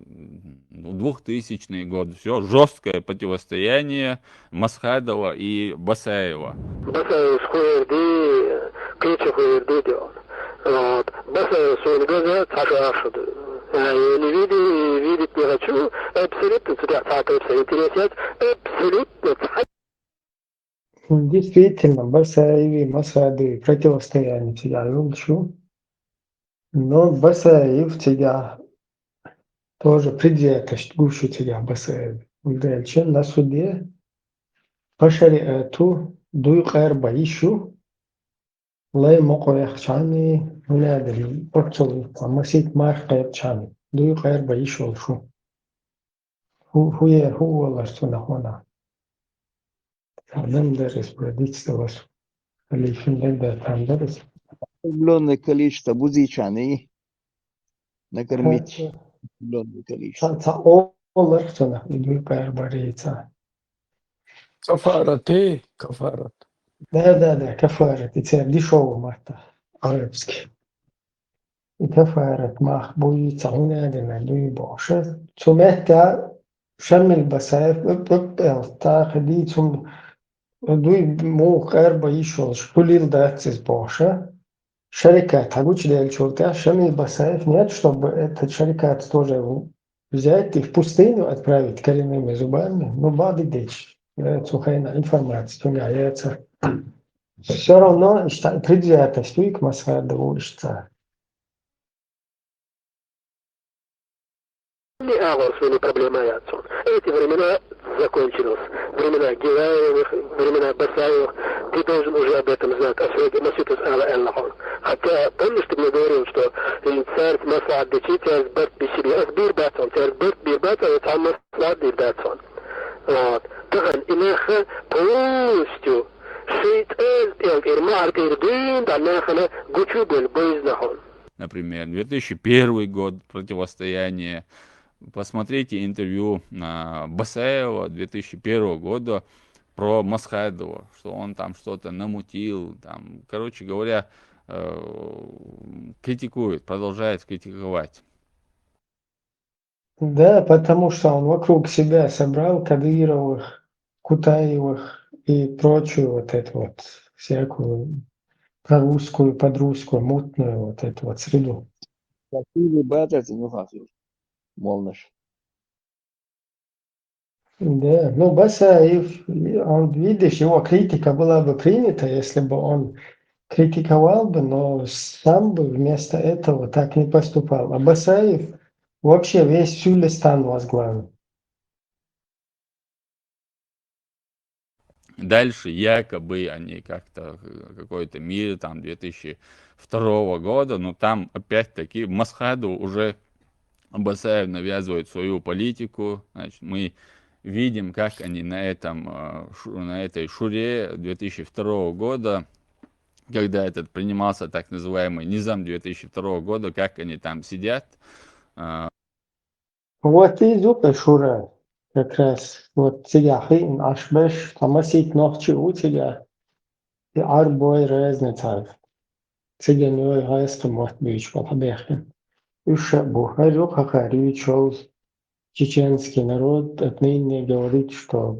2000 год. Все, жесткое противостояние Масхадова и Басаева. видеть не хочу, абсолютно интересует, абсолютно. Действительно, Басаеви, Масады противостояние тебя лучше, но Басаев тебя тоже предвзятость гуще тебя Басаев. Дальше на суде по шариату дуй харба ищу лай мокоях чами надали почел масит мархайб чами дуй харба ищу шу хуе ларсу нахона там дерес продиться вас лишь иногда там дерес определенное количество бузичаны накормить определенное количество. ларсу дуй харба рейца Кафарат, кафарат. Да, кафарат. Это дешевый мата арабский. И кафарат мах будет цаунадина дуй боша. Цумета шамил басаев тахди цум дуй мух арба ишол шпулил датсис боша. Шарикат хагуч дельчулта шамил басаев нет, чтобы этот шарикат тоже взять и в пустыню отправить коренными зубами, но бады дичь. Сухая информация является все равно предвзятостью и к Масхадову ищется. Эти времена закончились. Времена Гилаевых, времена Басаевых. Ты должен уже об этом знать. Хотя, помнишь, ты мне говорил, что царь Масад дичитель бэрт бисири азбир бацон, царь бэрт бир бацон, царь Масад бир бацон. Вот. Таган инаха полностью шейт Например, 2001 год, противостояние. Посмотрите интервью Басаева 2001 года про Масхадова, что он там что-то намутил, там, короче говоря, критикует, продолжает критиковать. Да, потому что он вокруг себя собрал Кадыровых, Кутаевых и прочую вот эту вот всякую прорусскую, подрусскую, мутную вот эту вот среду. Да, ну Басаев, он, видишь, его критика была бы принята, если бы он критиковал бы, но сам бы вместо этого так не поступал. А Басаев вообще весь Сюлистан возглавил. Дальше якобы они как-то какой-то мир там 2002 года, но там опять-таки Масхаду уже Басаев навязывает свою политику. Значит, мы видим, как они на этой шуре 2002 года, когда этот принимался так называемый Низам 2002 года, как они там сидят. Вот и зубы Шура, как раз вот Цигахи, Ашбеш, Тамасит Нохчи Утига, и Арбой Резнецав. Цигенёй Гайска Мохтбич, Валхабехин. Уша Бухарю Хахари Чоу. Чеченский народ отныне говорит, что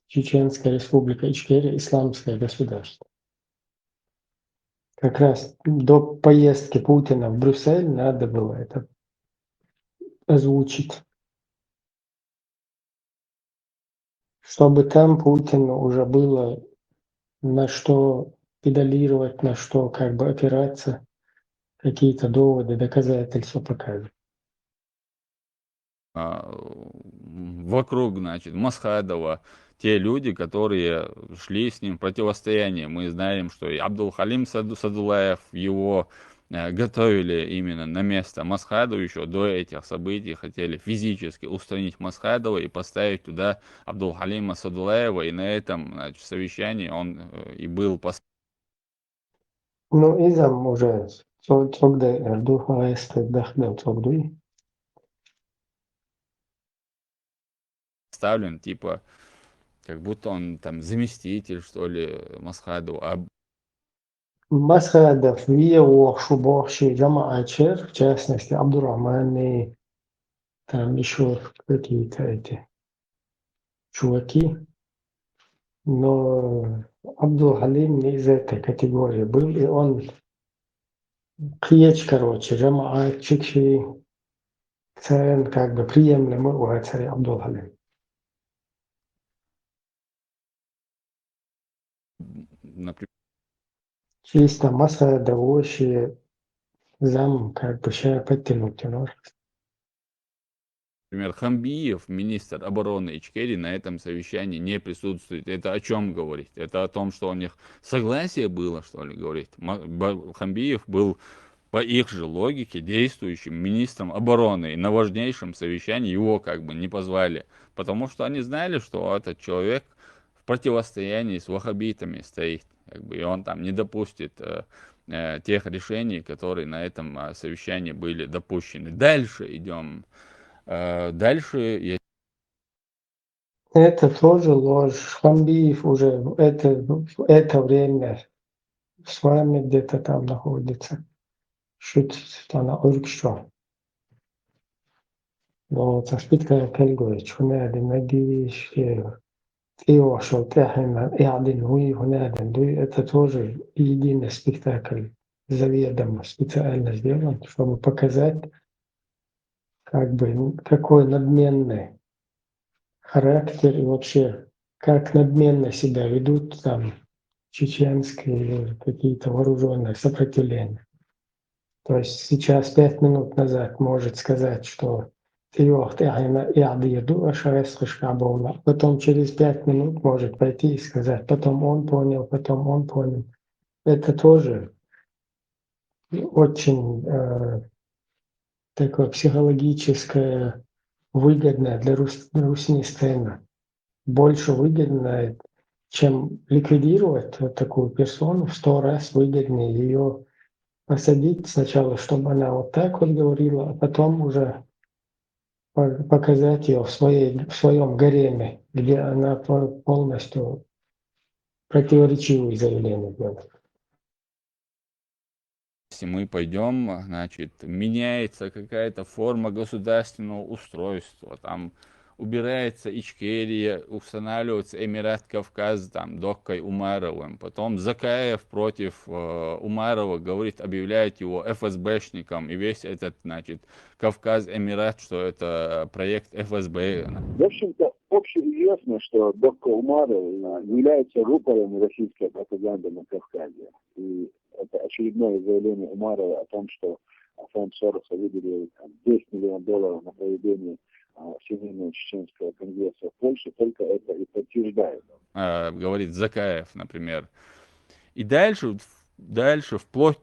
Чеченская республика Ичкерия исламское государство. Как раз до поездки Путина в Брюссель надо было это озвучить, чтобы там Путину уже было на что педалировать, на что как бы опираться, какие-то доводы, доказательства показывать. Вокруг, значит, Масхадова, те люди, которые шли с ним в противостояние. Мы знаем, что и Абдул-Халим Садулаев, его готовили именно на место Масхадова, еще до этих событий хотели физически устранить Масхадова и поставить туда Абдул-Халима Садулаева, и на этом, значит, совещании он и был Ну, изам уже тогда Эрдуха Эстедахдал Цогдуи. поставлен, типа, как будто он там заместитель, что ли, Масхадова. Масхадов, Вио, Шубохши, Джамаачер, в частности, Абдурахман и там еще какие-то эти чуваки. Но Абдул-Халим не из этой категории был, и он короче, Джамаат, Чикши, Цен, как бы приемлемый у царя Абдул-Халим. Например, Чисто Масхадов, Оши, зам, как бы сейчас подтянуть немножко. Например, Хамбиев, министр обороны Ичкерии, на этом совещании не присутствует. Это о чем говорит? Это о том, что у них согласие было, что ли, говорит? Хамбиев был, по их же логике, действующим министром обороны. И на важнейшем совещании его как бы не позвали. Потому что они знали, что этот человек в противостоянии с ваххабитами стоит. Как бы, и он там не допустит тех решений, которые на этом совещании были допущены. Дальше идем. Дальше Это тоже ложь. Хамбиев уже в это время с вами где-то там находится. Что на Уркшо. Но таспитка Кельгович, هنا نجيش إيوه شو تاحنا قاعدين هنا это тоже единый спектакль заведомо специально сделан, чтобы показать, как бы, какой надменный характер и вообще, как надменно себя ведут там чеченские какие-то вооруженные сопротивления. То есть сейчас 5 минут назад может сказать, что потом через 5 минут может пойти и сказать, потом он понял. Это тоже очень такое психологическое, выгодное для Руси сцена. Больше выгодно, чем ликвидировать вот такую персону, в 100 раз выгоднее ее посадить сначала, чтобы она вот так вот говорила, а потом уже показать ее в своем гареме, где она полностью противоречивые заявления делает. если мы пойдем, значит, меняется какая-то форма государственного устройства, там убирается Ичкерия, устанавливается Эмират Кавказ, там, Доккой Умаровым, потом Закаев против Умарова говорит, объявляет его ФСБшником, и весь этот, значит, Кавказ, Эмират, что это проект ФСБ. В общем-то, общеизвестно, что Докка Умаров является рупором российской пропаганды на Кавказе. И это очередное заявление Умарова о том, что фонд Сороса выделил $10 миллионов на проведение Всемирного чеченского конгресса в Польше, только это и подтверждает. говорит Закаев, например. И дальше вплоть...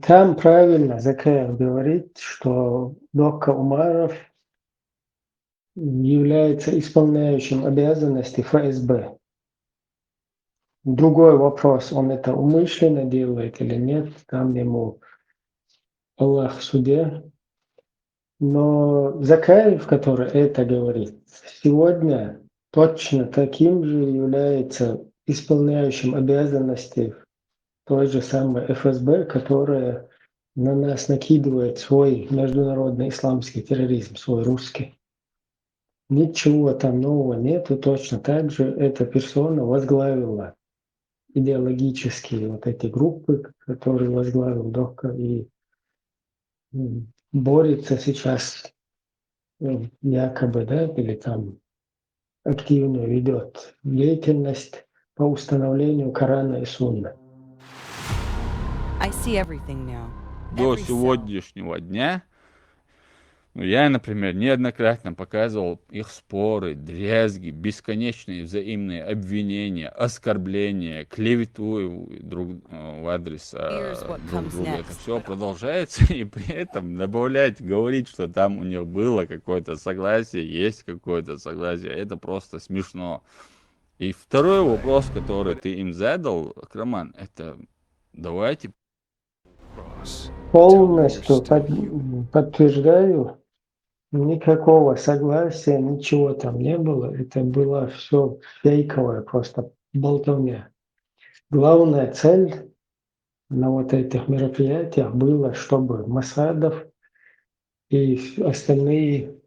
Там правильно Закаев говорит, что Докка Умаров является исполняющим обязанности ФСБ. Другой вопрос, он это умышленно делает или нет, там ему Аллах в суде. Но Закаев, который это говорит, сегодня точно таким же является исполняющим обязанности той же самой ФСБ, которая на нас накидывает свой международный исламский терроризм, свой русский. Ничего там нового нет, и точно так же эта персона возглавила идеологические вот эти группы, которые возглавил Докка, и борется сейчас якобы, да, или там активно ведет деятельность по установлению Корана и Сунны. До сегодняшнего дня я, например, неоднократно показывал их споры, дрязги, бесконечные взаимные обвинения, оскорбления, клевету в адрес друг друга. Это все продолжается, и при этом говорить, что там у них было какое-то согласие, есть какое-то согласие, это просто смешно. И второй вопрос, который ты им задал, Роман, это давайте... Полностью подтверждаю, никакого согласия, ничего там не было. Это было все фейковое, просто болтовня. Главная цель на вот этих мероприятиях была, чтобы Масадов и остальные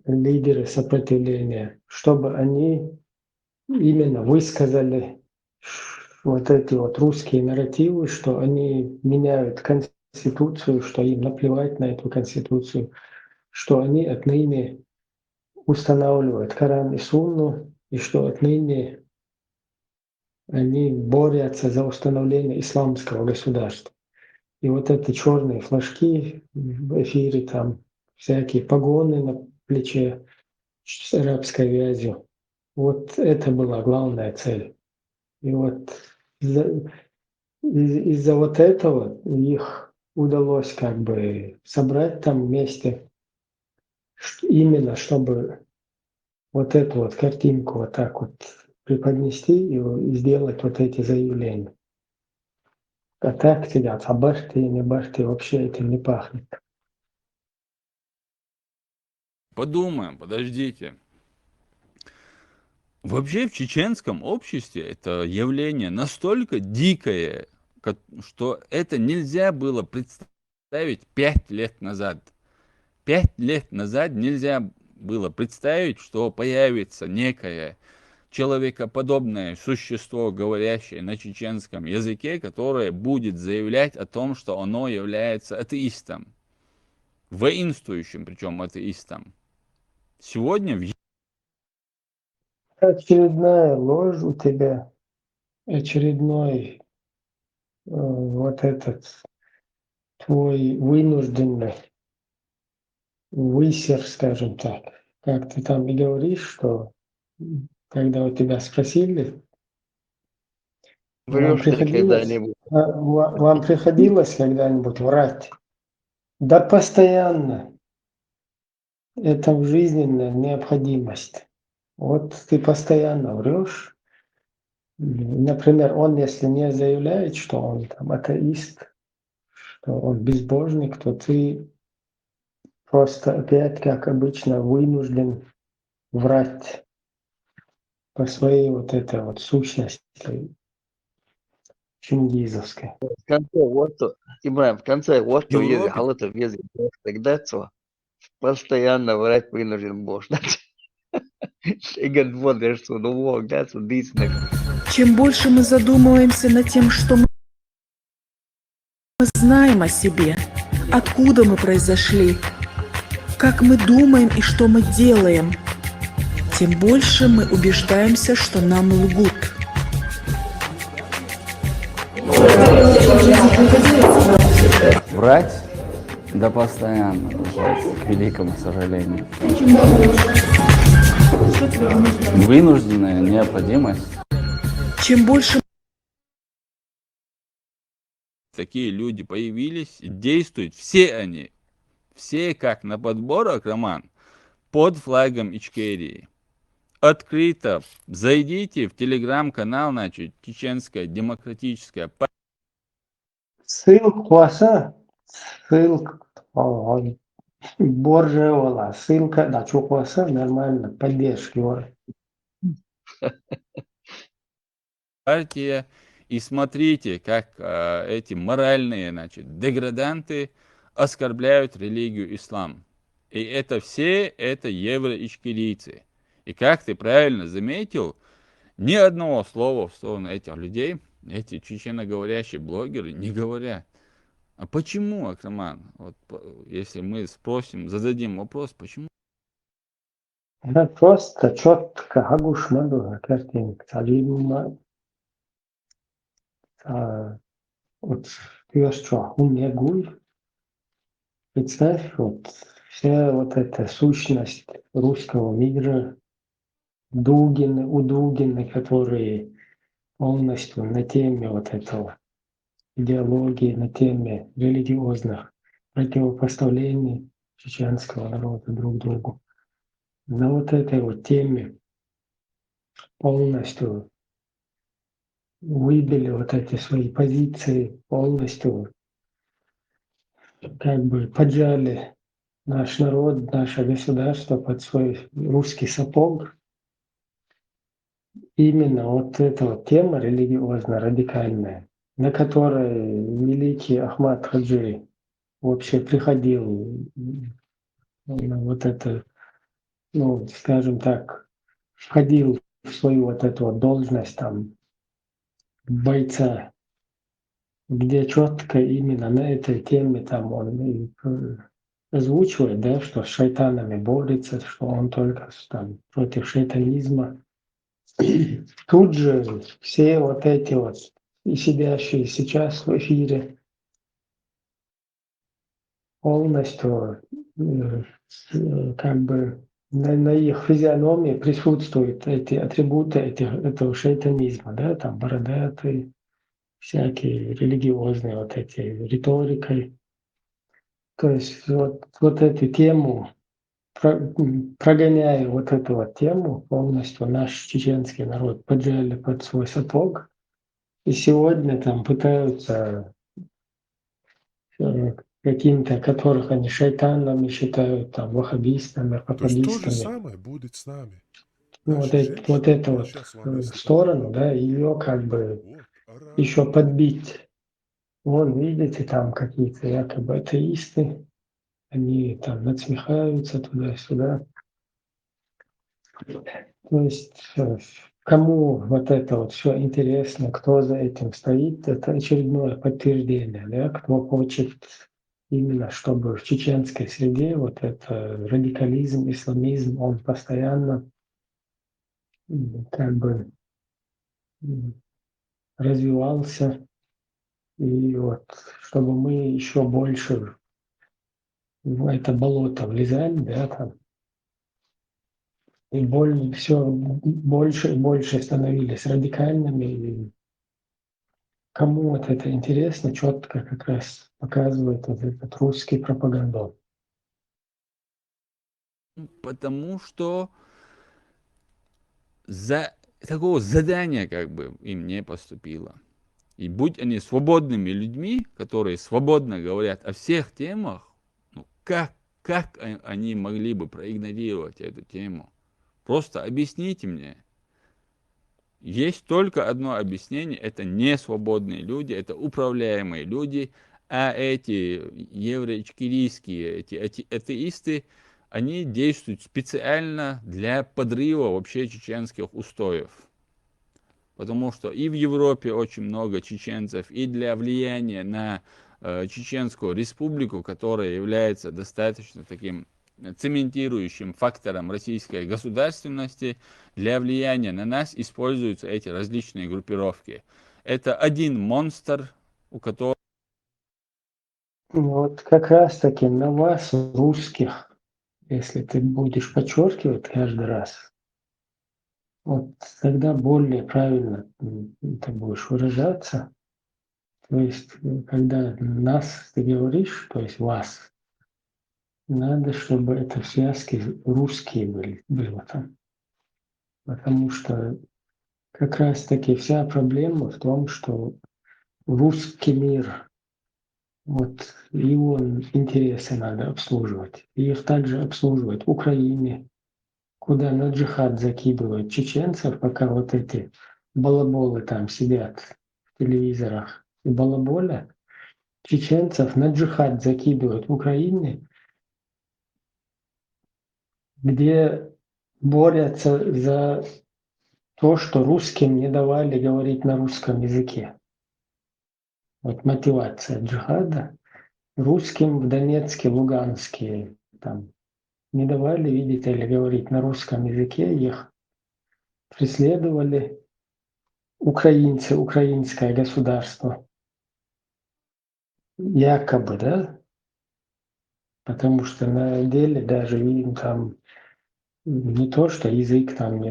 лидеры сопротивления, чтобы они именно высказали вот эти вот русские нарративы, что они меняют Конституцию, что им наплевать на эту Конституцию, что они отныне устанавливают Коран и Сунну, и что отныне они борются за установление исламского государства. И вот эти черные флажки в эфире, там всякие погоны на плече с арабской вязью, вот это была главная цель. И вот из-за вот этого их удалось как бы собрать там вместе, именно чтобы вот эту вот картинку вот так вот преподнести и сделать вот эти заявления. А так сидят, а башти и не башти вообще этим не пахнет. Подумаем, подождите. Вообще в чеченском обществе это явление настолько дикое, что это нельзя было представить 5 лет назад. 5 лет назад нельзя было представить, что появится некое человекоподобное существо, говорящее на чеченском языке, которое будет заявлять о том, что оно является атеистом. Воинствующим, причем атеистом. Сегодня в... Очередная ложь у тебя, очередной вот этот твой вынужденный высер, скажем так. Как ты там и говоришь, что когда у тебя спросили, вам приходилось когда-нибудь врать? Да постоянно. Это жизненная необходимость. Вот ты постоянно врешь. Например, он, если не заявляет, что он там атеист, что он безбожник, то ты просто опять, как обычно, вынужден врать по своей вот этой вот сущности чингизовской. В конце вот, Ибраим, в конце вот, что если халата везет, тогда что? Постоянно врать вынужден будешь. Чем больше мы задумываемся над тем, что мы знаем о себе, откуда мы произошли, как мы думаем и что мы делаем, тем больше мы убеждаемся, что нам лгут. Врать? Да постоянно, к великому сожалению. Вынужденная необходимость. Чем больше Такие люди появились, действуют все они, все как на подборах, Роман, под флагом Ичкерии. Открыто зайдите в телеграм-канал, значит, Чеченская демократическая партия. Ссылка, ой, Боржевала, ссылка, да, что нормально, поддержки. Партия. И смотрите, как эти моральные, значит, деграданты оскорбляют религию ислам. И это все, это евро-ичкерийцы. И как ты правильно заметил, ни одного слова в сторону этих людей, эти чеченоговорящие блогеры не говорят. А почему, Акраман? Вот, если мы спросим, зададим вопрос, почему? Да просто четко, агушмаду, картинка, талима, вот, ты что, умегуй, представь, вот, вся вот эта сущность русского мира, Дугины, которые полностью на теме вот этого идеологии, на теме религиозных противопоставлений чеченского народа друг другу. На вот этой вот теме полностью выбили вот эти свои позиции, полностью как бы поджали наш народ, наше государство под свой русский сапог. Именно вот эта вот тема религиозно-радикальная, на которой великий Ахмад Хаджи вообще приходил на вот это, ну, скажем так, входил в свою вот эту вот должность там бойца, где четко именно на этой теме там он и озвучивает, да, что с шайтанами борется, что он только там против шайтанизма. Тут же все вот эти вот и сидящие сейчас в эфире полностью как бы на их физиономии присутствуют эти атрибуты этого шайтанизма, да, там бородатые, всякие религиозные вот эти риторикой. То есть вот эту тему, прогоняя вот эту вот тему, полностью наш чеченский народ поджали под свой сапог, и сегодня там пытаются каким-то, которых они шайтанами считают, там, ваххабистами, То есть то же пападистами. самое будет с нами. Ну, Наши вот женщины, эту мы вот сейчас с вами сторону, да, ее как бы еще подбить. Вон, видите, там какие-то якобы атеисты, они там надсмехаются туда-сюда. То есть кому вот это вот все интересно, кто за этим стоит, это очередное подтверждение, да, кто хочет именно, чтобы в чеченской среде вот это радикализм, исламизм, он постоянно как бы развивался, и вот чтобы мы еще больше в это болото влезали, да, там, и все больше и больше становились радикальными. И кому вот это интересно, четко как раз показывает вот этот русский пропагандон. Потому что такого задания как бы им не поступило. И будь они свободными людьми, которые свободно говорят о всех темах, ну, как они могли бы проигнорировать эту тему? Просто объясните мне. Есть только одно объяснение, это не свободные люди, это управляемые люди, а эти евро-ичкерийские, эти атеисты, они действуют специально для подрыва вообще чеченских устоев. Потому что и в Европе очень много чеченцев, и для влияния на Чеченскую республику, которая является достаточно таким цементирующим фактором российской государственности, для влияния на нас используются эти различные группировки. Это один монстр, у которого... Вот как раз таки на вас, русских, если ты будешь подчеркивать каждый раз, Вот тогда более правильно ты будешь выражаться. То есть, когда нас ты говоришь, то есть вас, надо, чтобы это в связке русские было там. Потому что как раз-таки вся проблема в том, что русский мир, вот его интересы надо обслуживать. И их также обслуживать в Украине, куда на джихад закидывают чеченцев, пока вот эти балаболы там сидят в телевизорах и балаболят. Чеченцев на джихад закидывают в Украине, где борются за то, что русским не давали говорить на русском языке. Вот мотивация джихада. Русским в Донецке, Луганске там не давали, видите ли, говорить на русском языке. Их преследовали украинцы, украинское государство. Якобы, да? Потому что на деле даже им там не то, что язык, там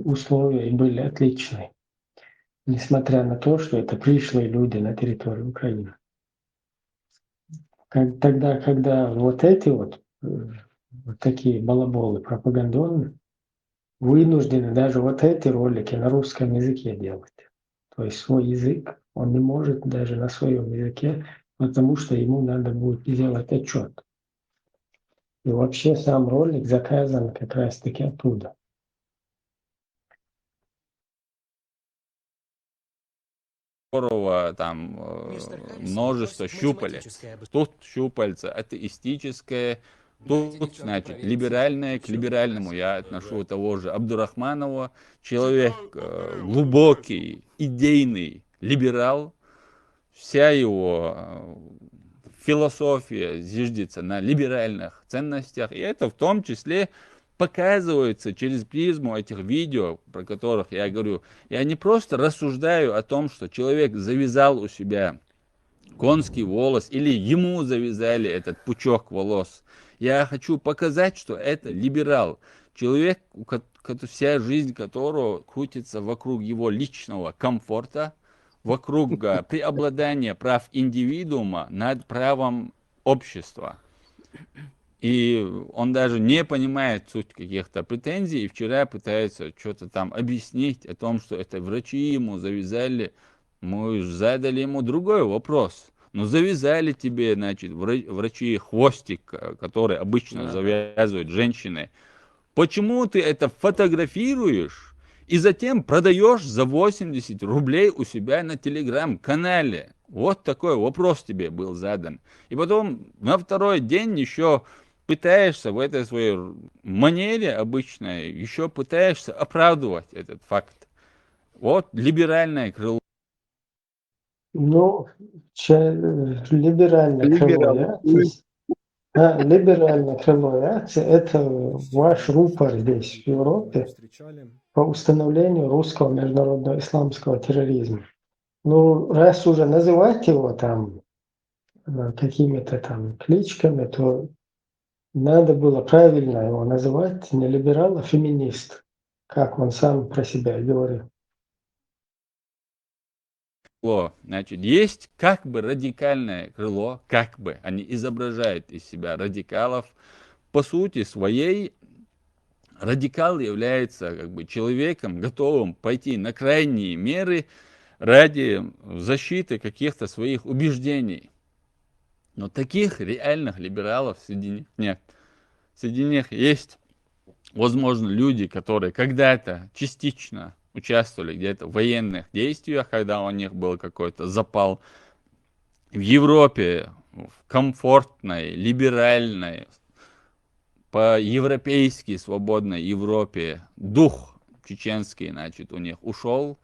условия были отличные. Несмотря на то, что это пришлые люди на территории Украины. Тогда, когда вот эти вот такие балаболы пропагандонные вынуждены даже вот эти ролики на русском языке делать. То есть свой язык он не может даже на своем языке, потому что ему надо будет делать отчет. И вообще сам ролик заказан как раз-таки оттуда. Которого там множество щупалец. Тут щупальца атеистическое, тут, значит, либеральное к либеральному. Я отношу того же Абдурахманова, человек глубокий, идейный либерал. Вся его философия зиждется на либеральных ценностях, и это в том числе показывается через призму этих видео, про которых я говорю. Я не просто рассуждаю о том, что человек завязал у себя конский волос, или ему завязали этот пучок волос. Я хочу показать, что это либерал. Человек, вся жизнь которого крутится вокруг его личного комфорта, вокруг преобладания прав индивидуума над правом общества. И он даже не понимает суть каких-то претензий, и вчера пытается что-то там объяснить о том, что это врачи ему завязали. Мы задали ему другой вопрос. Ну, завязали тебе, значит, врачи хвостик, который обычно завязывают женщины. Почему ты это фотографируешь и затем продаешь за 80 рублей у себя на телеграм-канале? Вот такой вопрос тебе был задан. И потом на второй день еще пытаешься в этой своей манере обычной, еще пытаешься оправдывать этот факт. Вот либеральное крыло. Ну, либеральное крыло реакции. Либеральное крыло реакции – это ваш рупор здесь, в Европе, по установлению русского международного исламского терроризма. Ну, раз уже называть его там какими-то там кличками, то надо было правильно его называть не либерал, а феминист, как он сам про себя говорил. Значит, есть как бы радикальное крыло, как бы они изображают из себя радикалов. По сути своей, радикал является как бы человеком, готовым пойти на крайние меры ради защиты каких-то своих убеждений. Но таких реальных либералов среди них нет. Среди них есть, возможно, люди, которые когда-то частично участвовали где-то в военных действиях, когда у них был какой-то запал. В Европе, в комфортной, либеральной, по-европейски свободной Европе дух чеченский, значит, у них ушел.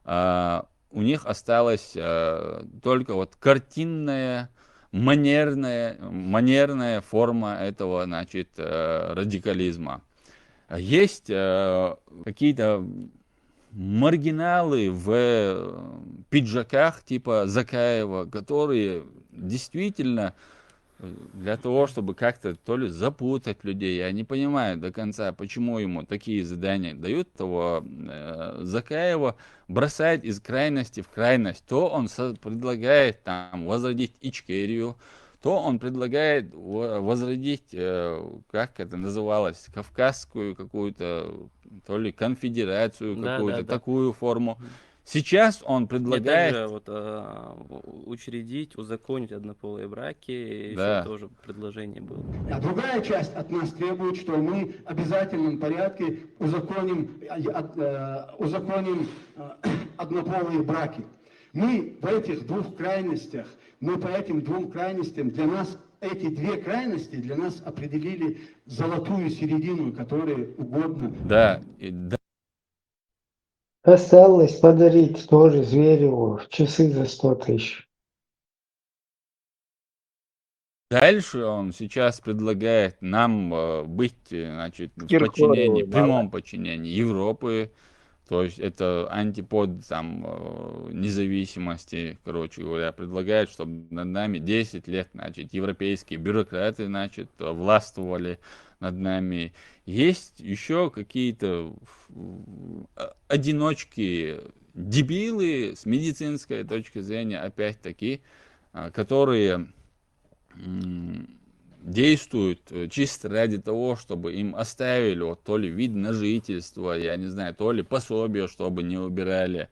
У них осталась только вот картинная, манерная форма этого, значит, радикализма. Есть какие-то маргиналы в пиджаках типа Закаева, которые действительно для того, чтобы как-то то ли запутать людей. Я не понимаю до конца, почему ему такие задания дают, того Закаева бросает из крайности в крайность. То он предлагает там возродить Ичкерию, то он предлагает возродить, как это называлось, кавказскую какую-то, то ли конфедерацию, Да, какую-то да. такую форму. Сейчас он Нет, предлагает... также вот учредить, узаконить однополые браки, еще Да. тоже предложение было. А другая часть от нас требует, что мы в обязательном порядке узаконим однополые браки. Мы в этих двух крайностях, мы по этим двум крайностям, для нас эти две крайности для нас определили золотую середину, которая угодно. Да, и да. Осталось подарить тоже Звереву часы за 100 тысяч. Дальше он сейчас предлагает нам быть, значит, в Киркорову, подчинении, да. прямом подчинении Европы, то есть это антипод там независимости, короче говоря, предлагает, чтобы над нами 10 лет, значит, европейские бюрократы, значит, властвовали над нами. Есть еще какие-то одиночки, дебилы с медицинской точки зрения, опять-таки, которые действуют чисто ради того, чтобы им оставили вот то ли вид на жительство, я не знаю, то ли пособие, чтобы не убирали,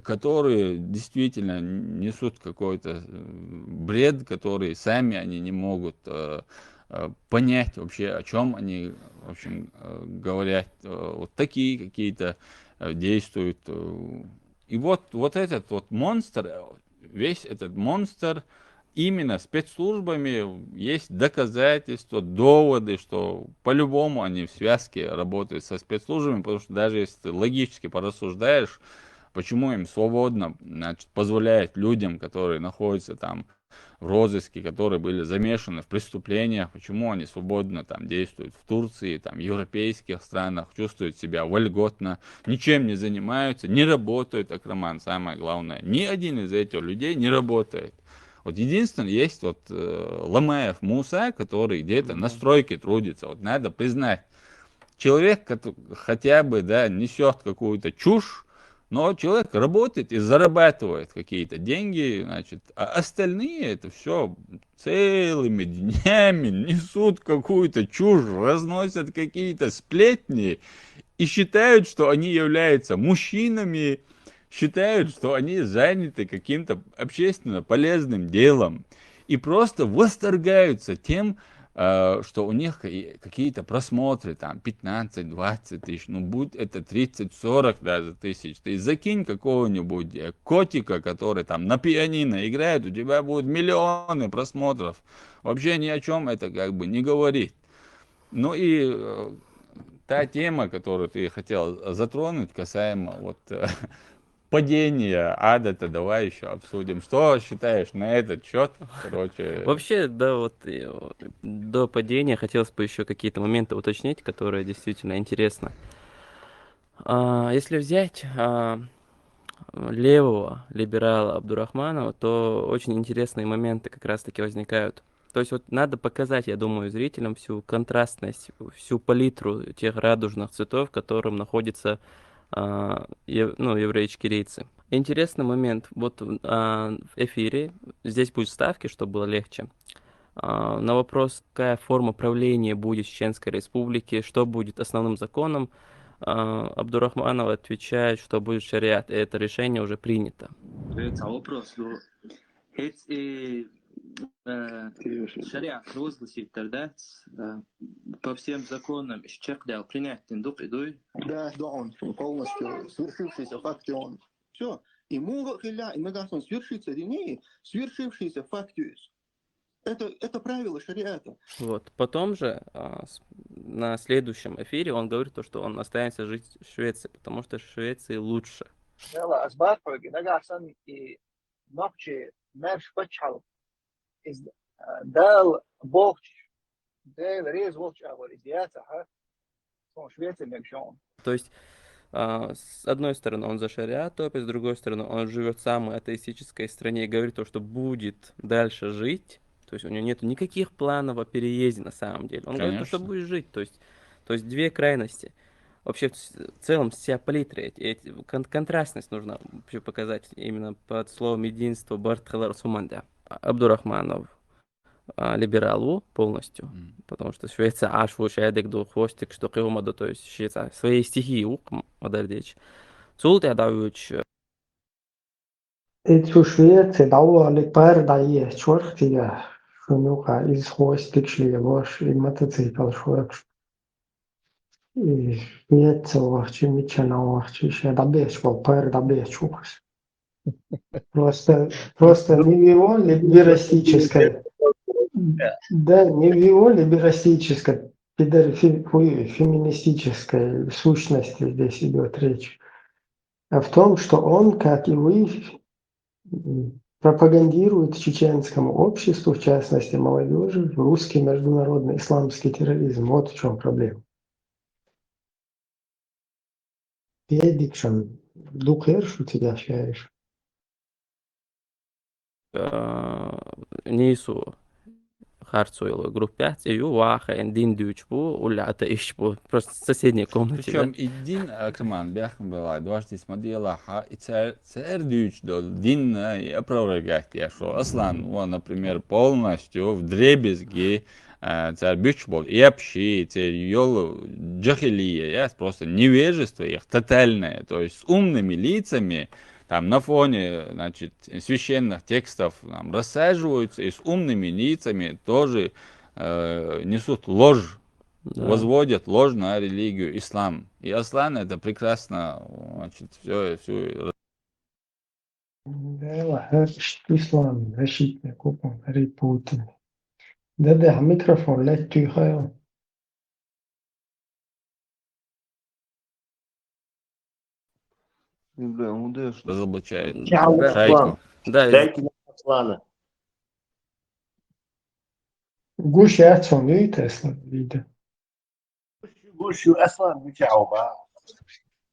которые действительно несут какой-то бред, который сами они не могут понять вообще, о чем они, в общем, говорят. Вот такие какие-то действуют. И вот этот вот монстр, весь этот монстр, именно спецслужбами есть доказательства, доводы, что по-любому они в связке работают со спецслужбами, потому что даже если ты логически порассуждаешь, почему им свободно, значит, позволяет людям, которые находятся там в розыске, которые были замешаны в преступлениях, почему они свободно там действуют в Турции, там, в европейских странах, чувствуют себя вольготно, ничем не занимаются, не работают, Акраман, самое главное. Ни один из этих людей не работает. Вот единственное, есть вот Ламаев Муса, который где-то на стройке трудится. Вот надо признать, человек, который хотя бы, да, несет какую-то чушь, но человек работает и зарабатывает какие-то деньги, значит, а остальные это все целыми днями несут какую-то чушь, разносят какие-то сплетни и считают, что они являются мужчинами, считают, что они заняты каким-то общественно полезным делом и просто восторгаются тем, что у них какие-то просмотры, там, 15-20 тысяч, ну, будь это 30-40 даже тысяч, ты закинь какого-нибудь котика, который там на пианино играет, у тебя будут миллионы просмотров. Вообще ни о чем это как бы не говорит. Ну и та тема, которую ты хотел затронуть, касаемо вот падения ада-то, давай еще обсудим. Что считаешь на этот счет? Короче... Вообще, да, вот до падения хотелось бы еще какие-то моменты уточнить, которые действительно интересны. Если взять левого либерала Абдурахманова, то очень интересные моменты как раз-таки возникают. То есть вот надо показать, я думаю, зрителям всю контрастность, всю палитру тех радужных цветов, в котором находятся евреи-ичкерийцы. Интересный момент. Вот в эфире, здесь будут ставки, чтобы было легче. На вопрос, какая форма правления будет в Чеченской Республике, что будет основным законом, Абдурахманов отвечает, что будет шариат, и это решение уже принято. Это вопрос. Шариат возгласит тогда по всем законам исчеркнул принять тендук идой. Да, он полностью свершившийся факт, он все. И мы он свершится или не, свершившийся факт. Это правило шариата. Вот. Потом же на следующем эфире он говорит, что он останется жить в Швеции, потому что в Швеции лучше. То есть, с одной стороны, он за шариат топит, с другой стороны, он живет в самой атеистической стране и говорит то, что будет дальше жить, То есть у него нет никаких планов о переезде на самом деле. Он говорит, что Конечно. будет жить. То есть две крайности. Вообще в целом вся палитра, контрастность нужно вообще показать именно под словом единство Бартхалар Суманда. Абдурахманов либералу полностью, потому что Швеция аж в шайдек до хвостик, что кивомада, то есть Швеция своей стихии ук модердеч. Цулт ядавич. Эту Швецию давали передае чёртия, шумюка из хвостик шли ваш и мотоцикл швек. И Швеция вахчи мечена вахчи ще добеч был передабеч укс. Просто не в его либерастической, да, не в его либерастической, феминистической сущности здесь идет речь, а в том, что он, как и вы, пропагандирует чеченскому обществу, в частности молодежи, русский международный исламский терроризм. Вот в чем проблема. Педикшн, дукерш у тебя шаришь. Нису харцуйло группе, ю ваха эндин дючбу, улята ишбу. Просто в соседней комнате. Причем и дин акман бяхм была, дважды смотрела, и царь дюч дин и опровергать я что Аслан, он, например, полностью в дребезги царь бюч был и общий, царь йол джахилия, я просто невежество их тотальное, то есть с умными лицами. Там на фоне, значит, священных текстов там, рассаживаются и с умными лицами тоже несут ложь, возводят ложь на религию ислам. И Аслан это прекрасно, значит, все. Да, ислам, защитный купон, Путин. Да, микрофон, лет тихо. Разоблачает Чао, шайку. Да, Дайте нам Аслана. Гуще отцом, видите, видите. Гушу Аслан, чао, ба.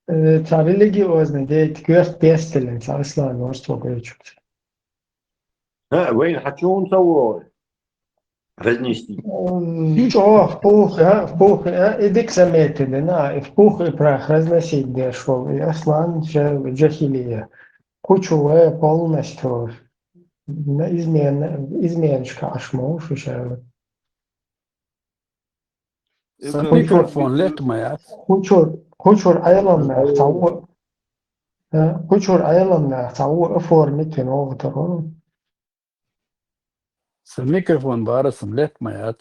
Та религиозный, дед, гёрт пестелен, та ислам, ворство гречук. وين حكون صور разнести. Что, в пух, идик заметили, в пух и прах разносить дешево. И Аслан же джахилия. Кучу полностью изменочка аж можешь еще. Микрофон лет моя. Кучур айламна цау оформить нового дорогу. Микрофон барасом лет моя.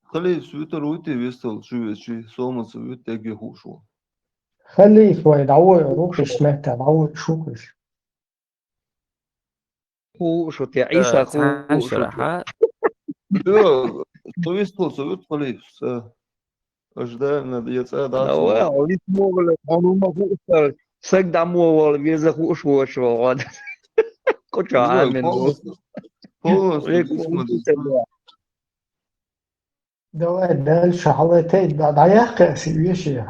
خلي سويتر ويتي بيستل شو صومس ويتي جهو شو خلي شوي دعوة روح سمعت دعوة شوكش هو شو تي عيسى هو شو لا سويت خليس أجدادنا ديت لا وليس مول أنا ما هو أصلا سجد مول بيزا هو شو هذا كنت عامل давай дальше حلقتين بعد عياقة سيويشي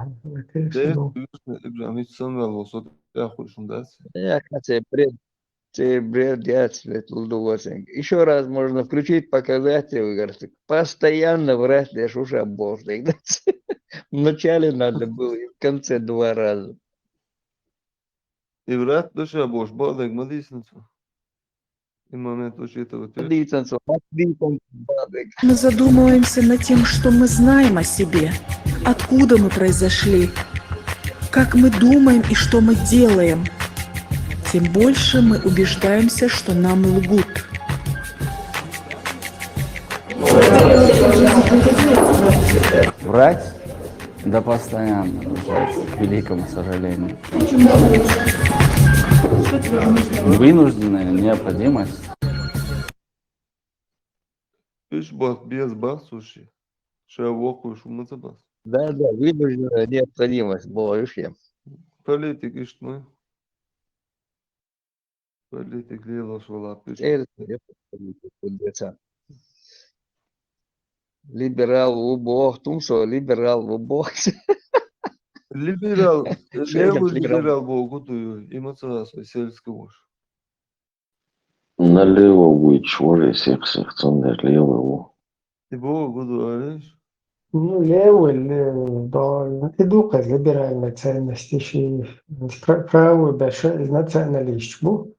إبراهيم سمع الوسط ياخد شو داس Я хотел бред удовольствие. Еще раз можно включить показатели, говорится, постоянно врать, я уж обожаю. Вначале надо было и в конце 2 раза. И врать душа бош, бадок мадисенцу. И момент учитывать. Мы задумываемся над тем, что мы знаем о себе, откуда мы произошли, как мы думаем и что мы делаем. Тем больше мы убеждаемся, что нам лгут. Врать? Да постоянно, к великому сожалению. Вынужденная необходимость. Иш бах без басуши. Шавоку шумацабас. Да, вынужденная необходимость была, видишь я. Политик ишь мы. Политик лила швала пиш. Либерал в бог, тумсо либерал в бог. Либерал, левый либерал богу тую, эмоционально сельский муж. Налево будет швори всех цундер лево. Ты Богу говоришь? Ну, левый, да, иду к либеральной ценности, правый большой националист был,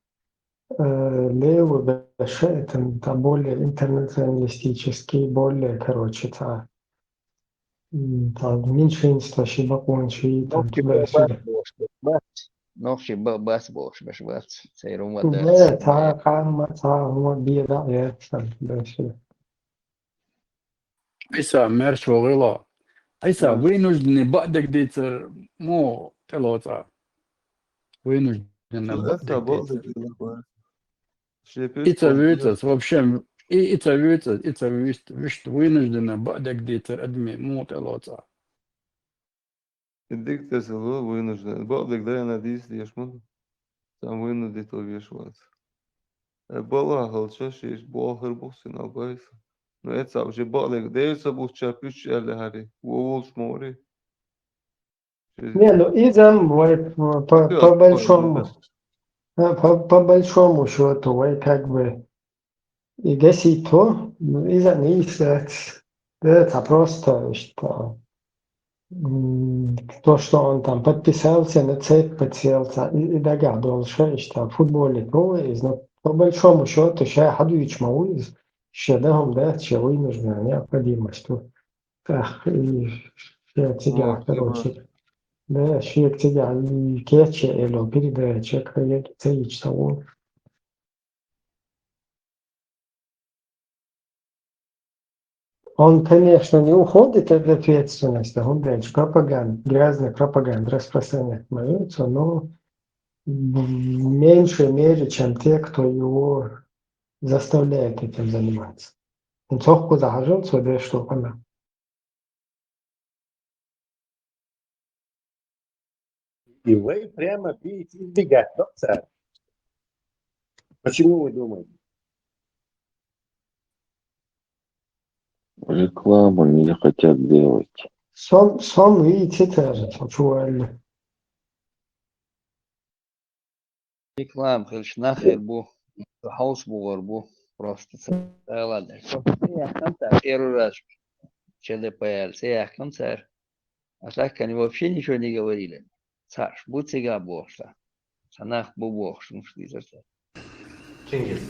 левый большой, это более интернационалистический, более, короче, там меньшинство, шибакон, там туда-сюда. نوخشي بس بوش مش بس سيرون Да, ودات вот беда, я там туда-сюда. Isa mers vogila. Isa Да. вынуждены бадек дитер мо телота. Вынуждены Это бадек дитер. Бог. Ица вицас, вообще, ица вицас, ица вишт вынуждены бадек дитер адми мо телота. Дикция село вынужден. Бог дай надеюсь, яшмун. Сам вынудит увешиваться. Бала галчаш есть Бог рбусы на байс. Но это уже Бог дается бух чапюч или хари. Вовол шмори. Не, ну изам, по большому, по большому счету, как бы, и гасить то, из-за них, это просто, что то, что он там подписался на цепь, подселся и догадывался, что в футболе кроется, но по большому счету, сейчас Хадуич Мауиз, еще да, чего и нужна необходимость. Так, и все тебя, короче, да, все тебя, и кетче, или передача, как цеич того. Он, конечно, не уходит от ответственности, он дальше пропаганда, грязная пропаганда распространяется, но в меньшей мере, чем те, кто его заставляет этим заниматься. Он цохку зажил, да что она. И вы прямо пьете избегать, да, царь? Почему вы думаете? Рекламу не хотят делать. Сон видите тоже, чувствовали. реклам خلش نخير بو حوس بو غربو просто ладно первый раз ЧДПР сеях концерт а так они вообще ничего не говорили царь будь сега бог что санах бу бог что шли за что Чингис,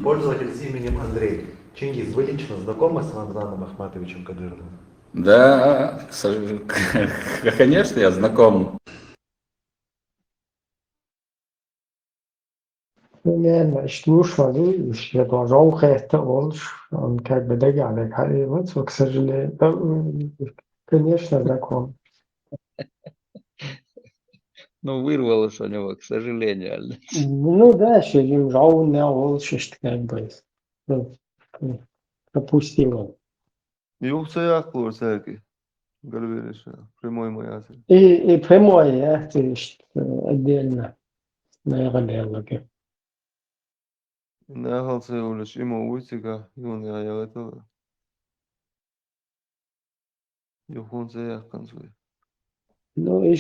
пользователь с именем Андрей. Чингис, вы лично знакомы с Рамзаном Ахматовичем Кадыровым? Да, конечно, я знаком. Примерно, слушал, я тоже ухайта, он как бы догадывается, к сожалению, конечно, знаком. ну вырвалось у него к сожалению Ну да, что им жал на волчи, как бы, пропустил. Yoksa yaklı sergi. Görüveririz. Прямой маясır. И прямое, то есть отдельно, наверное, Ne halsa uğraş ima uysiga yun ya yagata. Yuhunsa yakkan suy. Ну,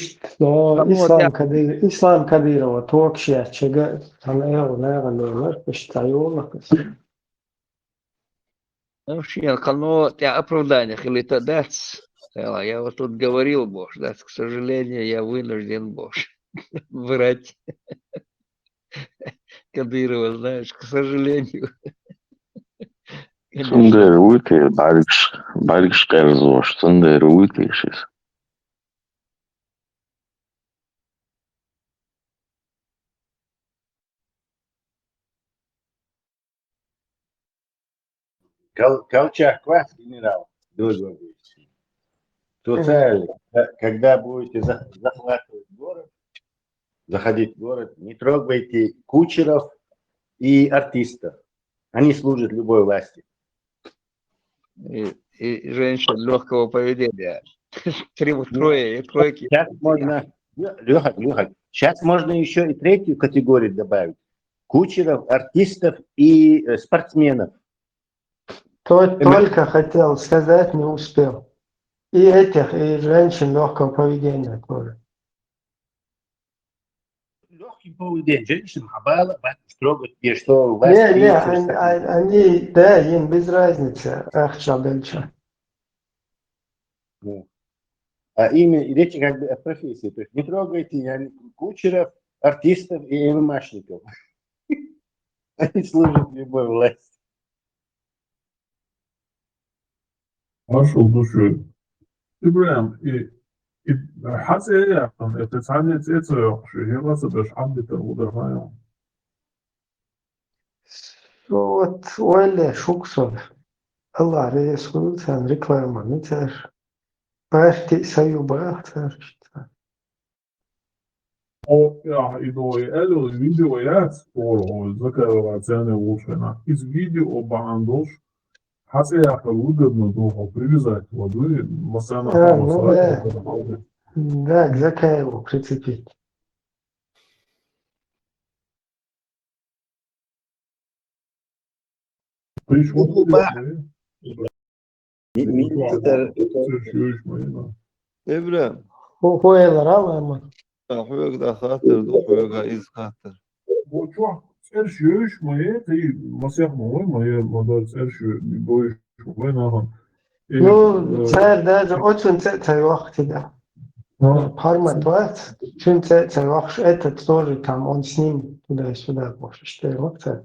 Ислам Кадырова, Торкшия, Чега, наверное, посчитаю. ну ну я оправдание или то дать я вот тут говорил бож да к сожалению я вынужден бож врать Кадырова знаешь к сожалению Сундер уйти, барикш карзош, сундер уйти шис. Колчак квас, генерал, то цель, когда будете захватывать город, заходить в город, не трогайте кучеров и артистов. Они служат любой власти. и женщин легкого поведения трое и тройки Сейчас можно, Леха, сейчас можно еще и третью категорию добавить. Кучеров, артистов и спортсменов. Только хотел сказать, не успел. И женщин легкого поведения тоже. поводу женщин, Хабала, строго, и что у вас Не, принято, они, да, им без разницы, ахча бельча. ну, а именно речь как бы о профессии. То есть не трогайте кучеров, артистов и ММАшников. Они служат любой власти. Хорошо, душой. إبراهيم حاسس إيه أصلا بتتعلم إيه شو هي راسه بس عم بتقول هاي Вот, öyle şoksun. Allah Resulü sen reklamanı ter. Parti sayıba ter işte. أو يعني إذا قالوا الفيديوهات أو ذكر وعتاني وشنا إذا فيديو بعندوش حاسس إيه حلود بندوه привязать воды مثلا Ну да, да, к Закаеву прицепить. إبراهيم Koyarlar ama. حويك ده خاطر ده حويك عايز خاطر. Чувак, следующий мои, ты масяк мой, мои модар следующий бой шубай нахан. Ну, царь даже очень царь вахтида. Пармат вахт, чун царь вахт, этот тоже там, он с ним туда-сюда, может, что его царь.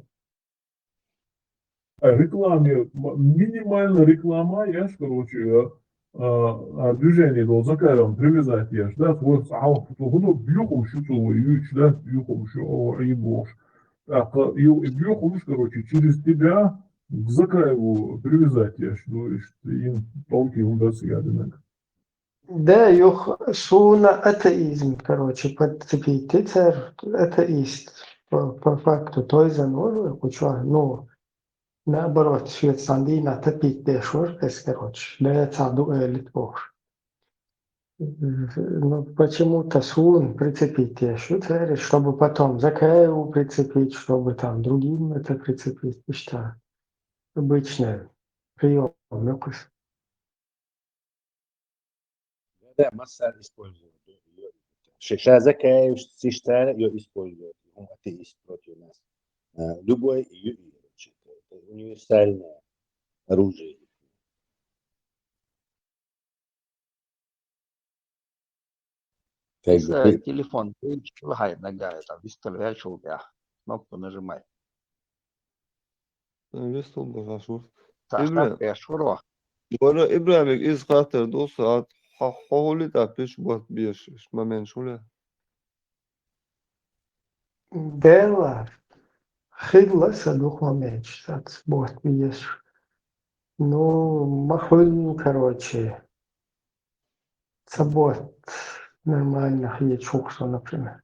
Рекламе, минимально реклама, короче, движение до закаром привязать ешь, да, твой сау, худу бьюху шуту, юч, да, бьюху шу, и бош. И бьюху, короче, через тебя к закаеву привязать ешь, то есть им толки удастся ядинок. Да, юх, суна атеизм, короче, подцепить царь, атеист. По факту той занозы, куча, ну, наоборот, Швейцария топить дешор, короче, да, цаду элит бог. Ну, почему-то сун прицепить еще царь, чтобы потом Закаеву прицепить, чтобы там другим это прицепить, что обычный прием. Да, масса используют. Сейчас Закаев, Сиштара ее используют. Он атеист против нас. Любой юридический, это универсальное оружие. Если телефон лагает, нагает, а выставляешь шелка, кнопку нажимай. Вестол بخشور. Саштат пешуро. ولا إبراهيم إز خاطر دو ساعات حولي تابش بوت بيش ما من شوله. Bela, خلص духовный, так, вот, видишь. Ну, махуль, короче, собой нормально, я чуксу, например.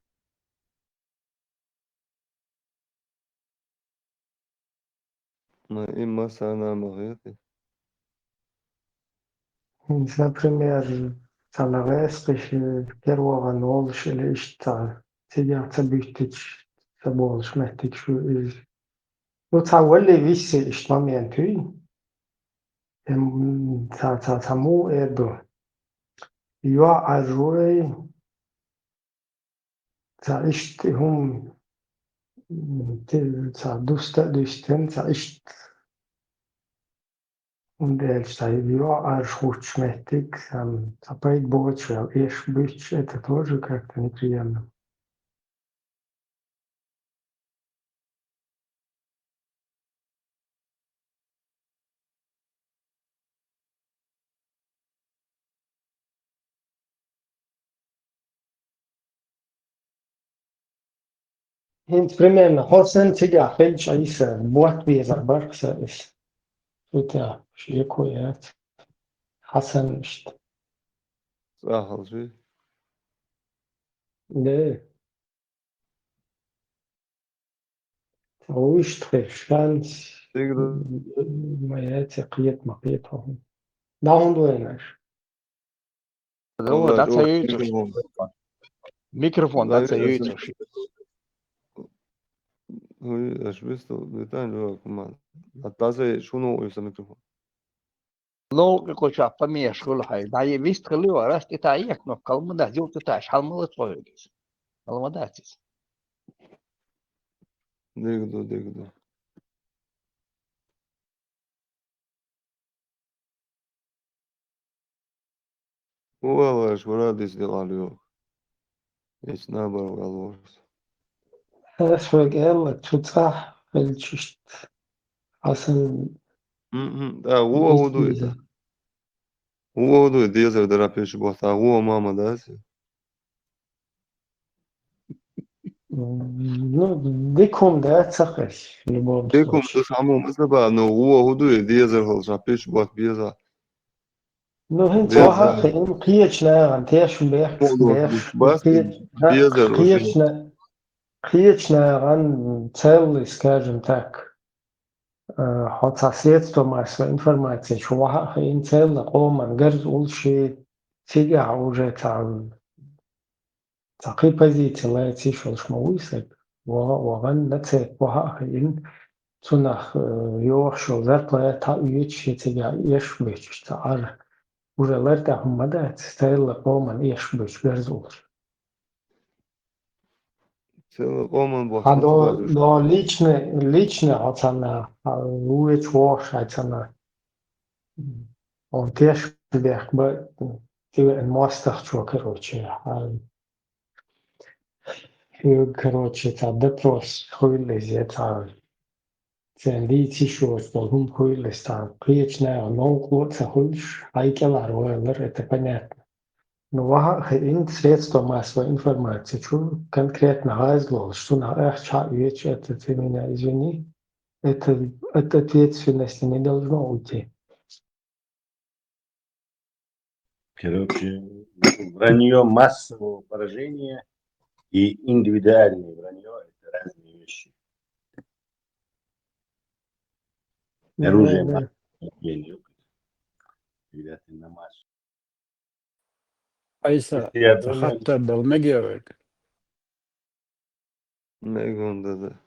ما إما سنة مغيرتي. Например, Салавестиш, первого нолш или что, сидят событич, собой шметич. Ну, цавали виси, что моменты, саму эду. Я ажуй, ишт хум, дуста дустен, ишт. Und er zei, ja, goed smet ik. Tapijt bootje wel eerst beetje, het тоже как-то неприятно. Примерно, Хосен тебя, Фельдж Аиса, Буат Веза, Баркса, это якое, Хасан, что. صح شيء. Да. Уиштрих, шанс, моя текиет мапетом. Да, он дуэнаш. Ну, да, це микрофон, да, це юйцо. Ну, aš vis to detaliu, man. Atazai šunų jūsų mikrofon. Ну, куча, помешкал, хай. Да, я вистрелил, раз ты та ек, но калмада, зил ты та, шалмала твою. Калмадатис. دقدو والله وراد يسدل عليه إيش نابر والورس أسوأ قال تفتح الششت أصلا ده هو ده هو ده ديزر درابيش بوتا هو ماما داس ديكم ده تسقش لبوم ديكم صوش تسعمو مثلا إنه هو ديزر هو درابيش بوت بيزا نو هنت بيزا واحد خيم قيتنا عن تيش بيش بس بيزا قيتنا عن تسوي سكاجم تاك حتى سيت مع информация شو واحد خيم تسوي قوم من جرز أول شيء تيجي عوجة تعقيب بزيت لا تيش وش مويسك وغن نتسك واحد خيم تنخ يوح شو ذات لا تأويش تيجي إيش بيش تعال وجلرت هم مدى تستاهل قوما إيش بيش جرز أول قوم بوت هذا مثلا لو личное оцена, луи чвош оцена. Он теж бех бы ты мостах чё, короче, короче, та допрос хуйлись, это ли тишо, что он хуйлись, та причная, но клоца хуйлиш, айкелар, это понятно. Но инт средства массовой информации, что конкретно разлол, что на эхча вещь, это ты меня извини, это от ответственности не должно уйти. Короче, вранье массового поражения и индивидуальное вранье – это разные вещи. Оружие массового поражения, когда ты на массу. Айса, Если я حتى بالمجرد نيجون ده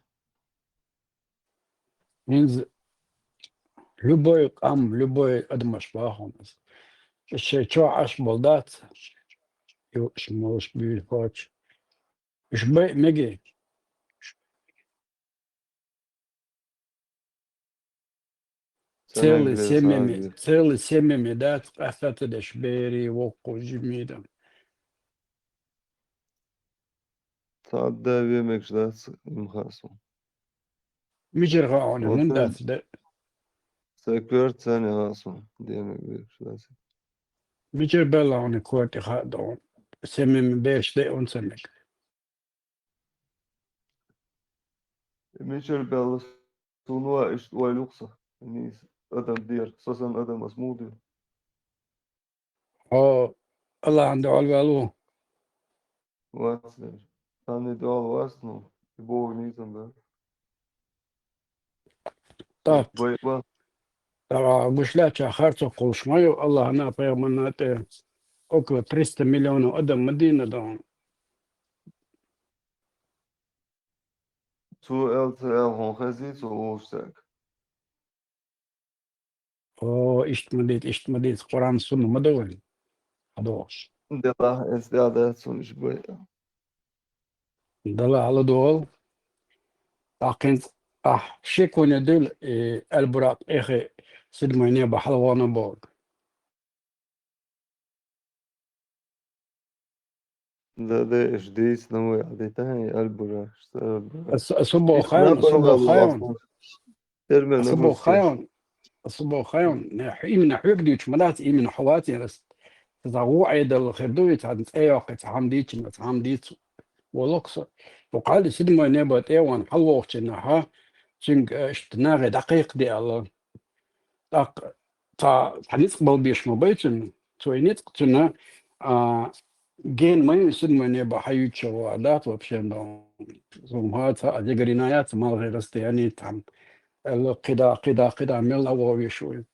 means любой кам, любой адмаш бахонас. Еще что аж болдат, юж можешь бить хоч. Ишбей меги. целый семьями дат, касата дешбери, воку жмидам. تعدى بيمك شدات مخاصم مجرها عوني من دات ده. سكرت ثاني غاصم ديمك بيك شدات مجر بلا عوني كواتي خادون. سمي بيش ده ونسمك. ميشل بيلس تونوا إيش ويلوكسا نيس أدم دير خصوصا أدم أسمودي الله عنده علوه. واسلر ثاني دول واسنو يبوه نيزم ده طب بيبا ترى مش لا خارطة كل شوية الله أنا بيمنات أكو 300 مليون أدم مدينة دون. تو LTL هون خزيت ووشتاك إشت مديت قرآن سنة مدون. هدوش. دلا استعداد سونش بيا دلا على دول. لكن شيكون يدل البراق إخي سدميني بحلوانا بوغ. ده إيش ديس نوي عديتاني البرا أصبو خايون إيمن حوك ديوش ملات إيمن حواتي رس تزاغو عيد الخردوية عدت أيوك تعمديش ما تعمديش ولوكسو وقال سيدما نبات ايوان حلوش انها شنك اشتناغي دقيق دي الله تا حنيتقبل بيش مبيتن توينيتقتنا جين ما سيدما نبا حيوتش وعدات وبشين دون هاتا اجيغرينايات مال غير استياني تعم قدا ميل او شوي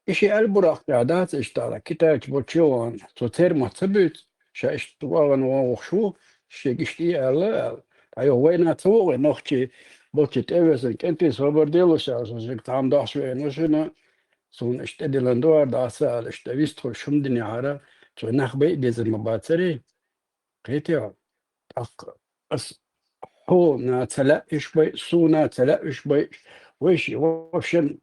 اشي البراق عدات اشتارا كتاج بوتشوان توتير محتبت شاشتوان ووخشو شيكشتي الله ايوه وين تو نوختي بوتشت ايفسن كنتي صبر ديلو شاش تعم داش وين شنو سون اشتدلندور داسال اشتويستو شمدني عرا تو نخبي ديز المباتري قيتيو اس هو ناتلا إشبي سو ناتلا إشبي ويش وفشن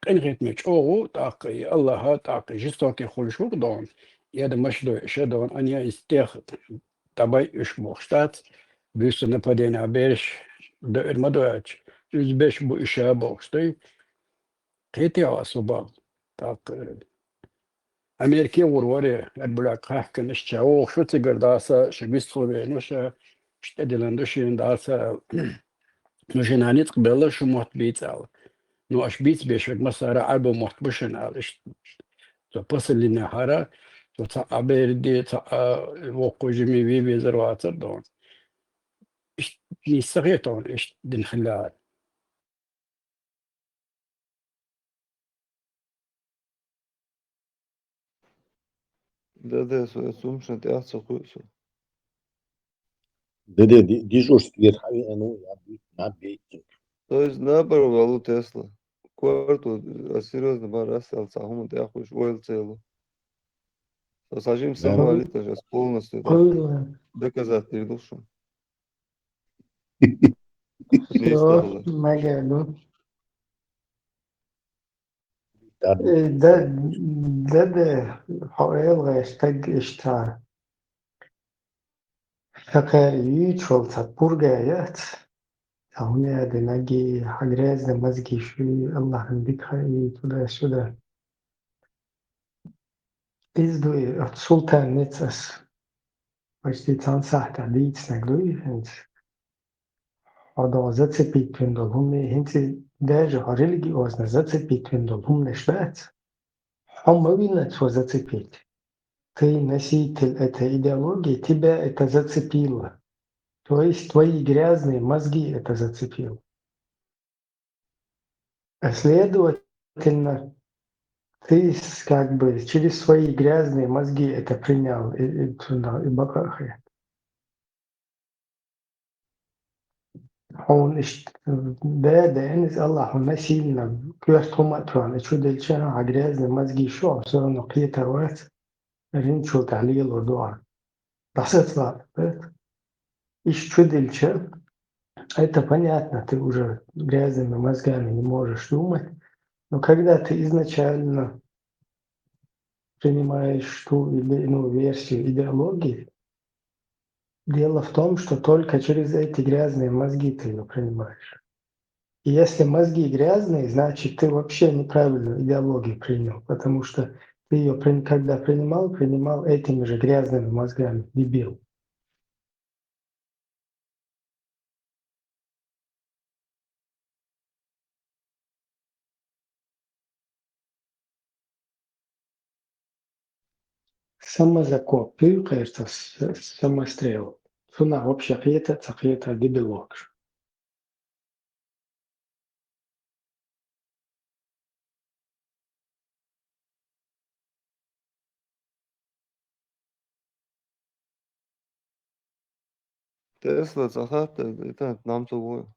قنغت مجوغو تاقي الله تاقي جستوكي خلشوك دون يد مشدو شدون أنيا استيخ تباي إشموخستات بيسو нападение بيش до Эрмадуач Үзбеш бу иша бокстой Кетиа суба так Америки урваре адбулак хакн ишчао шуцигар даса шбистлове нуша штеделандушин даса нушинанит qbella shumot bital nu ash bits beshek masara album mot bushnal ish to pasli nahara to ta aberdi ta وقوجمي في بزرواتر دون ish nisagyeton ish din khilal Да, своя сумшна те аз цохуйсу. Да, дежурствие, ну, я бейте. То есть наоборот, валу Тесла. Кварту, а серьезно, барас, алцахум, те ахуш, войл целу. Сажим сам валита, сейчас полностью, да. Доказать душу. Не Все, стало. Магаду. Да, ده حوالي يحتاج إشتاع حقائقي شولتا برجايات هنا ده نجي حجراز ده مزجي شوي الله عندك حقيقي تدا شدا إزدوي سلطان نتسس واشتي تنصح تعديد سنجدوي هنت هذا زت بيتوين هم هنت داج هارلجي وزن زت بيتوين هم نشبات هم وينت وزت بيت ты носитель этой идеологии, тебя это зацепило. То есть твои грязные мозги это зацепило. А следовательно, ты как бы через свои грязные мозги это принял и бакахи. هون ده إنس الله هون نسيلنا كيف هم أتوان شو دلشنا عجرازنا مزجي شو صار نقية روات رين شو تعليل ودعاء بحثت لا إيش شو دلشة это понятно, ты уже грязными мозгами не можешь думать, но когда ты изначально принимаешь ту или иную версию идеологии, дело в том, что только через эти грязные мозги ты ее принимаешь. И если мозги грязные, значит ты вообще неправильную идеологию принял, потому что ты ее, когда принимал этими же грязными мозгами, дебил. Самозакоп, кажется, самострел. Суна вообще цахета дебилок. Тесла, цахата, это нам того.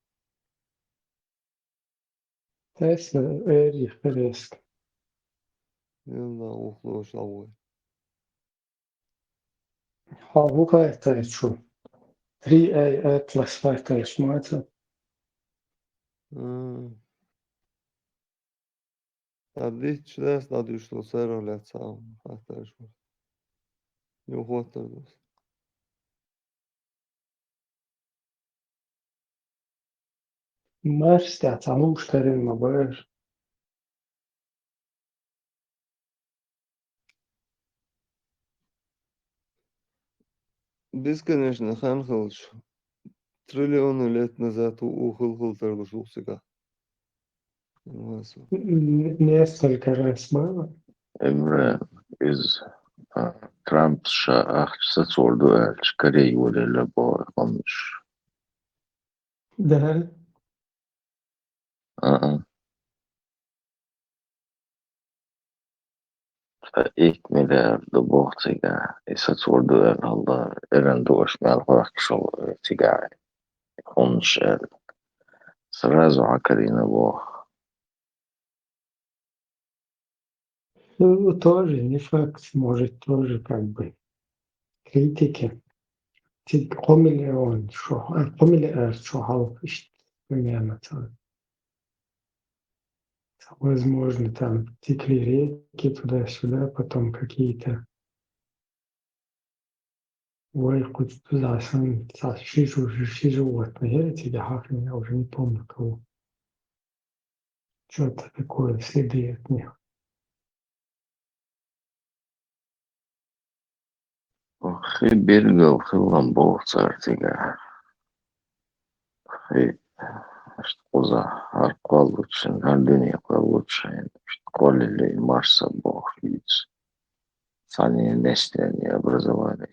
Тесла, Эрих, Реск. Не знаю, ухло шалой. Халвука это что? 3A Atlas Fighter Schmeizer. Надо час, надо что сэр летсам, хаташ. Не ухватывай. Марс, der Zahlungsstelle, aber Бесконечно Ханхалыч. Триллионы лет назад ухыл тарлышул сега. несколько раз было. Emre is Trump sordu elç karey ولا با خمش Да, ilk milyar da boğtiga sordu el Allah eren doğuş melhaq şol tiga خمش сразу عكرين бог ну тоже не факт, может тоже как бы критики. مليون شو half примерно там. Возможно, там текли реки туда-сюда, потом какие-то хоть туда, все животные, эти дяхахи, я уже не помню кого. Что-то такое, следы от них. أخي بيرجل خلهم بوغتار تيجا أخي قوزا هر قوالوتشن هر دنيا قوالوتشن قول اللي марса бог видит сани нестяне образование.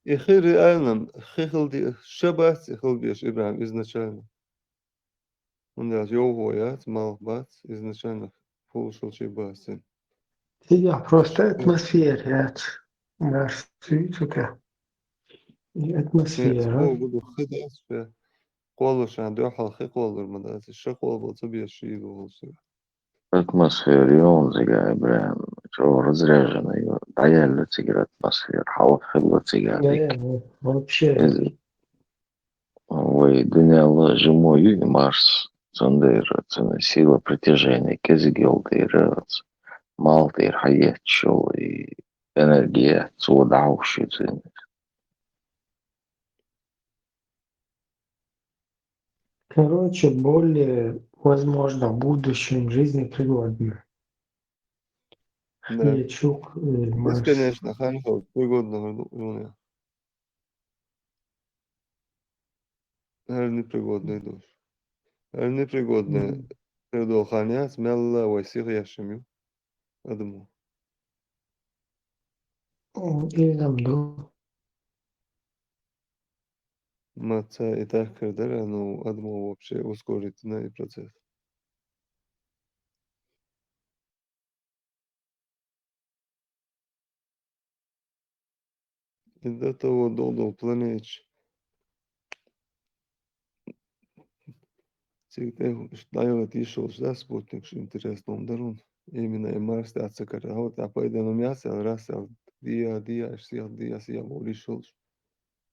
И реально, хихалди, шабат, хихалдиш, Ибрахим, изначально. Он делает его, я, мал, бац, изначально, слушал чебасы. Я просто атмосфера, наш сюда. И атмосфера. هو بده خدش في قولش عنده حلقة قول المدرسة الشقول بطبيعة الشيء وهالشيء. Атмосферион зига Ибрахим чего разряженный даял тигр атмосфер хават хилла тигар Вообще. Ой, дунялы жимой Марс цундер сила притяжения кезигелдер малтер хаятчул и энергия цудауши цин. Короче, более, возможно, в будущем жизни пригодны. Да. Ячук, Марс. Бесконечно, хорошо, пригодно, ну, непригодный душ. Непригодный предохраня, смело, войсих яшемю. Адму. И замду. Маца и так кардера, ну, адму вообще ускорительный процесс. И до того долго планет. Cik tev dājot izšūs sputniks interesnom darun. Именно и Марс atsakarā. Hot tā paidēnum jāsēl, rasēl, dias izšūs.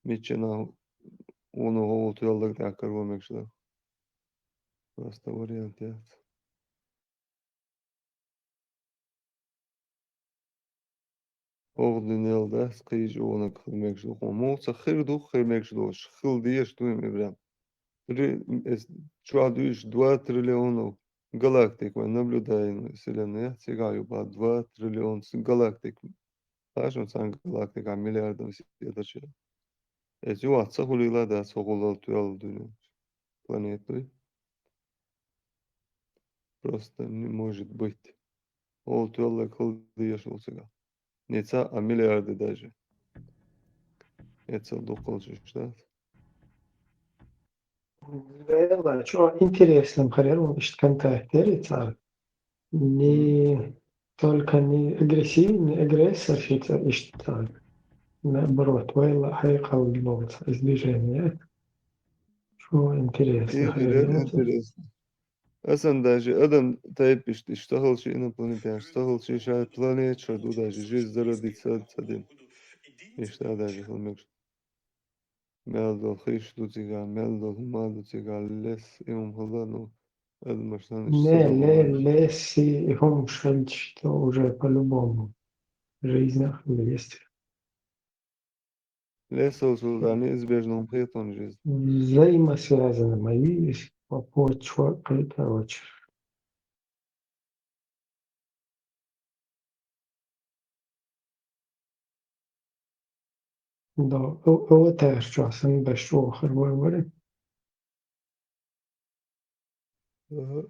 Mičenā unu hovutu jollakin tā karvomekšā. Vasta varianti jāt. Ogdun yolda skıyıcı ona kılmekşā. Olsa xırdu xırmekşā. Xıl diyeş duyum İbrahim. Чуадуешь 2 триллиона галактик, наблюдаем Вселенная, цигаю по 2 триллиона галактик. Пашем сан галактика миллиардов светочей. Эти уатса хулила да сохулал туял дуню планетой. Просто не может быть. Ол туял кылдыеш олсыга. Не ца, а миллиарды даже. Это доколжи штат. Vela, čo интересно, хареру, что контактируется, не только не агрессивный, агрессор, что наоборот, вела, хайкал, из движения. Что интересно, Интересно. أصلا даже адам тайпиш اشتغل شيء инопланетян, اشتغل شيء شايف планет, что тут даже жизнь зародится один. И что даже хлмекш. Мелдол хиш тутига, мелдол хумаду тига, лес им хладну. Адмашнан леси, هم что уже по-любому в жизнях есть. Лес сюда неизбежно умрет он жизнь. Взаимосвязаны мои почва, короче. Да, это что, сам большой хервой. Ага.